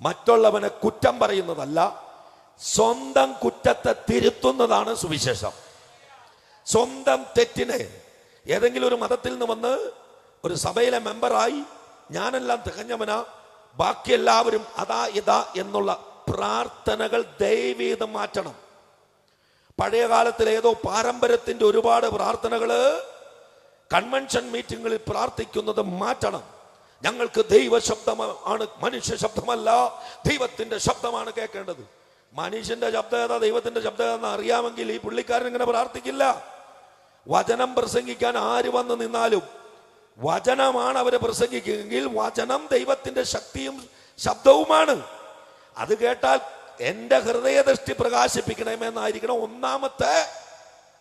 മറ്റുള്ളവനെ കുറ്റം പറയുന്നതല്ല, സ്വന്തം കുറ്റത്തെ തിരുത്തുന്നതാണ് സുവിശേഷം. സ്വന്തം തെറ്റിനെ, ഏതെങ്കിലും ഒരു മതത്തിൽ നിന്ന് വന്ന് ഒരു സഭയിലെ മെമ്പറായി ഞാനെല്ലാം തികഞ്ഞവനാ, ബാക്കി എല്ലാവരും അതാ ഇതാ എന്നുള്ള പ്രാർത്ഥനകൾ ദയവീതം മാറ്റണം. പഴയ കാലത്തിൽ ഏതോ പാരമ്പര്യത്തിന്റെ ഒരുപാട് പ്രാർത്ഥനകള് കൺവെൻഷൻ മീറ്റിങ്ങുകളിൽ പ്രാർത്ഥിക്കുന്നത് മാറ്റണം. ഞങ്ങൾക്ക് ദൈവ ശബ്ദമാണ്, മനുഷ്യ ശബ്ദമല്ല, ദൈവത്തിന്റെ ശബ്ദമാണ് കേൾക്കേണ്ടത്. മനുഷ്യന്റെ ശബ്ദം ഏതാ, ദൈവത്തിന്റെ ശബ്ദം ഏതാന്ന് അറിയാമെങ്കിൽ ഈ പുള്ളിക്കാരൻ ഇങ്ങനെ പ്രാർത്ഥിക്കില്ല. വചനം പ്രസംഗിക്കാൻ ആര് വന്ന് നിന്നാലും വചനമാണ് അവരെ പ്രസംഗിക്കുമെങ്കിൽ വചനം ദൈവത്തിന്റെ ശക്തിയും ശബ്ദവുമാണ്. അത് കേട്ടാൽ എന്റെ ഹൃദയദൃഷ്ടി പ്രകാശിപ്പിക്കണമെന്നായിരിക്കണം ഒന്നാമത്തെ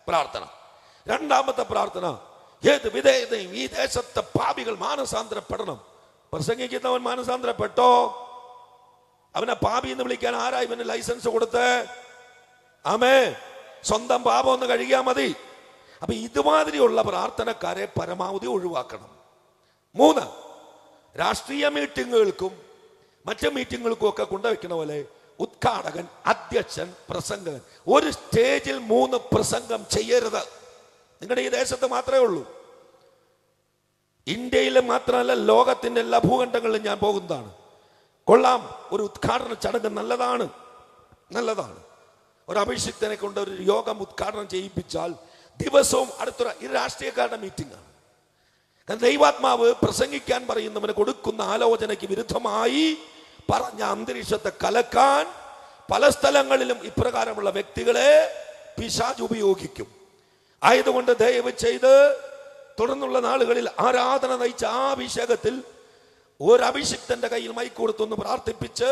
പ്രാർത്ഥന. രണ്ടാമത്തെ പ്രാർത്ഥന, ഏത് വിധേയതയും ഈ ദേശത്തെ പാപികൾ മാനസാന്തരപ്പെടണം. പ്രസംഗിക്കുന്നവൻ മാനസാന്തരപ്പെട്ടോ? അവനെ പാപി എന്ന് വിളിക്കാൻ ആരാ ഇവന് ലൈസൻസ് കൊടുത്ത്? ആമേ, സ്വന്തം പാപം ഒന്ന് കഴുകിയാൽ മതി. അപ്പൊ ഇതുമാതിരിയുള്ള പ്രാർത്ഥനക്കാരെ പരമാവധി ഒഴിവാക്കണം. 3, രാഷ്ട്രീയ മീറ്റിങ്ങുകൾക്കും മറ്റു മീറ്റിങ്ങുകൾക്കും ഒക്കെ കൊണ്ടുവയ്ക്കണ പോലെ ഉദ്ഘാടകൻ, അധ്യക്ഷൻ, പ്രസംഗകൻ ഒരു സ്റ്റേജിൽ 3 പ്രസംഗം ചെയ്യരുത്. നിങ്ങളുടെ ഈ ദേശത്ത് മാത്രമേ ഉള്ളൂ. ഇന്ത്യയിൽ മാത്രമല്ല, ലോകത്തിന്റെ എല്ലാ ഭൂഖണ്ഡങ്ങളിലും ഞാൻ പോകുന്നതാണ്. കൊള്ളാം, ഒരു ഉദ്ഘാടന ചടങ്ങ് നല്ലതാണ്, നല്ലതാണ്. ഒരു അഭിഷിക്തനെ കൊണ്ട് ഒരു യോഗം ഉദ്ഘാടനം ചെയ്യിപ്പിച്ചാൽ ദിവസവും അടുത്തൊരു രാഷ്ട്രീയക്കാരുടെ മീറ്റിംഗ് ആണ്. കാരണം ദൈവാത്മാവ് പ്രസംഗിക്കാൻ പറയുന്നവന് കൊടുക്കുന്ന ആലോചനയ്ക്ക് വിരുദ്ധമായി പറഞ്ഞ അന്തരീക്ഷത്തെ കലക്കാൻ പല സ്ഥലങ്ങളിലും ഇപ്രകാരമുള്ള വ്യക്തികളെ പിശാച് ഉപയോഗിക്കും. ആയതുകൊണ്ട് ദയവ് ചെയ്ത് തുടർന്നുള്ള നാളുകളിൽ ആരാധന നയിച്ച ആ അഭിഷേകത്തിൽ ഒരു അഭിഷിക്തന്റെ കയ്യിൽ മൈക്ക് കൊടുത്തൊന്ന് പ്രാർത്ഥിപ്പിച്ച്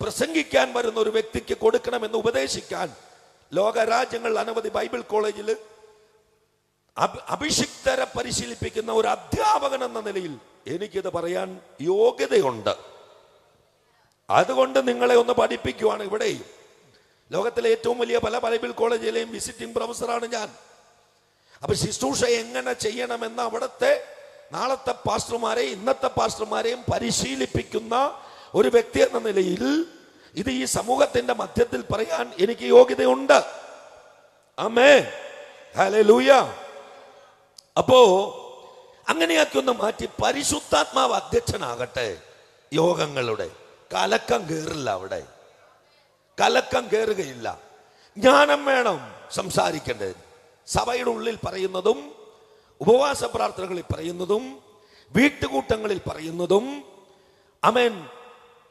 പ്രസംഗിക്കാൻ വരുന്ന ഒരു വ്യക്തിക്ക് കൊടുക്കണമെന്ന് ഉപദേശിക്കാൻ ലോകരാജ്യങ്ങളിൽ അനവധി ബൈബിൾ കോളേജിൽ അഭിഷിക്തരെ പരിശീലിപ്പിക്കുന്ന ഒരു അധ്യാപകൻ എന്ന നിലയിൽ എനിക്കിത് പറയാൻ യോഗ്യതയുണ്ട്. അതുകൊണ്ട് നിങ്ങളെ ഒന്ന് പഠിപ്പിക്കുവാണ്. ഇവിടെയും ലോകത്തിലെ ഏറ്റവും വലിയ പല ബൈബിൾ കോളേജിലെയും വിസിറ്റിംഗ് പ്രൊഫസറാണ് ഞാൻ. അപ്പൊ ശുശ്രൂഷ എങ്ങനെ ചെയ്യണമെന്ന് അവിടുത്തെ നാളത്തെ പാസ്റ്റർമാരെയും ഇന്നത്തെ പാസ്റ്റർമാരെയും പരിശീലിപ്പിക്കുന്ന ഒരു വ്യക്തി എന്ന നിലയിൽ ഇത് ഈ സമൂഹത്തിന്റെ മധ്യത്തിൽ പറയാൻ എനിക്ക് യോഗ്യതയുണ്ട്. ആമേൻ, ഹല്ലേലൂയ. അപ്പോ അങ്ങനെയൊക്കെ ഒന്ന് മാറ്റി പരിശുദ്ധാത്മാവ് അധ്യക്ഷനാകട്ടെ. യോഗങ്ങളുടെ കലക്കം കയറില്ല, അവിടെ കലക്കം കയറുകയില്ല. ജ്ഞാനം വേണം സംസാരിക്കേണ്ടത്. സഭയുടെ ഉള്ളിൽ പറയുന്നതും ഉപവാസ പ്രാർത്ഥനകളിൽ പറയുന്നതും വീട്ടുകൂട്ടങ്ങളിൽ പറയുന്നതും ആമേൻ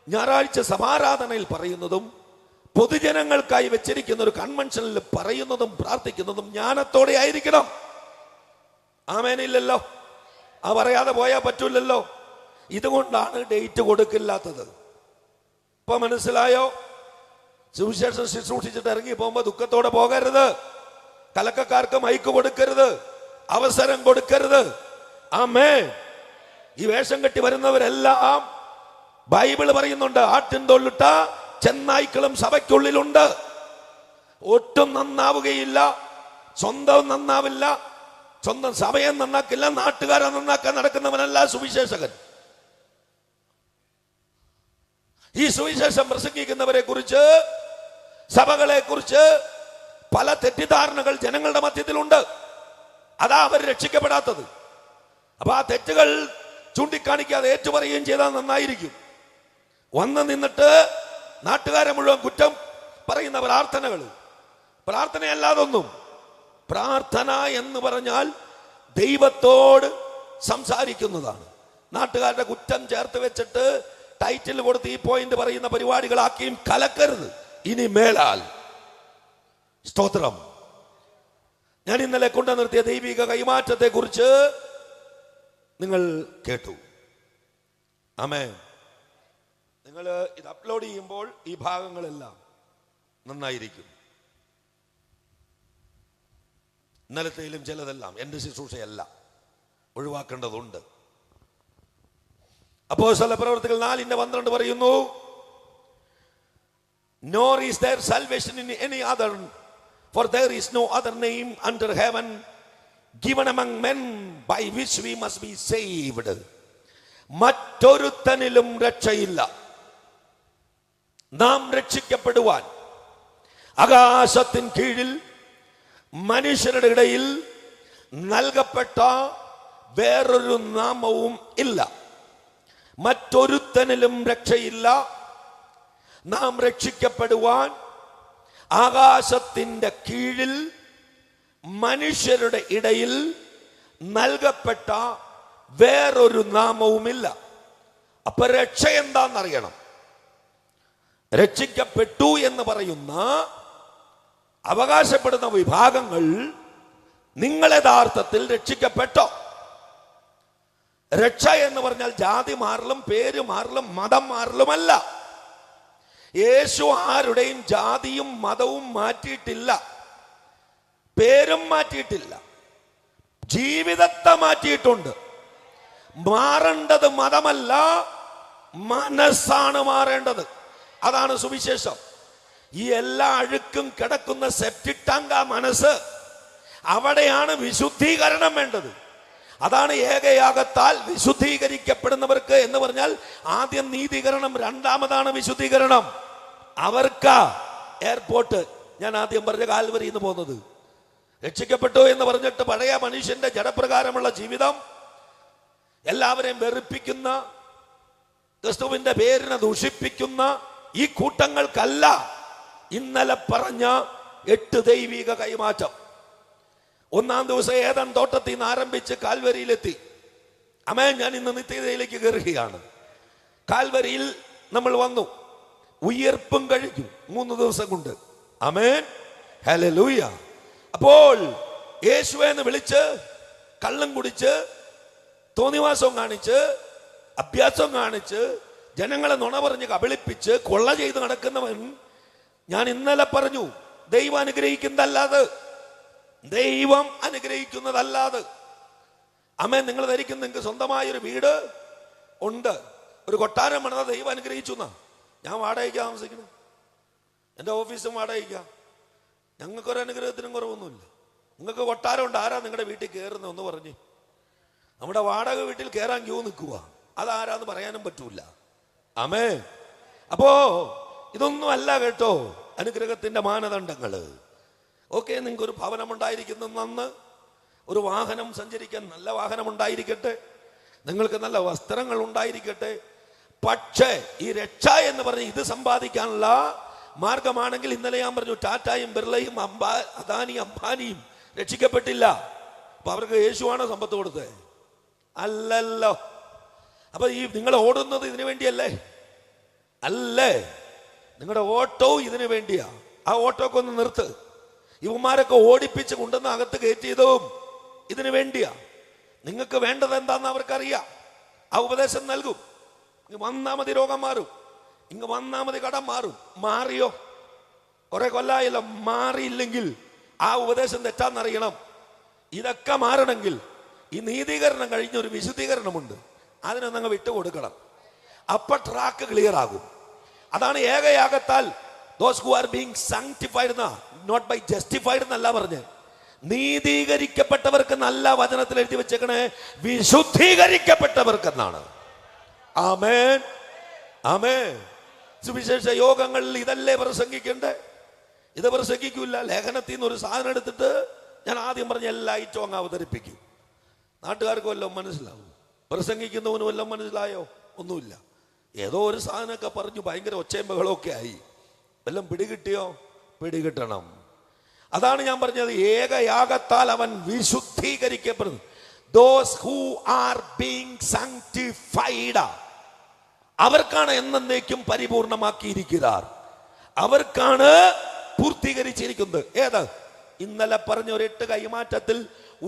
ഞായറാഴ്ച സഭാരാധനയിൽ പറയുന്നതും പൊതുജനങ്ങൾക്കായി വെച്ചിരിക്കുന്ന ഒരു കൺവെൻഷനിൽ പറയുന്നതും പ്രാർത്ഥിക്കുന്നതും ജ്ഞാനത്തോടെ ആയിരിക്കണം. ആമേനില്ലല്ലോ, ആ പറയാതെ പോയാൽ പറ്റൂലല്ലോ. ഇതുകൊണ്ടാണ് ഡേറ്റ് കൊടുക്കില്ലാത്തത്. ഇപ്പൊ മനസ്സിലായോ? സുവിശേഷം ശുശ്രൂഷിച്ചിട്ട് ഇറങ്ങി പോകുമ്പോ ദുഃഖത്തോടെ പോകരുത്. കലക്കക്കാർക്ക് മൈക്ക് കൊടുക്കരുത്, അവസരം കൊടുക്കരുത്. ആമേൻ. ഈ വേഷം കെട്ടി വരുന്നവരെല്ലാം ബൈബിൾ പറയുന്നുണ്ട്, ആട്ടിൻ തോലിട്ട ചെന്നായ്ക്കളും സഭയ്ക്കുള്ളിലുണ്ട്. ഒട്ടും നന്നാവുകയില്ല, സ്വന്തം നന്നാവില്ല, സ്വന്തം സഭയെ നന്നാക്കില്ല, നാട്ടുകാരെ നന്നാക്കാൻ നടക്കുന്നവനല്ല സുവിശേഷകൻ. ഈ സുവിശേഷം പ്രസംഗിക്കുന്നവരെ കുറിച്ച്, സഭകളെ കുറിച്ച് പല തെറ്റിദ്ധാരണകൾ ജനങ്ങളുടെ മധ്യത്തിലുണ്ട്. അതാ അവർ രക്ഷിക്കപ്പെടാത്തത്. അപ്പൊ ആ തെറ്റുകൾ ചൂണ്ടിക്കാണിക്കാതെ ഏറ്റുപറയുകയും ചെയ്താൽ നന്നായിരിക്കും. വന്ന് നിന്നിട്ട് നാട്ടുകാരെ മുഴുവൻ കുറ്റം പറയുന്ന പ്രാർത്ഥനയല്ലാതൊന്നും. പ്രാർത്ഥന എന്ന് പറഞ്ഞാൽ ദൈവത്തോട് സംസാരിക്കുന്നതാണ്. നാട്ടുകാരുടെ കുറ്റം ചേർത്ത് വെച്ചിട്ട് ടൈറ്റിൽ കൊടുത്ത് ഈ പോയിന്റ് പറയുന്ന പരിപാടികളാക്കിയും കലക്കരുത് ഇനി മേലാൽ. സ്തോത്രം. ഞാൻ ഇന്നലെ കൊണ്ടു നിർത്തിയ ദൈവിക കൈമാറ്റത്തെ കുറിച്ച് നിങ്ങൾ കേട്ടു. ആമേൻ. നിങ്ങൾ ഇത് അപ്ലോഡ് ചെയ്യുമ്പോൾ ഈ ഭാഗങ്ങളെല്ലാം നന്നായിരിക്കും. ഇന്നലത്തെയിലും ചിലതെല്ലാം എന്റെ ശുശ്രൂഷയല്ല, ഒഴിവാക്കേണ്ടതുണ്ട്. അപ്പോസ്തല പ്രവർത്തികൾ 4:12 പറയുന്നു, nor is there salvation in any other, for there is no other name under heaven given among men by which we must be saved. മറ്റൊരുത്തനിലും രക്ഷയില്ല. നാം രക്ഷിക്കപ്പെടുവാൻ ആകാശത്തിൻ കീഴിൽ മനുഷ്യരുടെ ഇടയിൽ നൽകപ്പെട്ട വേറൊരു നാമവും ഇല്ല. മറ്റൊരുത്തനിലും രക്ഷയില്ല. നാം രക്ഷിക്കപ്പെടുവാൻ ആകാശത്തിന്റെ കീഴിൽ മനുഷ്യരുടെ ഇടയിൽ നൽകപ്പെട്ട വേറൊരു നാമവുമില്ല. അപ്പൊ രക്ഷ എന്താണെന്നറിയണം. രക്ഷിക്കപ്പെട്ടു എന്ന് പറയുന്ന അവകാശപ്പെടുന്ന വിഭാഗങ്ങൾ നിങ്ങൾ യഥാർത്ഥത്തിൽ രക്ഷിക്കപ്പെട്ടോ? രക്ഷ എന്ന് പറഞ്ഞാൽ ജാതി മാറലും പേര് മാറലും മതം മാറലുമല്ല. യേശു ആരുടെയും ജാതിയും മതവും മാറ്റിയിട്ടില്ല, പേരും മാറ്റിയിട്ടില്ല, ജീവിതത്തെ മാറ്റിയിട്ടുണ്ട്. മാറേണ്ടത് മതമല്ല, മനസ്സാണ് മാറേണ്ടത്. അതാണ് സുവിശേഷം. ഈ എല്ലാ അഴുക്കും കിടക്കുന്ന സെപ്റ്റിക് ടാങ്ക് ആ മനസ്സ്. അവിടെയാണ് വിശുദ്ധീകരണം വേണ്ടത്. അതാണ് ഏകയാഗത്താൽ വിശുദ്ധീകരിക്കപ്പെടുന്നവർക്ക് എന്ന് പറഞ്ഞാൽ ആദ്യം നീതീകരണം, രണ്ടാമതാണ് വിശുദ്ധീകരണം. അവർക്കാ എയർപോർട്ട് ഞാൻ ആദ്യം പറഞ്ഞ കാൽവരിയിൽ നിന്ന് പോകുന്നത്. രക്ഷിക്കപ്പെട്ടു എന്ന് പറഞ്ഞിട്ട് പഴയ മനുഷ്യന്റെ ജഡപ്രകാരമുള്ള ജീവിതം, എല്ലാവരെയും വെറുപ്പിക്കുന്ന, ക്രിസ്തുവിന്റെ പേരിനെ ദൂഷിപ്പിക്കുന്ന ഈ കൂട്ടങ്ങൾക്കല്ല ഇന്നലെ പറഞ്ഞ 8 ദൈവിക കൈമാറ്റം. ഒന്നാം ദിവസം ഏദൻ തോട്ടത്തിൽ നിന്ന് ആരംഭിച്ച് കാൽവരിയിലെത്തി. അമേൻ. ഞാൻ ഇന്ന് നിത്യതയിലേക്ക് കയറുകയാണ്. കാൽവരിയിൽ നമ്മൾ വന്നു, ഉയർപ്പും കഴിഞ്ഞു 3 ദിവസം കൊണ്ട്. അമേൻ, ഹല്ലേലൂയ. അപ്പോൾ യേശുവെന്ന് വിളിച്ച് കള്ളം കുടിച്ച് തോന്നിവാസം കാണിച്ച് അഭ്യാസം കാണിച്ച് ജനങ്ങളെ നുണ പറഞ്ഞ് കബളിപ്പിച്ച് കൊള്ള ചെയ്ത് നടക്കുന്നവൻ, ഞാൻ ഇന്നലെ പറഞ്ഞു, ദൈവം അനുഗ്രഹിക്കുന്നതല്ലാതെ, ദൈവം അനുഗ്രഹിക്കുന്നതല്ലാതെ. അമ്മേ, നിങ്ങൾ ധരിക്കുന്ന നിങ്ങൾക്ക് സ്വന്തമായൊരു വീട് ഉണ്ട്, ഒരു കൊട്ടാരം പണിത ദൈവം അനുഗ്രഹിച്ചു എന്നാ. ഞാൻ വാടകയ്ക്ക് താമസിക്കണം, എൻ്റെ ഓഫീസും വാടകയ്ക്ക. ഞങ്ങൾക്കൊരു അനുഗ്രഹത്തിനും കുറവൊന്നുമില്ല. നിങ്ങൾക്ക് കൊട്ടാരമുണ്ട്, ആരാ നിങ്ങളുടെ വീട്ടിൽ കയറുന്ന ഒന്ന് പറഞ്ഞ്. നമ്മുടെ വാടക വീട്ടിൽ കയറാൻ ക്യൂ നിൽക്കുക, അതാരാന്ന് പറയാനും പറ്റൂല. ആമേ. അപ്പോ ഇതൊന്നും അല്ല കേട്ടോ അനുഗ്രഹത്തിന്റെ മാനദണ്ഡങ്ങള്. ഓക്കെ, നിങ്ങൾക്ക് ഒരു ഭവനം ഉണ്ടായിരിക്കുന്ന നന്ന്, ഒരു വാഹനം സഞ്ചരിക്കാൻ നല്ല വാഹനം ഉണ്ടായിരിക്കട്ടെ, നിങ്ങൾക്ക് നല്ല വസ്ത്രങ്ങൾ ഉണ്ടായിരിക്കട്ടെ. പക്ഷേ ഈ രക്ഷ എന്ന് പറഞ്ഞ് ഇത് സമ്പാദിക്കാനുള്ള മാർഗമാണെങ്കിൽ, ഇന്നലെ ഞാൻ പറഞ്ഞു, ടാറ്റായും ബിർളയും അദാനിയും അംബാനിയും രക്ഷിക്കപ്പെട്ടില്ല. അപ്പൊ അവർക്ക് യേശുവാണോ സമ്പത്ത് കൊടുത്തത്? അല്ലല്ലോ. അപ്പൊ ഈ നിങ്ങൾ ഓടുന്നത് ഇതിനു വേണ്ടിയല്ലേ? അല്ലേ. നിങ്ങളുടെ ഓട്ടവും ഇതിനു വേണ്ടിയാ. ആ ഓട്ടമൊക്കെ ഒന്ന് നിർത്ത്. ഇവന്മാരൊക്കെ ഓടിപ്പിച്ച് കൊണ്ടുവന്ന് അകത്ത് കയറ്റിയതും ഇതിനു വേണ്ടിയാ. നിങ്ങൾക്ക് വേണ്ടത് എന്താന്ന് അവർക്കറിയാം. ആ ഉപദേശം നൽകും. ഇങ്ങ് വന്നാ മതി രോഗം മാറും, ഇങ്ങ് വന്നാ മതി കടം മാറും. മാറിയോ? കുറെ കൊല്ലായല്ലോ. മാറിയില്ലെങ്കിൽ ആ ഉപദേശം തെറ്റാന്നറിയണം. ഇതൊക്കെ മാറണമെങ്കിൽ ഈ നീതീകരണം കഴിഞ്ഞൊരു വിശുദ്ധീകരണമുണ്ട്, അതിനൊന്നങ്ങ് വിട്ടുകൊടുക്കണം. അപ്പൊ ട്രാക്ക് ക്ലിയർ ആകും. അതാണ് ഏകയാഗത്താൽ those who are being sanctified, not by justified എന്നല്ല പറഞ്ഞ്, നീതീകരിക്കപ്പെട്ടവർക്ക് നല്ല വചനത്തിൽ എഴുതി വെച്ചേക്കണേ, വിശുദ്ധീകരിക്കപ്പെട്ടവർക്കെന്നാണ്. ആമേൻ, ആമേൻ. സുവിശേഷ യോഗങ്ങളിൽ ഇതല്ലേ പ്രസംഗിക്കണ്ടേ? ഇത് പ്രസംഗിക്കൂല. ലേഖനത്തിൽ നിന്ന് ഒരു സാധനം എടുത്തിട്ട് ഞാൻ ആദ്യം പറഞ്ഞ എല്ലാ ഐറ്റവും അങ്ങ് അവതരിപ്പിക്കും. നാട്ടുകാർക്ക് വല്ലതും മനസ്സിലാവും? പ്രസംഗിക്കുന്നവന് വല്ലതും മനസ്സിലായോ? ഒന്നുമില്ല. ഏതോ ഒരു സാധനമൊക്കെ പറഞ്ഞു ഭയങ്കര ഒച്ചയും ബഹളമൊക്കെ ആയി. വല്ലതും പിടികിട്ടിയോ? പിടികിട്ടണം. അതാണ് ഞാൻ പറഞ്ഞത്, ഏകയാഗത്താൽ അവൻ വിശുദ്ധീകരിക്കപ്പെടുന്നു. Those who are being sanctified, അവർക്കാണ് എന്നേക്കും പരിപൂർണമാക്കിയിരിക്കുകയാർ. അവർക്കാണ് പൂർത്തീകരിച്ചിരിക്കുന്നത്. ഏത്? ഇന്നലെ പറഞ്ഞ ഒരു 8 കൈമാറ്റത്തിൽ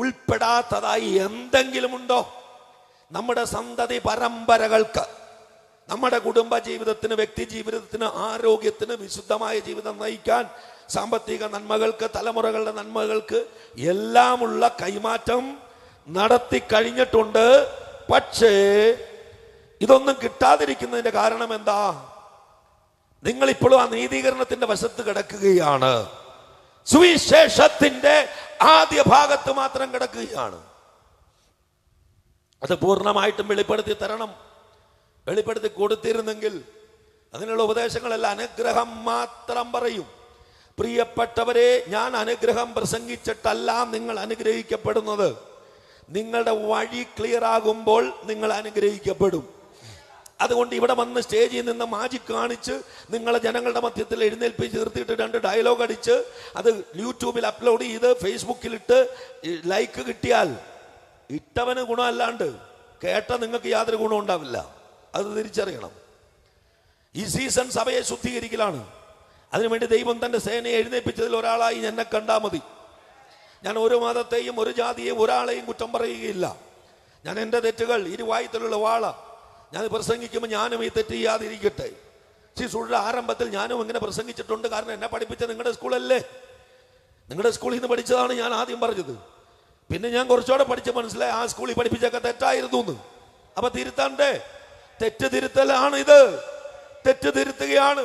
ഉൾപ്പെടാത്തതായി എന്തെങ്കിലും ഉണ്ടോ? നമ്മുടെ സന്തതി പരമ്പരകൾക്ക്, നമ്മുടെ കുടുംബ ജീവിതത്തിന്, വ്യക്തി ജീവിതത്തിന്, ആരോഗ്യത്തിന്, വിശുദ്ധമായ ജീവിതം നയിക്കാൻ, സാമ്പത്തിക നന്മകൾക്ക്, തലമുറകളുടെ നന്മകൾക്ക് എല്ലാമുള്ള കൈമാറ്റം നടത്തി കഴിഞ്ഞിട്ടുണ്ട്. പക്ഷേ ഇതൊന്നും കിട്ടാതിരിക്കുന്നതിന്റെ കാരണം എന്താ? നിങ്ങൾ ഇപ്പോഴും ആ നീതീകരണത്തിന്റെ വശത്ത് കിടക്കുകയാണ്. സുവിശേഷത്തിന്റെ ആദ്യ ഭാഗത്ത് മാത്രം കിടക്കുകയാണ്. അത് പൂർണ്ണമായിട്ടും വെളിപ്പെടുത്തി തരണം. വെളിപ്പെടുത്തി കൊടുത്തിരുന്നെങ്കിൽ അതിനുള്ള ഉപദേശങ്ങളെല്ലാം അനുഗ്രഹം മാത്രം പറയും. പ്രിയപ്പെട്ടവരെ, ഞാൻ അനുഗ്രഹം പ്രസംഗിച്ചിട്ടല്ല നിങ്ങൾ അനുഗ്രഹിക്കപ്പെടുന്നത്. നിങ്ങളുടെ വഴി ക്ലിയർ ആകുമ്പോൾ നിങ്ങൾ അനുഗ്രഹിക്കപ്പെടും. അതുകൊണ്ട് ഇവിടെ വന്ന് സ്റ്റേജിൽ നിന്ന് മാജിക് കാണിച്ച് നിങ്ങളെ ജനങ്ങളുടെ മധ്യത്തിൽ എഴുന്നേൽപ്പിച്ച് നിർത്തിയിട്ട് 2 ഡയലോഗ് അടിച്ച് അത് യൂട്യൂബിൽ അപ്ലോഡ് ചെയ്ത് ഫേസ്ബുക്കിലിട്ട് ലൈക്ക് കിട്ടിയാൽ ഇട്ടവന് ഗുണമല്ലാണ്ട് കേട്ട നിങ്ങൾക്ക് യാതൊരു ഗുണം ഉണ്ടാവില്ല. അത് തിരിച്ചറിയണം. ഈ സീസൺ സഭയെ ശുദ്ധീകരിക്കലാണ്. അതിനുവേണ്ടി ദൈവം തന്റെ സേനയെ എഴുന്നേൽപ്പിച്ചതിൽ ഒരാളായി എന്നെ കണ്ടാൽ മതി. ഞാൻ ഒരു മതത്തെയും ഒരു ജാതിയെയും ഒരാളെയും കുറ്റം പറയുകയില്ല. ഞാൻ എൻ്റെ തെറ്റുകൾ ഇരുവായുത്തിലുള്ള വാള ഞാൻ പ്രസംഗിക്കുമ്പോൾ ഞാനും ഈ തെറ്റ് ചെയ്യാതിരിക്കട്ടെ. ശിശുയുടെ ആരംഭത്തിൽ ഞാനും ഇങ്ങനെ പ്രസംഗിച്ചിട്ടുണ്ട്. കാരണം എന്നെ പഠിപ്പിച്ച നിങ്ങളുടെ സ്കൂളല്ലേ, നിങ്ങളുടെ സ്കൂളിൽ നിന്ന് പഠിച്ചതാണ് ഞാൻ ആദ്യം പറഞ്ഞത്. പിന്നെ ഞാൻ കുറച്ചുകൂടെ പഠിച്ച് മനസ്സിലായി ആ സ്കൂളിൽ പഠിപ്പിച്ചൊക്കെ തെറ്റായിരുന്നു എന്ന്. അപ്പൊ തിരുത്തണ്ടേ? തെറ്റ് തിരുത്തലാണ് ഇത്, തെറ്റ് തിരുത്തുകയാണ്.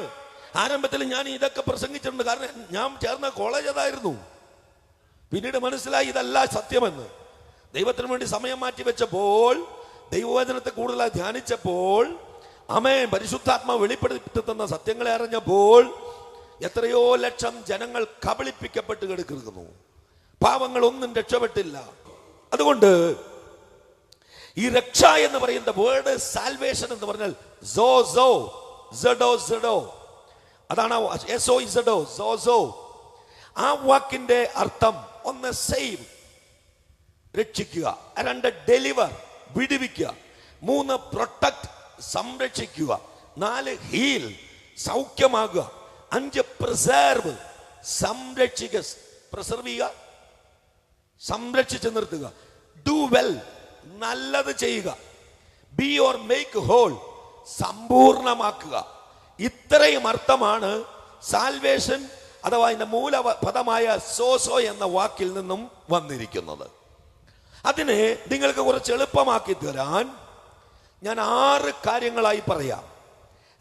ആരംഭത്തിൽ ഞാൻ ഇതൊക്കെ പ്രസംഗിച്ചിട്ടുണ്ട്, കാരണം ഞാൻ ചേർന്ന കോളേജ് അതായിരുന്നു. പിന്നീട് മനസ്സിലായി ഇതല്ല സത്യമെന്ന്. ദൈവത്തിന് വേണ്ടി സമയം മാറ്റി വെച്ചപ്പോൾ, ദൈവവചനത്തെ കൂടുതലായി ധ്യാനിച്ചപ്പോൾ, ആമേൻ, പരിശുദ്ധാത്മാവ് വെളിപ്പെടുത്തി തന്ന സത്യങ്ങളെ അറിഞ്ഞപ്പോൾ എത്രയോ ലക്ഷം ജനങ്ങൾ കബളിപ്പിക്കപ്പെട്ട് കിടക്കുന്നു. പാവങ്ങൾ ഒന്നും രക്ഷപ്പെട്ടില്ല. അതുകൊണ്ട് ഈ രക്ഷ എന്ന് പറയുന്ന വേർഡ് സാൽവേഷൻ എന്ന് പറഞ്ഞാൽ അതാണ് ആ വാക്കിന്റെ അർത്ഥം. 1 സേവ്, രക്ഷിക്കുക. 2 ഡെലിവർ, വിടുവിക്കുക. 3 പ്രൊട്ടക്ട്, സംരക്ഷിക്കുക. 4 ഹീൽ, സൗഖ്യമാകുക. 5 പ്രിസർവ്, സംരക്ഷിക്കുക, പ്രിസർവ് ചെയ്യുക, സംരക്ഷിച്ച് നിർത്തുക. ഡു വെൽ, നല്ലത് ചെയ്യുക. ബി ഓർ മേക്ക് ഹോൾ, സമ്പൂർണമാക്കുക. ഇത്രയും അർത്ഥമാണ് സാൽവേഷൻ അഥവാ അതിന്റെ മൂലപദമായ സോസോ എന്ന വാക്കിൽ നിന്നും വന്നിരിക്കുന്നത്. അതിനെ നിങ്ങൾക്ക് കുറച്ച് എളുപ്പമാക്കി തരാൻ ഞാൻ 6 കാര്യങ്ങളായി പറയാം.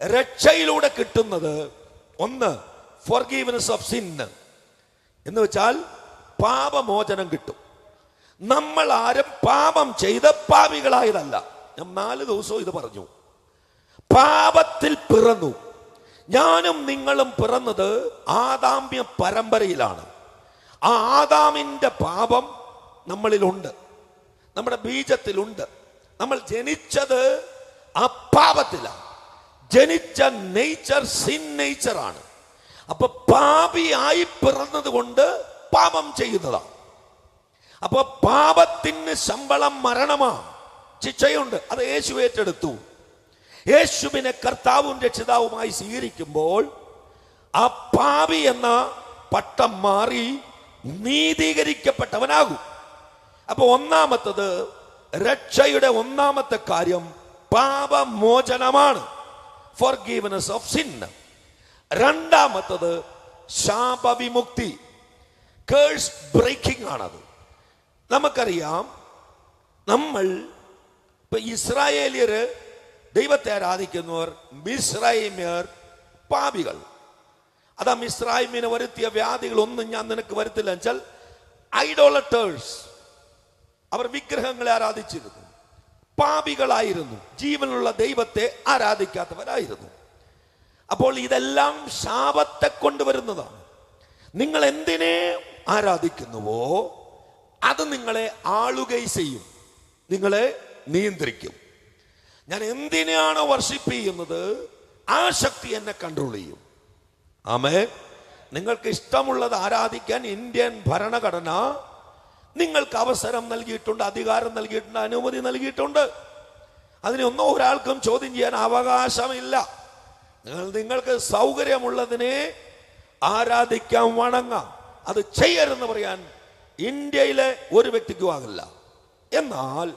രക്ഷയിലൂടെ കിട്ടുന്നത് 1 ഫോർഗീവ്നെസ് ഓഫ് സിൻ എന്ന് വെച്ചാൽ പാപമോചനം കിട്ടും. നമ്മൾ ആരും പാപം ചെയ്ത് പാപികളായതല്ല. ഞാൻ 4 ദിവസവും ഇത് പറഞ്ഞു. പാപത്തിൽ പിറന്നു. ഞാനും നിങ്ങളും പിറന്നത് ആദാമ്യ പരമ്പരയിലാണ്. ആ ആദാമിന്റെ പാപം നമ്മളിലുണ്ട്, നമ്മുടെ ബീജത്തിലുണ്ട്. നമ്മൾ ജനിച്ചത് ആ പാപത്തിലാണ്. ജനിച്ച നേച്ചർ സിൻ നേച്ചറാണ്. അപ്പൊ പാപിയായി പിറന്നത് കൊണ്ട് പാപം ചെയ്യുന്നതാണ്. അപ്പൊ പാപത്തിന് ശമ്പളം മരണമാണ്, ശിക്ഷയുണ്ട്. അത് യേശു ഏറ്റെടുത്തു. യേശുവിനെ കർത്താവും രക്ഷിതാവുമായി സ്വീകരിക്കുമ്പോൾ ആ പാപി എന്ന പട്ടം മാറി നീതീകരിക്കപ്പെട്ടവനാകും. അപ്പൊ ഒന്നാമത്തത്, രക്ഷയുടെ ഒന്നാമത്തെ കാര്യം പാപമോചനമാണ്, ഫോർഗീവ്നെസ് ഓഫ് സിൻ. രണ്ടാമത്തത് ശാപവിമുക്തി, കേഴ്സ് ബ്രേക്കിംഗ് ആണത്. നമുക്കറിയാം, നമ്മൾ ഇപ്പൊ ഇസ്രായേലിയര് ദൈവത്തെ ആരാധിക്കുന്നവർ, മിസ്രൈമ്യർ പാപികൾ. അതാ മിസ്രൈമിനെ വരുത്തിയ വ്യാധികൾ ഒന്നും ഞാൻ നിനക്ക് വരുത്തില്ല വെച്ചാൽ ഐഡോളറ്റേഴ്സ്. അവർ വിഗ്രഹങ്ങളെ ആരാധിച്ചിരുന്നു, പാപികളായിരുന്നു, ജീവനുള്ള ദൈവത്തെ ആരാധിക്കാത്തവരായിരുന്നു. അപ്പോൾ ഇതെല്ലാം ശാപത്തെ കൊണ്ടുവരുന്നതാണ്. നിങ്ങൾ എന്തിനെ ആരാധിക്കുന്നുവോ അത് നിങ്ങളെ ആളുകൈ ചെയ്യും, നിങ്ങളെ നിയന്ത്രിക്കും. ഞാൻ എന്തിനാണ് വർഷിപ്പ് ചെയ്യുന്നത് ആ ശക്തി എന്നെ കൺട്രോൾ ചെയ്യും. ആമേൻ. നിങ്ങൾക്ക് ഇഷ്ടമുള്ളത് ആരാധിക്കാൻ ഇന്ത്യൻ ഭരണഘടന നിങ്ങൾക്ക് അവസരം നൽകിയിട്ടുണ്ട്, അധികാരം നൽകിയിട്ടുണ്ട്, അനുമതി നൽകിയിട്ടുണ്ട്. അതിനൊന്നും ഒരാൾക്കും ചോദ്യം ചെയ്യാൻ അവകാശമില്ല. നിങ്ങൾക്ക് സൗകര്യമുള്ളതിനെ ആരാധിക്കാൻ, വണങ്ങാം. അത് ചെയ്യരുതെന്ന് പറയാൻ ഇന്ത്യയിലെ ഒരു വ്യക്തിക്കും ആകില്ല. എന്നാൽ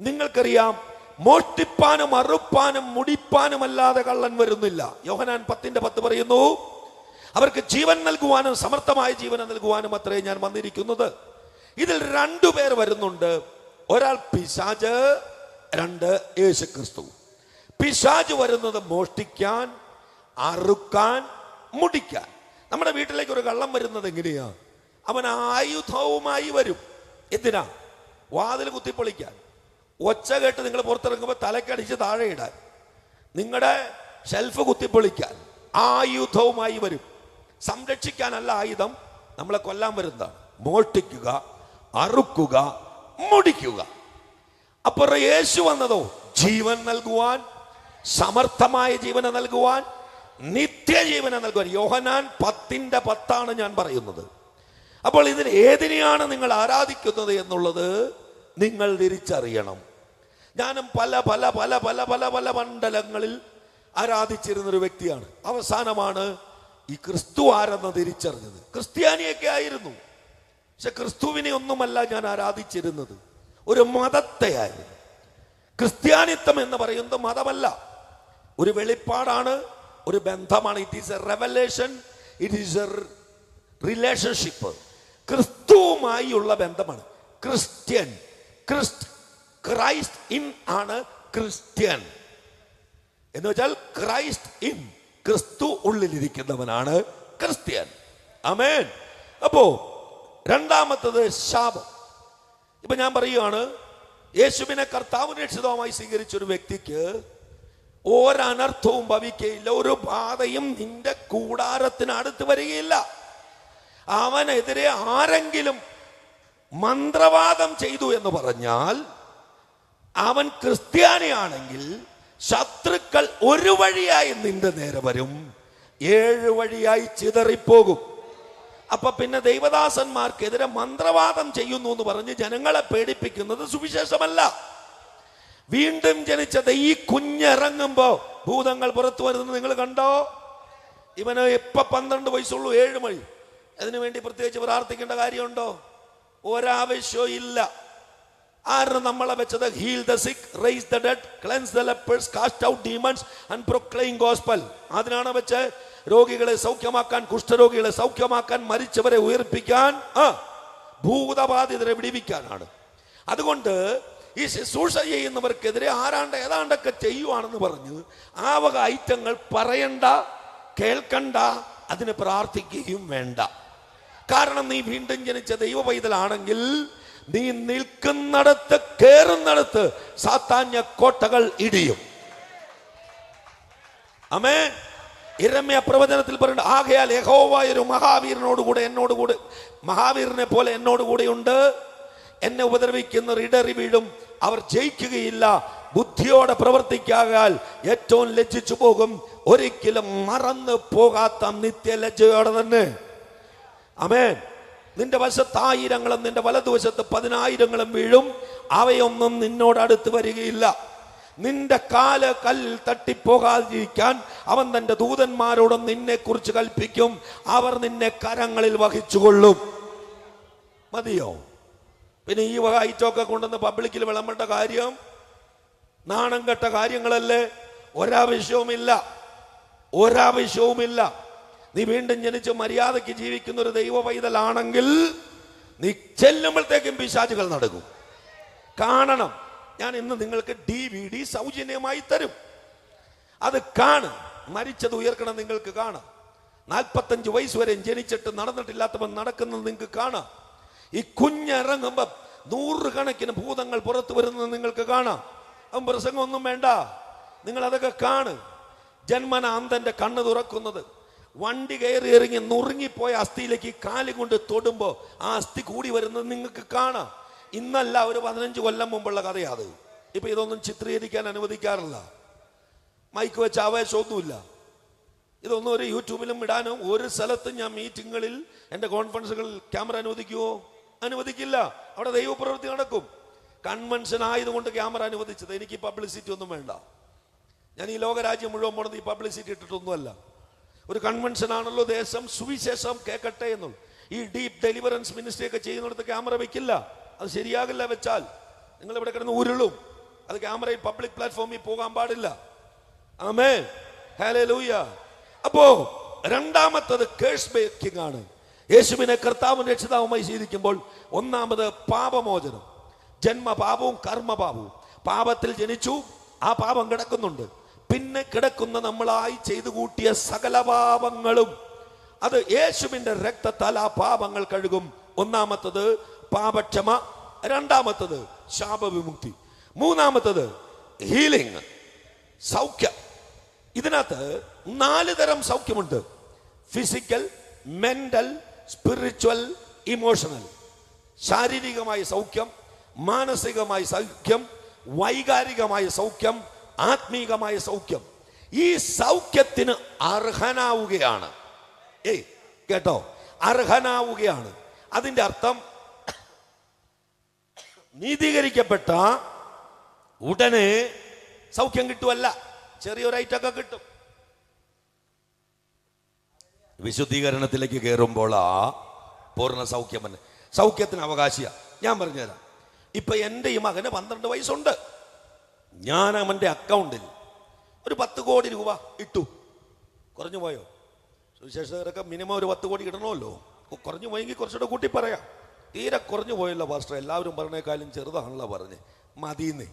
നിങ്ങൾക്കറിയാം, മോഷ്ടിപ്പാനും അറുപ്പാനും മുടിപ്പാനും അല്ലാതെ കള്ളൻ വരുന്നില്ല. യോഹന്നാൻ 10:10 പറയുന്നു, അവർക്ക് ജീവൻ നൽകുവാനും സമർത്ഥമായ ജീവൻ നൽകുവാനും അത്രേ ഞാൻ വന്നിരിക്കുന്നത്. ഇതിൽ 2 പേർ വരുന്നുണ്ട്. ഒരാൾ പിശാച്, 2 യേശുക്രിസ്തു. പിശാച് വരുന്നത് മോഷ്ടിക്കാൻ, അറുക്കാൻ, മുടിക്കാൻ. നമ്മുടെ വീട്ടിലേക്ക് ഒരു കള്ളൻ വരുന്നത് എങ്ങനെയാ? അവൻ ആയുധവുമായി വരും. എന്തിനാ? വാതിൽ കുത്തിപ്പൊളിക്കാൻ. ഒച്ച കേട്ട് നിങ്ങൾ പുറത്തിറങ്ങുമ്പോൾ തലക്കടിച്ച് താഴെ ഇടാൻ. നിങ്ങളുടെ ഷെൽഫ് കുത്തിപ്പൊളിക്കാൻ ആയുധവുമായി വരും. സംരക്ഷിക്കാനല്ല ആയുധം, നമ്മളെ കൊല്ലാൻ വരുന്നതാണ്. മോഷ്ടിക്കുക, അറുക്കുക, മുടിക്കുക. അപ്പോൾ യേശു വന്നതോ ജീവൻ നൽകുവാൻ, സമർത്ഥമായ ജീവനെ നൽകുവാൻ, നിത്യജീവനെ നൽകുവാൻ. യോഹന്നാൻ 10:10 ഞാൻ പറയുന്നത്. അപ്പോൾ ഇതിൽ ഏതിനെയാണ് നിങ്ങൾ ആരാധിക്കുന്നത് എന്നുള്ളത് നിങ്ങൾ തിരിച്ചറിയണം. ഞാനും പല പല പല പല പല പല മണ്ഡലങ്ങളിൽ ആരാധിച്ചിരുന്നൊരു വ്യക്തിയാണ്. അവസാനമാണ് ഈ ക്രിസ്തു ആരെന്ന് തിരിച്ചറിഞ്ഞത്. ക്രിസ്ത്യാനിയൊക്കെ ആയിരുന്നു, പക്ഷെ ക്രിസ്തുവിനെ ഒന്നുമല്ല ഞാൻ ആരാധിച്ചിരുന്നത്, ഒരു മതത്തെയായിരുന്നു. ക്രിസ്ത്യാനിത്വം എന്ന് പറയുന്നത് മതമല്ല, ഒരു വെളിപ്പാടാണ്, ഒരു ബന്ധമാണ്. It is a revelation, it is a relationship. ക്രിസ്തുവുമായുള്ള ബന്ധമാണ് ക്രിസ്ത്യൻ. ക്രൈസ്റ്റ് ഇൻ ആണ് ക്രിസ്ത്യൻ എന്ന് വെച്ചാൽ ക്രൈസ്റ്റ് ഇൻ, ക്രിസ്തു ഉള്ളിലിരിക്കുന്നവനാണ് ക്രിസ്ത്യൻ. ആമേൻ. അപ്പോ രണ്ടാമത്തത് ശാപം. ഇപ്പൊ ഞാൻ പറയുകയാണ്, യേശുവിനെ കർത്താവും രക്ഷിതാവുമായി സ്വീകരിച്ച ഒരു വ്യക്തിക്ക് ഒരനർത്ഥവും ഭവിക്കുകയില്ല, ഒരു ബാധയും നിന്റെ കൂടാരത്തിന് അടുത്ത് വരികയില്ല. അവനെതിരെ ആരെങ്കിലും മന്ത്രവാദം ചെയ്തു എന്ന് പറഞ്ഞാൽ, അവൻ ക്രിസ്ത്യാനിയാണെങ്കിൽ ശത്രുക്കൾ ഒരു വഴിയായി നിന്റെ നേരെ വരും, 7 വഴിയായി ചിതറിപ്പോകും. അപ്പൊ പിന്നെ ദൈവദാസന്മാർക്കെതിരെ മന്ത്രവാദം ചെയ്യുന്നു എന്ന് പറഞ്ഞ് ജനങ്ങളെ പേടിപ്പിക്കുന്നത് സുവിശേഷമല്ല. വീണ്ടും ജനിച്ചത് ഈ കുഞ്ഞിറങ്ങുമ്പോ ഭൂതങ്ങൾ പുറത്തു വരുന്നത് നിങ്ങൾ കണ്ടോ? ഇവന് ഇപ്പൊ 12 വയസ്സുള്ളൂ, 7 മണി. അതിനുവേണ്ടി പ്രത്യേകിച്ച് പ്രാർത്ഥിക്കേണ്ട കാര്യമുണ്ടോ? ഒരാവശ്യവും ഇല്ല. ആരാണ് നമ്മളെ വെച്ചത്? Heal the sick, raise the dead, cleanse the lepers, cast out demons and proclaim gospel. അതിനാണ് വെച്ച് രോഗികളെ സൗഖ്യമാക്കാൻ, കുഷ്ഠരോഗികളെ സൗഖ്യമാക്കാൻ, മരിച്ചവരെ ഉയർപ്പിക്കാൻ, ഭൂതബാധിതരെ വിടിവിക്കാനാണ്. അതുകൊണ്ട് ഈ ശുശ്രൂഷ ചെയ്യുന്നവർക്കെതിരെ ആരാണ്ട് ഏതാണ്ടൊക്കെ ചെയ്യുവാണെന്ന് പറഞ്ഞ് ആ വക ഐറ്റങ്ങൾ പറയണ്ട, കേൾക്കണ്ട, അതിന് പ്രാർത്ഥിക്കുകയും വേണ്ട. കാരണം നീ വീണ്ടും ജനിച്ച ദൈവ പൈതലാണെങ്കിൽ നീ നിൽക്കുന്നിടത്ത്, കേറുന്നിടത്ത് സാത്താന്യ കോട്ടകൾ ഇടിയും. ആമേൻ. യിരെമ്യാ പ്രവചനത്തിൽ പറയുന്നത്, ആകയാൽ യഹോവ ഒരു മഹാവീരനോടുകൂടെ എന്നോടുകൂടെ, മഹാവീരനെ പോലെ എന്നോടുകൂടെയുണ്ട്. എന്നെ ഉപദ്രവിക്കുന്നവർ ഇടറി വീഴും, അവർ ജയിക്കുകയില്ല. ബുദ്ധിയോടെ പ്രവർത്തിക്കാൽ ഏറ്റവും ലജ്ജിച്ചു പോകും, ഒരിക്കലും മറന്നു പോകാത്ത നിത്യലജ്ജയോടെ തന്നെ. ആമേൻ. നിന്റെ വശത്ത് 1000 നിന്റെ വലതുവശത്ത് 10,000 വീഴും, അവയൊന്നും നിന്നോട് അടുത്ത് വരികയില്ല. നിന്റെ കാല് കല്ലിൽ തട്ടിപ്പോകാതിരിക്കാൻ അവൻ തന്റെ ദൂതന്മാരോടും നിന്നെ കുറിച്ച് കൽപ്പിക്കും, അവർ നിന്നെ കരങ്ങളിൽ വഹിച്ചുകൊള്ളും. മതിയോ? പിന്നെ ഈ വക ഐറ്റമൊക്കെ കൊണ്ടുവന്ന് പബ്ലിക്കിൽ വിളമ്പേണ്ട കാര്യം? നാണം കെട്ട കാര്യങ്ങളല്ലേ? ഒരാവശ്യവുമില്ല, ഒരാവശ്യവുമില്ല. നീ വീണ്ടും ജനിച്ച് മര്യാദയ്ക്ക് ജീവിക്കുന്ന ഒരു ദൈവ പൈതലാണെങ്കിൽ നീ ചെല്ലുമ്പോഴത്തേക്കും പിശാചുകൾ നടക്കും. കാണണം. ഞാൻ ഇന്ന് നിങ്ങൾക്ക് DVD സൗജന്യമായി തരും, അത് കാണും. മരിച്ചത് ഉയർക്കണം നിങ്ങൾക്ക് കാണാം. 45 വയസ്സ് വരെ ജനിച്ചിട്ട് നടന്നിട്ടില്ലാത്തവൻ നടക്കുന്നത് നിങ്ങൾക്ക് കാണാം. ഈ കുഞ്ഞിറങ്ങുമ്പോ 100 കണക്കിന് ഭൂതങ്ങൾ പുറത്തു വരുന്നത് നിങ്ങൾക്ക് കാണാം. അവൻ പ്രസംഗമൊന്നും വേണ്ട, നിങ്ങൾ അതൊക്കെ കാണ്. ജന്മന അന്ധന്റെ കണ്ണ് തുറക്കുന്നത്, വണ്ടി കയറി ഇറങ്ങി നുറുങ്ങിപ്പോയ അസ്ഥിയിലേക്ക് കാല് കൊണ്ട് തൊടുമ്പോ ആ അസ്ഥി കൂടി വരുന്നത് നിങ്ങൾക്ക് കാണാം. ഇന്നല്ല, ഒരു 15 കൊല്ലം മുമ്പുള്ള കഥയാത്. ഇപ്പൊ ഇതൊന്നും ചിത്രീകരിക്കാൻ അനുവദിക്കാറില്ല, മൈക്ക് വെച്ച് ആവേശമൊന്നുമില്ല. ഇതൊന്നും ഒരു യൂട്യൂബിലും ഇടാനോ, ഒരു സ്ഥലത്തും ഞാൻ മീറ്റിങ്ങുകളിൽ എൻ്റെ കോൺഫറൻസുകളിൽ ക്യാമറ അനുവദിക്കുവോ? അനുവദിക്കില്ല. അവിടെ ദൈവപ്രവൃത്തി നടക്കും. കൺവെൻഷൻ ആയതുകൊണ്ട് ക്യാമറ അനുവദിച്ചത്. എനിക്ക് പബ്ലിസിറ്റി ഒന്നും വേണ്ട. ഞാൻ ഈ ലോകരാജ്യം മുഴുവൻ പോണത് ഈ പബ്ലിസിറ്റി ഇട്ടിട്ടൊന്നുമല്ല. ഒരു കൺവെൻഷൻ ആണല്ലോ ദേശം, സുവിശേഷം കേൾക്കട്ടെ എന്നുള്ളു. ഈ ഡീപ് ഡെലിവറൻസ് മിനിസ്ട്രി ഒക്കെ ചെയ്യുന്നിടത്ത് ക്യാമറ വെക്കില്ല, അത് ശരിയാകില്ല. വെച്ചാൽ നിങ്ങൾ ഇവിടെ കിടന്ന് ഉരുളും. അത് ക്യാമറയിൽ പബ്ലിക് പ്ലാറ്റ്ഫോമിൽ പോകാൻ പാടില്ല. ആമേൻ, ഹല്ലേലൂയ. അപ്പോ രണ്ടാമത്തത് കേഴ്സ് ബ്രേക്കിംഗ് ആണ്. യേശുവിനെ കർത്താവും രക്ഷിതാവുമായി സ്വീകരിക്കുമ്പോൾ ഒന്നാമത് പാപമോചനം. ജന്മപാപവും കർമ്മപാപവും. പാപത്തിൽ ജനിച്ചു, ആ പാപം കിടക്കുന്നുണ്ട്. പിന്നെ കിടക്കുന്ന നമ്മളായി ചെയ്തു കൂട്ടിയ സകല പാപങ്ങളും അത് യേശുവിന്റെ രക്തത്താൽ ആ പാപങ്ങൾ കഴുകും. ഒന്നാമത്തത് പാപക്ഷമ, രണ്ടാമത്തത് ശാപവിമുക്തി, മൂന്നാമത്തത് ഹീലിംഗ്, സൗഖ്യം. ഇതിനകത്ത് 4 തരം സൗഖ്യമുണ്ട്: ഫിസിക്കൽ, മെന്റൽ, സ്പിരിച്വൽ, ഇമോഷണൽ. ശാരീരികമായ സൗഖ്യം, മാനസികമായ സൗഖ്യം, വൈകാരികമായ സൗഖ്യം, ആത്മീകമായ സൗഖ്യം. ഈ സൗഖ്യത്തിന് അർഹനാവുകയാണ്. കേട്ടോ, അർഹനാവുകയാണ്. അതിന്റെ അർത്ഥം നീതീകരിക്കപ്പെട്ട ഉടനെ സൗഖ്യം കിട്ടുമല്ല, ചെറിയൊരൈറ്റൊക്കെ കിട്ടും. വിശുദ്ധീകരണത്തിലേക്ക് കയറുമ്പോൾ പൂർണ്ണ സൗഖ്യം തന്നെ. സൗഖ്യത്തിന് അവകാശിയ. ഞാൻ പറഞ്ഞുതരാം. ഇപ്പൊ എൻ്റെ ഈ മകന് 12 വയസ്സുണ്ട്. ഞാൻ അവൻ്റെ അക്കൗണ്ടിൽ ഒരു 10 കോടി രൂപ ഇട്ടു. കുറഞ്ഞു പോയോ? സുവിശേഷകരൊക്കെ മിനിമം ഒരു 10 കോടി ഇടണമല്ലോ. കുറഞ്ഞു പോയെങ്കിൽ കുറച്ചുകൂടെ കൂട്ടി പറയാം. തീരെ കുറഞ്ഞു പോയല്ലോ പാസ്റ്റർ, എല്ലാവരും പറഞ്ഞേക്കാളും ചെറുതാണല്ലോ പറഞ്ഞ്. മതിയെന്നേ.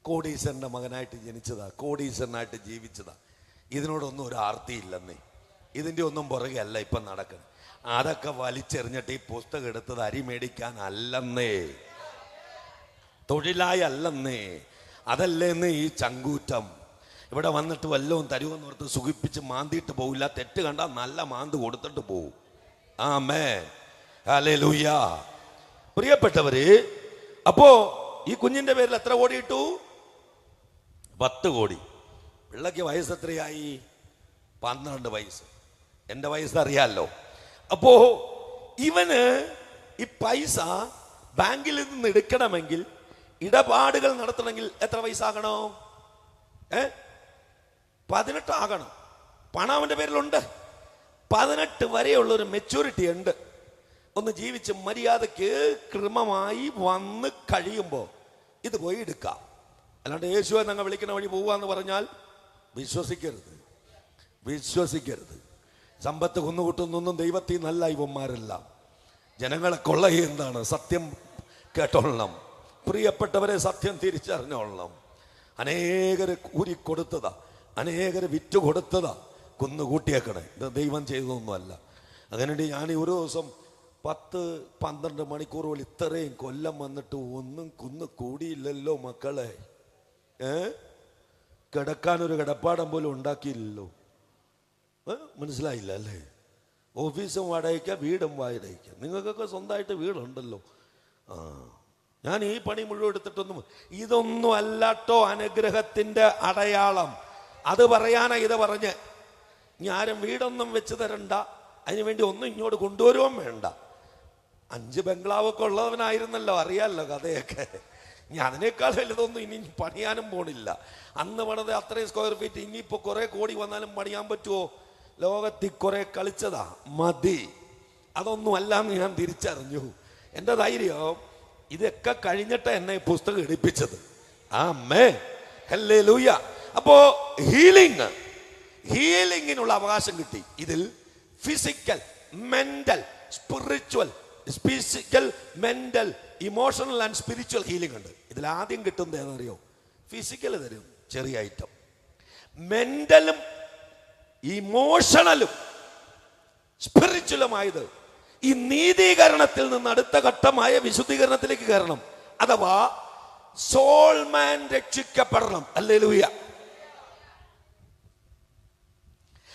കോടീശ്വരൻ്റെ മകനായിട്ട് ജനിച്ചതാ, കോടീശ്വരനായിട്ട് ജീവിച്ചതാ. ഇതിനോടൊന്നും ഒരു ആർത്തിയില്ലെന്നേ. ഇതിൻ്റെ ഒന്നും പുറകെ അല്ല ഇപ്പം നടക്കണം. അതൊക്കെ വലിച്ചെറിഞ്ഞിട്ട് ഈ പുസ്തകം എടുത്തത് അരി മേടിക്കാൻ അല്ലെന്നേ, തൊഴിലായി അല്ലെന്നേ. അതല്ലേന്ന് ഈ ചങ്കൂറ്റം. ഇവിടെ വന്നിട്ട് വല്ലതും തരുമെന്ന് ഓർത്ത് സുഖിപ്പിച്ച് മാന്തിയിട്ട് പോവില്ല. തെറ്റ് കണ്ടാൽ നല്ല മാന്ത് കൊടുത്തിട്ട് പോവും. ആമേൻ, ഹല്ലേലൂയ. പ്രിയപ്പെട്ടവര്, അപ്പോ ഈ കുഞ്ഞിന്റെ പേരിൽ എത്ര കോടി ഇട്ടു? 10 കോടി. പിള്ളക്ക് വയസ്സ് എത്രയായി? 12 വയസ്സ്. എൻ്റെ വയസ്സ് അറിയാലോ. അപ്പോ ഇവന് ഈ പൈസ ബാങ്കിൽ നിന്ന് എടുക്കണമെങ്കിൽ, ഇടപാടുകൾ നടത്തണമെങ്കിൽ എത്ര വയസ്സാകണോ? 18 ആകണം. പണം അവൻ്റെ പേരിലുണ്ട്. 18 വരെയുള്ളൊരു മെച്യൂരിറ്റി ഉണ്ട്. ഒന്ന് ജീവിച്ച് മര്യാദയ്ക്ക് ക്രമമായി വന്ന് കഴിയുമ്പോൾ ഇത് പോയി എടുക്കാം. അല്ലാണ്ട് യേശുവെ ഞങ്ങൾ വിളിക്കുന്ന വഴി പോവാന്ന് പറഞ്ഞാൽ വിശ്വസിക്കരുത്, വിശ്വസിക്കരുത്. സമ്പത്ത് കുന്നുകൂട്ടുന്നൊന്നും ദൈവത്തിൽ നല്ല ഇവന്മാരെല്ലാം. ജനങ്ങളെ കൊള്ള എന്താണ്? സത്യം കേട്ടോളണം. പ്രിയപ്പെട്ടവരെ, സത്യം തിരിച്ചറിഞ്ഞോളണം. അനേകര് ഊരിക്കൊടുത്തതാ, അനേകര് വിറ്റ് കൊടുത്തതാ, കുന്നുകൂട്ടിയേക്കണേ. ഇത് ദൈവം ചെയ്തതൊന്നുമല്ല. അങ്ങനെ ഞാൻ ഒരു ദിവസം 10-12 മണിക്കൂറുകൾ ഇത്രയും കൊല്ലം വന്നിട്ട് ഒന്നും കുന്ന് കൂടിയില്ലല്ലോ മക്കളെ. കിടക്കാനൊരു കിടപ്പാടം പോലും ഉണ്ടാക്കിയില്ലല്ലോ. മനസ്സിലായില്ല അല്ലേ? ഓഫീസും വാടകയ്ക്ക, വീടും വാടകയ്ക്ക. നിങ്ങൾക്കൊക്കെ സ്വന്തമായിട്ട് വീടുണ്ടല്ലോ. ഞാൻ ഈ പണി മുഴുവൻ എടുത്തിട്ടൊന്നും, ഇതൊന്നും അല്ലാട്ടോ അനുഗ്രഹത്തിന്റെ അടയാളം. അത് പറയാനാ ഇത് പറഞ്ഞ്. ഞാനും വീടൊന്നും വെച്ച് തരണ്ട, അതിനുവേണ്ടി ഒന്നും ഇങ്ങോട്ട് കൊണ്ടുവരുവാൻ വേണ്ട. 5 ബംഗ്ലാവൊക്കെ ഉള്ളവനായിരുന്നല്ലോ, അറിയാമല്ലോ കഥയൊക്കെ. ഇനി അതിനേക്കാൾ വലുതൊന്നും ഇനി പണിയാനും പോണില്ല. അന്ന് പണിത് അത്രയും സ്ക്വയർ ഫീറ്റ്. ഇനിയിപ്പോൾ കുറെ കോടി വന്നാലും പണിയാൻ പറ്റുമോ? ലോകത്തിൽ കുറെ കളിച്ചതാ, മതി. അതൊന്നും അല്ലാന്ന് ഞാൻ തിരിച്ചറിഞ്ഞു. എൻ്റെ ധൈര്യം ഇതൊക്കെ കഴിഞ്ഞിട്ട് എന്നെ ഈ പുസ്തകം എടുപ്പിച്ചത്. ആമേൻ, ഹല്ലേലൂയ. അപ്പോ ഹീലിംഗിനുള്ള അവകാശം കിട്ടി. ഇതിൽ physical, mental, spiritual, mental, emotional and spiritual healing ഉണ്ട്. ഇതിൽ ആദ്യം കിട്ടുന്നത് ഏതെന്നറിയോ? ഫിസിക്കൽ തരും, ചെറിയ ഐറ്റം. മെന്റലും ഇമോഷണലും സ്പിരിച്വലുമായത് ഈ നീതീകരണത്തിൽ നിന്ന് അടുത്ത ഘട്ടമായ വിശുദ്ധീകരണത്തിലേക്ക് കയറണം. അഥവാ സോൾമാൻ രക്ഷിക്കപ്പെടണം. ഹല്ലേലൂയ.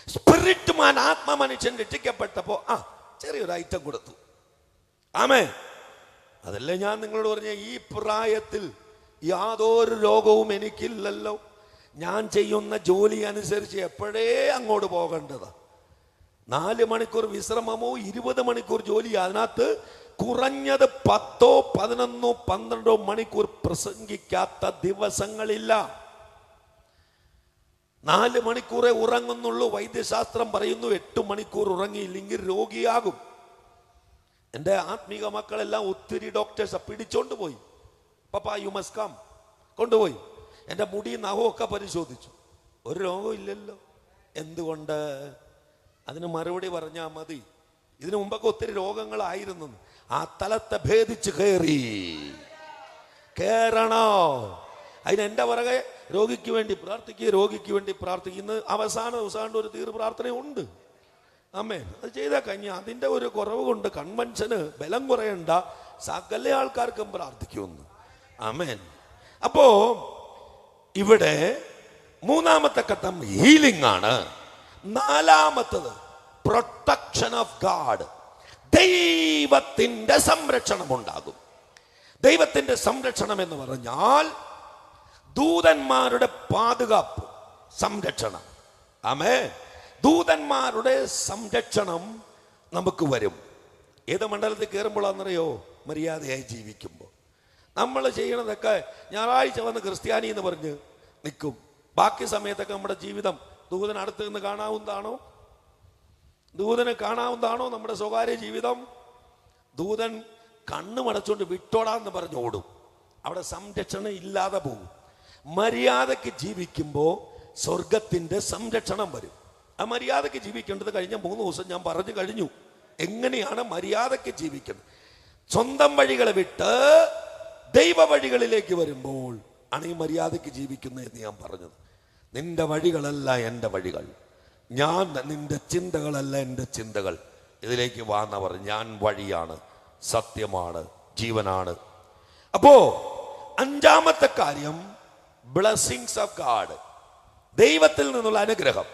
സ്പിരിറ്റ് മാൻ, ആത്മ മനുഷ്യൻ രക്ഷിക്കപ്പെട്ടപ്പോ ചെറിയൊരു ഐറ്റം കൊടുത്തു. ആമേൻ. അതല്ലേ ഞാൻ നിങ്ങളോട് പറഞ്ഞ, ഈ പ്രായത്തിൽ യാതൊരു രോഗവും എനിക്കില്ലല്ലോ. ഞാൻ ചെയ്യുന്ന ജോലി അനുസരിച്ച് എപ്പോഴേ അങ്ങോട്ട് പോകേണ്ടതാ. 4 മണിക്കൂർ വിശ്രമമോ 20 മണിക്കൂർ ജോലി. അതിനകത്ത് കുറഞ്ഞത് 10, 11, 12 മണിക്കൂർ പ്രസംഗിക്കാത്ത ദിവസങ്ങളില്ല. 4 മണിക്കൂറേ ഉറങ്ങുന്നുള്ളൂ. വൈദ്യശാസ്ത്രം പറയുന്നു 8 മണിക്കൂർ ഉറങ്ങിയില്ലെങ്കിൽ രോഗിയാകും. എൻ്റെ ആത്മീക മക്കളെല്ലാം ഒത്തിരി ഡോക്ടേഴ്സ് പിടിച്ചോണ്ട് പോയി. പപ്പാ യു മസ്റ്റ് കം കൊണ്ടുപോയി. എൻ്റെ മുടി നഖമൊക്കെ പരിശോധിച്ചു, ഒരു രോഗവും ഇല്ലല്ലോ. എന്തുകൊണ്ട്? അതിന് മറുപടി പറഞ്ഞാൽ മതി. ഇതിനു മുമ്പൊക്കെ ഒത്തിരി രോഗങ്ങളായിരുന്നു. ആ തലത്തെ ഭേദിച്ച് കയറണോ? അതിന് എൻ്റെ പുറകെ രോഗിക്ക് വേണ്ടി പ്രാർത്ഥിക്കുക, രോഗിക്ക് വേണ്ടി പ്രാർത്ഥിക്കുന്ന അവസാന ദിവസം ഒരു തീർ പ്രാർത്ഥനയുണ്ട്. ആമേൻ. അത് ചെയ്താൽ കഴിഞ്ഞ അതിൻ്റെ ഒരു കുറവ് കൊണ്ട് കൺവെൻഷന് ബലം കുറയണ്ട, സകല ആൾക്കാർക്കും പ്രാർത്ഥിക്കുമെന്ന്. ആമേൻ. അപ്പോ ഇവിടെ മൂന്നാമത്തെ ഘട്ടം ഹീലിംഗ് ആണ്. നാലാമത്തത് പ്രൊട്ടക്ഷൻ ഓഫ് ഗാഡ്. ദൈവത്തിന്റെ സംരക്ഷണം ഉണ്ടാകും. ദൈവത്തിന്റെ സംരക്ഷണം എന്ന് പറഞ്ഞാൽ ദൂതന്മാരുടെ പാതുകാപ്പ്, സംരക്ഷണം. ആമേൻ. ദൂതന്മാരുടെ സംരക്ഷണം നമുക്ക് വരും. ഏത് മണ്ഡലത്തിൽ കയറുമ്പോഴാണെന്നറിയോ? മര്യാദയായി ജീവിക്കുമ്പോൾ. നമ്മൾ ചെയ്യണതൊക്കെ ഞായറാഴ്ച വന്ന് ക്രിസ്ത്യാനി എന്ന് പറഞ്ഞ് നിൽക്കും. ബാക്കി സമയത്തൊക്കെ നമ്മുടെ ജീവിതം ദൂതൻ അടുത്ത് നിന്ന് കാണാവുന്നതാണോ? ദൂതന് കാണാവുന്നതാണോ നമ്മുടെ സ്വകാര്യ ജീവിതം? ദൂതൻ കണ്ണുമടച്ചുകൊണ്ട് വിട്ടോടാന്ന് പറഞ്ഞ് ഓടും. അവിടെ സംരക്ഷണം ഇല്ലാതെ പോകും. മര്യാദയ്ക്ക് ജീവിക്കുമ്പോൾ സ്വർഗത്തിന്റെ സംരക്ഷണം വരും. ആ മര്യാദയ്ക്ക് ജീവിക്കേണ്ടത് കഴിഞ്ഞ 3 ദിവസം ഞാൻ പറഞ്ഞു കഴിഞ്ഞു. എങ്ങനെയാണ് മര്യാദയ്ക്ക് ജീവിക്കുന്നത്? സ്വന്തം വഴികളെ വിട്ട് ദൈവ വഴികളിലേക്ക് വരുമ്പോൾ ആണ് ഈ മര്യാദയ്ക്ക് ജീവിക്കുന്നതെന്ന് ഞാൻ പറഞ്ഞത്. നിന്റെ വഴികളല്ല എൻ്റെ വഴികൾ, ഞാൻ നിന്റെ ചിന്തകളല്ല എൻ്റെ ചിന്തകൾ. ഇതിലേക്ക് വാന്ന പറഞ്ഞു, ഞാൻ വഴിയാണ്, സത്യമാണ്, ജീവനാണ്. അപ്പോ 5ാമത്തെ കാര്യം ബ്ലെസ്സിങ്സ് ഓഫ് ഗാഡ്. ദൈവത്തിൽ നിന്നുള്ള അനുഗ്രഹം.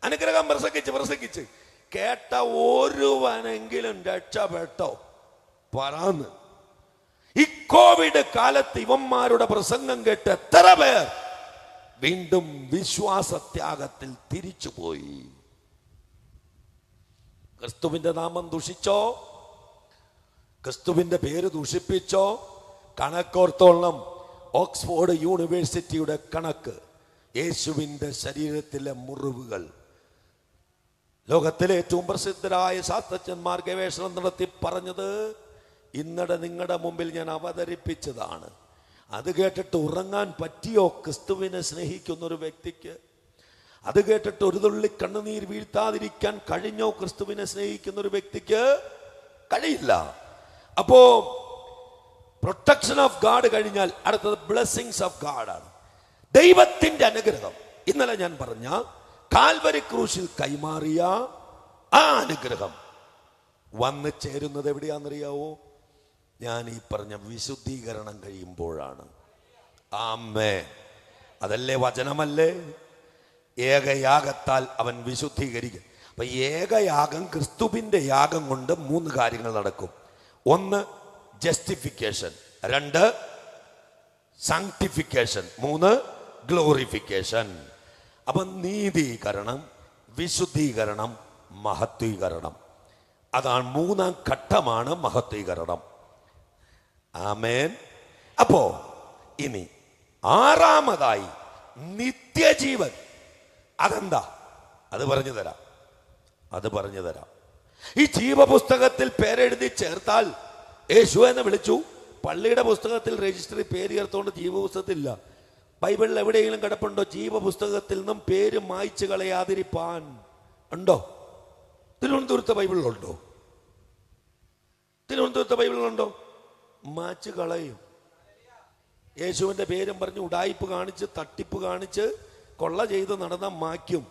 അനുഗ്രഹം പ്രസംഗിച്ച് കേട്ട ഒരുവനെങ്കിലും രക്ഷപ്പെട്ടോ പറന്ന്. ഈ കോവിഡ് കാലത്ത് ഇവന്മാരുടെ പ്രസംഗം കേട്ട് എത്ര പേർ വീണ്ടും വിശ്വാസത്യാഗത്തിൽ തിരിച്ചുപോയി. ക്രിസ്തുവിന്റെ നാമം ദുഷിച്ചോ, ക്രിസ്തുവിന്റെ പേര് ദുഷിപ്പിച്ചോ, കണക്കോർത്തോളം ഓക്സ്ഫോർഡ് യൂണിവേഴ്സിറ്റിയുടെ കണക്ക്, യേശുവിന്റെ ശരീരത്തിലെ മുറിവുകൾ. ലോകത്തിലെ ഏറ്റവും പ്രസിദ്ധരായ ശാസ്ത്രജ്ഞന്മാർ ഗവേഷണം നടത്തി പറഞ്ഞത് ഇന്നടെ നിങ്ങളുടെ മുമ്പിൽ ഞാൻ അവതരിപ്പിച്ചതാണ്. അത് കേട്ടിട്ട് ഉറങ്ങാൻ പറ്റിയോ ക്രിസ്തുവിനെ സ്നേഹിക്കുന്ന ഒരു വ്യക്തിക്ക്? അത് കേട്ടിട്ട് ഒരു തുള്ളി കണ്ണുനീർ വീഴ്ത്താതിരിക്കാൻ കഴിഞ്ഞോ ക്രിസ്തുവിനെ സ്നേഹിക്കുന്ന ഒരു വ്യക്തിക്ക്? കഴിയില്ല. അപ്പോ പ്രൊട്ടക്ഷൻ ഓഫ് ഗാഡ് കഴിഞ്ഞാൽ അടുത്തത് ബ്ലെസ്സിങ്സ് ഓഫ് ഗാഡ് ആണ്. ദൈവത്തിന്റെ അനുഗ്രഹം. ഇന്നലെ ഞാൻ പറഞ്ഞ കാൽവരി ക്രൂശിൽ കൈമാറിയ ആ അനുഗ്രഹം വന്ന് ചേരുന്നത് എവിടെയാണെന്നറിയാവോ? ഞാൻ ഈ പറഞ്ഞ വിശുദ്ധീകരണം കഴിയുമ്പോഴാണ്. ആമേൻ. അതല്ലേ വചനമല്ലേ? ഏകയാഗത്താൽ അവൻ വിശുദ്ധീകരിക്കും. അപ്പൊ ഏകയാഗം, ക്രിസ്തുവിന്റെ യാഗം കൊണ്ട് 3 കാര്യങ്ങൾ നടക്കും. 1 ജസ്റ്റിഫിക്കേഷൻ, 2 സാങ്ക്ടിഫിക്കേഷൻ, 3 ഗ്ലോറിഫിക്കേഷൻ. അപ്പൊ നീതീകരണം, വിശുദ്ധീകരണം, മഹത്വീകരണം. അതാണ് 3ാം ഘട്ടമാണ് മഹത്വീകരണം. ആമേൻ. അപ്പോ ഇനി 6ാമതായി നിത്യജീവൻ. അതെന്താ? അത് പറഞ്ഞു തരാം. ഈ ജീവപുസ്തകത്തിൽ പേരെഴുതി ചേർത്താൽ യേശു എന്ന് വിളിച്ചു. പള്ളിയുടെ പുസ്തകത്തിൽ രജിസ്റ്ററിൽ പേര് ചേർത്തോണ്ട് ജീവപുസ്തകത്തില്ല. ബൈബിളിൽ എവിടെയെങ്കിലും കിടപ്പുണ്ടോ ജീവപുസ്തകത്തിൽ നിന്നും പേര് മായ്ച്ചു കളയാതിരിപ്പാൻ? ഉണ്ടോ? തിരുവനന്തപുരത്തെ ബൈബിളിലുണ്ടോ? മാച്ച് കളയും. യേശുവിന്റെ പേരും പറഞ്ഞ് ഉടായിപ്പ് കാണിച്ച്, തട്ടിപ്പ് കാണിച്ച്, കൊള്ള ചെയ്ത് നടന്ന മായ്ക്കും.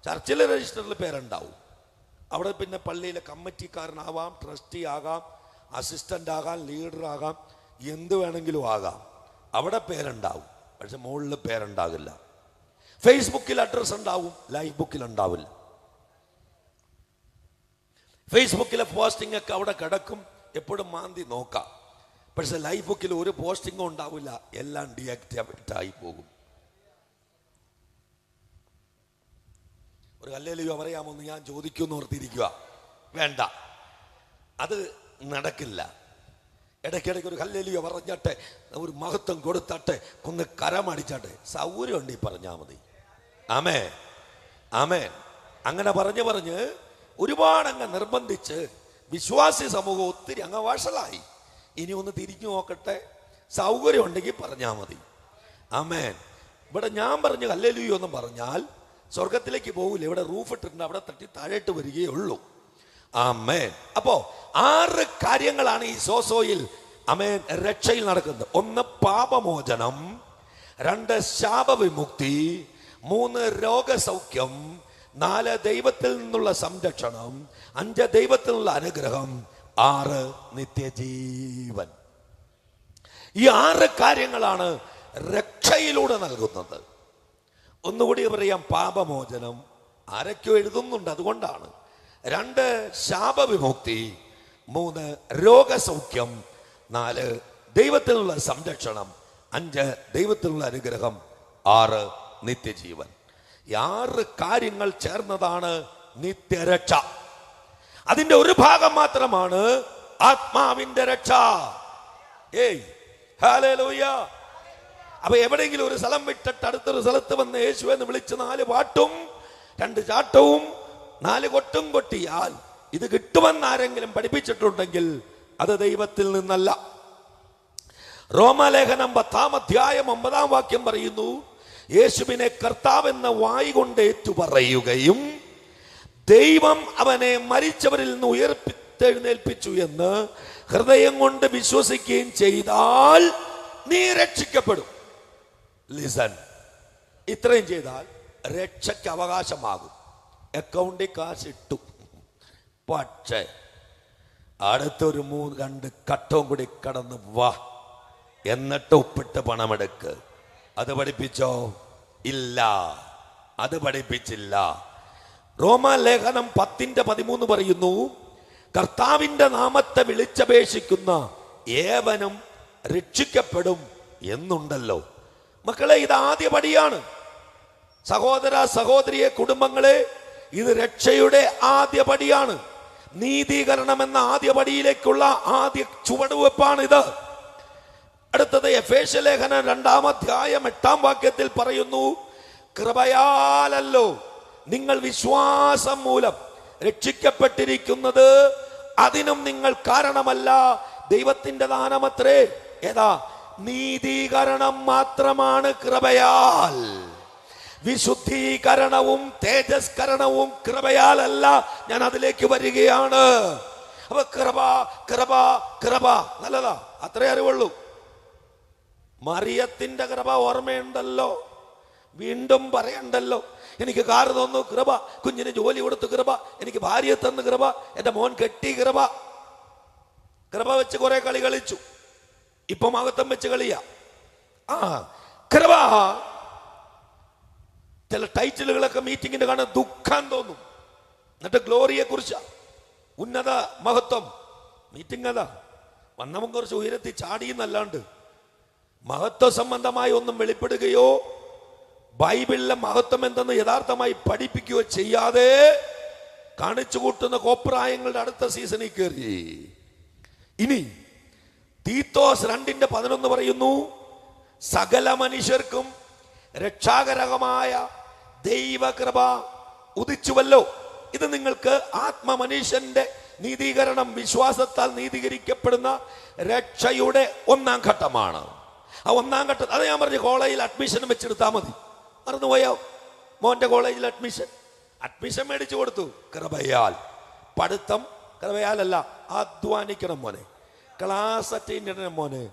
ചർച്ചിലെ രജിസ്റ്ററിൽ പേരുണ്ടാവും. അവിടെ പിന്നെ പള്ളിയിലെ കമ്മിറ്റിക്കാരനാവാം, ട്രസ്റ്റി ആകാം, അസിസ്റ്റന്റ് ആകാം, ലീഡർ ആകാം, എന്ത് വേണമെങ്കിലും ആകാം. അവിടെ പേരുണ്ടാവും, പക്ഷെ മുകളിൽ പേരുണ്ടാകില്ല. ഫേസ്ബുക്കിൽ അഡ്രസ് ഉണ്ടാവും, ലൈഫ് ബുക്കിൽ ഉണ്ടാവില്ല. ഫേസ്ബുക്കിലെ പോസ്റ്റിംഗ് ഒക്കെ അവിടെ കിടക്കും, എപ്പോഴും മാന്തി നോക്കാം. പക്ഷെ ലൈഫ് ബുക്കിൽ ഒരു പോസ്റ്റിംഗും ഉണ്ടാവില്ല, എല്ലാം ഡീആക്ടിവേറ്റ് ആയി പോകും. ഒരു ഹല്ലേലൂയ പറയാമോന്ന് ഞാൻ ചോദിക്കുമെന്ന് ഓർത്തിരിക്കുക. വേണ്ട, അത് നടക്കില്ല. ഇടയ്ക്കിടയ്ക്ക് ഒരു ഹല്ലേലൂയ പറഞ്ഞാട്ടെ, ഒരു മഹത്വം കൊടുത്താട്ടെ, ഒന്ന് കരമടിച്ചാട്ടെ, സൗകര്യമുണ്ട് ഈ പറഞ്ഞാൽ മതി. ആമേൻ. അങ്ങനെ പറഞ്ഞ് ഒരുപാട് അങ്ങ് നിർബന്ധിച്ച് വിശ്വാസി സമൂഹം ഒത്തിരി അങ്ങ് വഷളായി. ഇനി ഒന്ന് തിരിഞ്ഞു നോക്കട്ടെ, സൗകര്യം ഉണ്ടെങ്കിൽ പറഞ്ഞാൽ മതി. ആമേൻ. ഇവിടെ ഞാൻ പറഞ്ഞു ഹല്ലേലൂയ എന്ന് പറഞ്ഞാൽ സ്വർഗത്തിലേക്ക് പോകില്ല. ഇവിടെ റൂഫ് ഇട്ടിട്ടുണ്ട്, അവിടെ തട്ടി താഴേട്ട് വരികയേ ഉള്ളൂ. ആമേൻ. അപ്പോ 6 കാര്യങ്ങളാണ് ഈ സോസോയിൽ ആമേൻ രക്ഷയിൽ നടക്കുന്നത്. 1 പാപമോചനം, 2 ശാപവിമുക്തി, 3 രോഗസൗഖ്യം, 4 ദൈവത്തിൽ നിന്നുള്ള സംരക്ഷണം, 5 ദൈവത്തിൽ നിന്നുള്ള അനുഗ്രഹം, 6 നിത്യജീവൻ. ഈ 6 കാര്യങ്ങളാണ് രക്ഷയിലൂടെ നൽകുന്നത്. ഒന്നുകൂടി പറയാം, പാപമോചനം ആരൊക്കെയോ എഴുതുന്നുണ്ട്, അതുകൊണ്ടാണ്. 2 ശാപവിമുക്തി, 3 രോഗസൗഖ്യം, 4 ദൈവത്തിനുള്ള സംരക്ഷണം, 5 ദൈവത്തിനുള്ള അനുഗ്രഹം, 6 നിത്യജീവൻ. 6 കാര്യങ്ങൾ ചേർന്നതാണ് നിത്യരക്ഷ. അതിന്റെ ഒരു ഭാഗം മാത്രമാണ് ആത്മാവിന്റെ രക്ഷ. ഹല്ലേലൂയ. അപ്പൊ എവിടെയെങ്കിലും ഒരു സ്ഥലം വിട്ടിട്ട് അടുത്തൊരു സ്ഥലത്ത് വന്ന് യേശു എന്ന് വിളിച്ച് 4 പാട്ടും 2 ചാട്ടവും 4 കൊട്ടും കൊട്ടിയാൽ ഇത് കിട്ടുമെന്ന് ആരെങ്കിലും പഠിപ്പിച്ചിട്ടുണ്ടെങ്കിൽ അത് ദൈവത്തിൽ നിന്നല്ല. റോമാലേഖനം 10-ാം അധ്യായം 9-ാം വാക്യം പറയുന്നു, യേശുവിനെ കർത്താവെന്ന വായ് കൊണ്ട് ഏറ്റുപറയുകയും ദൈവം അവനെ മരിച്ചവരിൽ നിന്ന് ഉയർത്തെഴുന്നേൽപ്പിച്ചു എന്ന് ഹൃദയം കൊണ്ട് വിശ്വസിക്കുകയും ചെയ്താൽ നീ രക്ഷിക്കപ്പെടും. ലിസൺ, ഇത്രയും ചെയ്താൽ രക്ഷയ്ക്ക് അവകാശമാകും. അക്കൗണ്ടിൽ കാശിട്ടു, പക്ഷേ അടുത്തൊരു 2 ഘട്ടവും കൂടി കടന്ന് വാ, എന്നിട്ട് ഒപ്പിട്ട് പണമെടുക്ക്. അത് പഠിപ്പിച്ചോ? ഇല്ല, അത് പഠിപ്പിച്ചില്ല. റോമാലേഖനം 10-13 പറയുന്നു, കർത്താവിന്റെ നാമത്തെ വിളിച്ചപേക്ഷിക്കുന്ന ഏവനും രക്ഷിക്കപ്പെടും എന്നുണ്ടല്ലോ. മക്കളെ, ഇത് ആദ്യ പടിയാണ്. സഹോദര സഹോദരിയെ, കുടുംബങ്ങളെ, ഇത് രക്ഷയുടെ ആദ്യ പടിയാണ്. നീതീകരണം എന്ന ആദ്യ പടിയിലേക്കുള്ള ആദ്യ ചുവടുവെപ്പാണ് ഇത്. അടുത്തത് എഫേസ്യ ലേഖനം 2-ാം അധ്യായം 8-ാം വാക്യത്തിൽ പറയുന്നു, കൃപയാലല്ലോ നിങ്ങൾ വിശ്വാസം മൂലം രക്ഷിക്കപ്പെട്ടിരിക്കുന്നത്, അതിനും നിങ്ങൾ കാരണമല്ല, ദൈവത്തിന്റെ ദാനമത്രേ. ഏതാ? നീതീകരണം മാത്രമാണ് കൃപയാൽ. വിശുദ്ധീകരണവും തേജസ്കരണവും കൃപയാലല്ല. ഞാൻ അതിലേക്ക് വരികയാണ്. അപ്പൊ കൃപ കൃപ കൃപ നല്ലതാ, അത്രേ അറിവുള്ളൂ. മറിയത്തിന്റെ കൃപ ഓർമ്മയുണ്ടല്ലോ, വീണ്ടും പറയണ്ടല്ലോ. എനിക്ക് കാറ് തന്നു കൃപ, കുഞ്ഞിന് ജോലി കൊടുത്തു കൃപ, എനിക്ക് ഭാര്യ തന്നു കൃപ, എന്റെ മോൻ കെട്ടി കൃപ. കൃപ വെച്ച് കുറെ കളി കളിച്ചു, ഇപ്പൊ മഹത്വം വെച്ച് കളിയാ. കൃപ ചില ടൈറ്റിലുകളൊക്കെ മീറ്റിങ്ങിന് കാണാൻ ദുഃഖം തോന്നും. എന്നിട്ട് ഗ്ലോറിയെ കുറിച്ച ഉന്നത മഹത്വം മീറ്റിംഗ് അതാ. വന്നവൻ കുറച്ച് ഉയരത്തിൽ ചാടിയെന്നല്ലാണ്ട് മഹത്വ സംബന്ധമായി ഒന്നും വെളിപ്പെടുകയോ ബൈബിളിലെ മഹത്വം എന്തെന്ന് യഥാർത്ഥമായി പഠിപ്പിക്കുകയോ ചെയ്യാതെ കാണിച്ചു കൂട്ടുന്ന കോപ്രായങ്ങളുടെ അടുത്ത സീസണിൽ കയറി. ഇനി തീത്തോസ് 2:11 പറയുന്നു, സകല മനുഷ്യർക്കും രക്ഷാകരമായ ദൈവകൃപ ഉദിച്ചുവല്ലോ. ഇത് നിങ്ങൾക്ക് ആത്മമനുഷ്യന്റെ നീതീകരണം, വിശ്വാസത്താൽ നീതീകരിക്കപ്പെടുന്ന രക്ഷയുടെ 1-ാം ഘട്ടമാണ്. ആ 1-ാം ഘട്ടം അത് ഞാൻ പറഞ്ഞു, കോളേജിൽ അഡ്മിഷൻ വെച്ചെടുത്താൽ മതി. മറന്നുപോയോ? മോന്റെ കോളേജിൽ അഡ്മിഷൻ മേടിച്ചു കൊടുത്തു, കൃപയാൽ. പഠിത്തം കൃപയാലല്ല, അധ്വാനിക്കണം മോനെ, ക്ലാസ് അറ്റൻഡ് ചെയ്യണം മോനെ,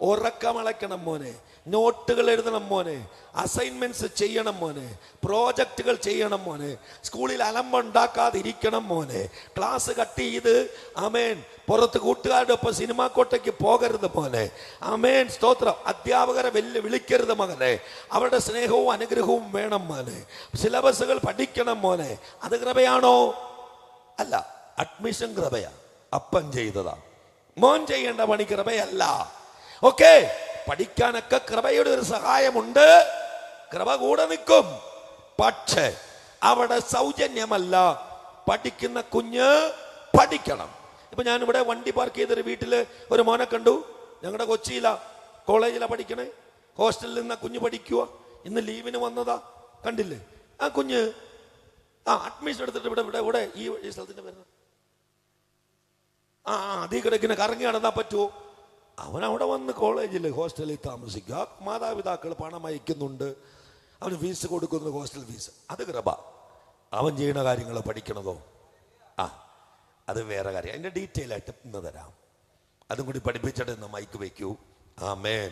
ഉറക്കമളയ്ക്കണം മോനെ, നോട്ടുകൾ എഴുതണം മോനെ, അസൈൻമെന്റ്സ് ചെയ്യണം മോനെ, പ്രോജക്റ്റുകൾ ചെയ്യണം മോനെ, സ്കൂളിൽ അലമ്പുണ്ടാക്കാതിരിക്കണം മോനെ, ക്ലാസ് കട്ട് ചെയ്ത് ആമേൻ പുറത്ത് കൂട്ടുകാരുടെ ഒപ്പം സിനിമാ കോട്ടയ്ക്ക് പോകരുത് മോനെ, ആമേൻ സ്തോത്രം. അധ്യാപകരെ വിളിക്കരുത് മകനെ, അവരുടെ സ്നേഹവും അനുഗ്രഹവും വേണം മോനെ, സിലബസുകൾ പഠിക്കണം മോനെ. അത് കൃപയാണോ? അല്ല. അഡ്മിഷൻ കൃപയാ, അപ്പൻ ചെയ്തതാ. മോൻ ചെയ്യേണ്ട പണി കൃപയല്ല. ഓക്കെ, പഠിക്കാനൊക്കെ കൃപയുടെ ഒരു സഹായമുണ്ട്, കൃപ കൂടെ നിൽക്കും. പക്ഷേ അവിടെ സൗജന്യമല്ല, പഠിക്കുന്ന കുഞ്ഞ് പഠിക്കണം. ഇപ്പൊ ഞാനിവിടെ വണ്ടി പാർക്ക് ചെയ്തൊരു വീട്ടില് ഒരു മോനെ കണ്ടു. ഞങ്ങളുടെ കൊച്ചിയിലാ, കോളേജിലാ പഠിക്കണേ, ഹോസ്റ്റലിൽ നിന്ന് കുഞ്ഞ് പഠിക്കുക. ഇന്ന് ലീവിന് വന്നതാ, കണ്ടില്ലേ ആ കുഞ്ഞ്. അഡ്മിഷൻ എടുത്തിട്ട് ഇവിടെ ഇവിടെ ഇവിടെ ഈ സ്ഥലത്തിന്റെ പേര് അതീ കിടക്കിനെ കറങ്ങി നടന്നാ പറ്റുമോ? അവൻ അവിടെ വന്ന് കോളേജിൽ ഹോസ്റ്റലിൽ താമസിക്കുക, മാതാപിതാക്കൾ പണം അയക്കുന്നുണ്ട്, അവന് ഫീസ് കൊടുക്കുന്നു, ഹോസ്റ്റൽ ഫീസ്. അത് കൃപ. അവൻ ചെയ്യുന്ന കാര്യങ്ങൾ പഠിക്കണതോ അത് വേറെ കാര്യം. അതിന്റെ ഡീറ്റെയിൽ ആയിട്ട് ഇന്ന് തരാം, അതും കൂടി പഠിപ്പിച്ചിട്ട് ഇന്ന് മൈക്ക് വയ്ക്കൂ. ആമേൻ.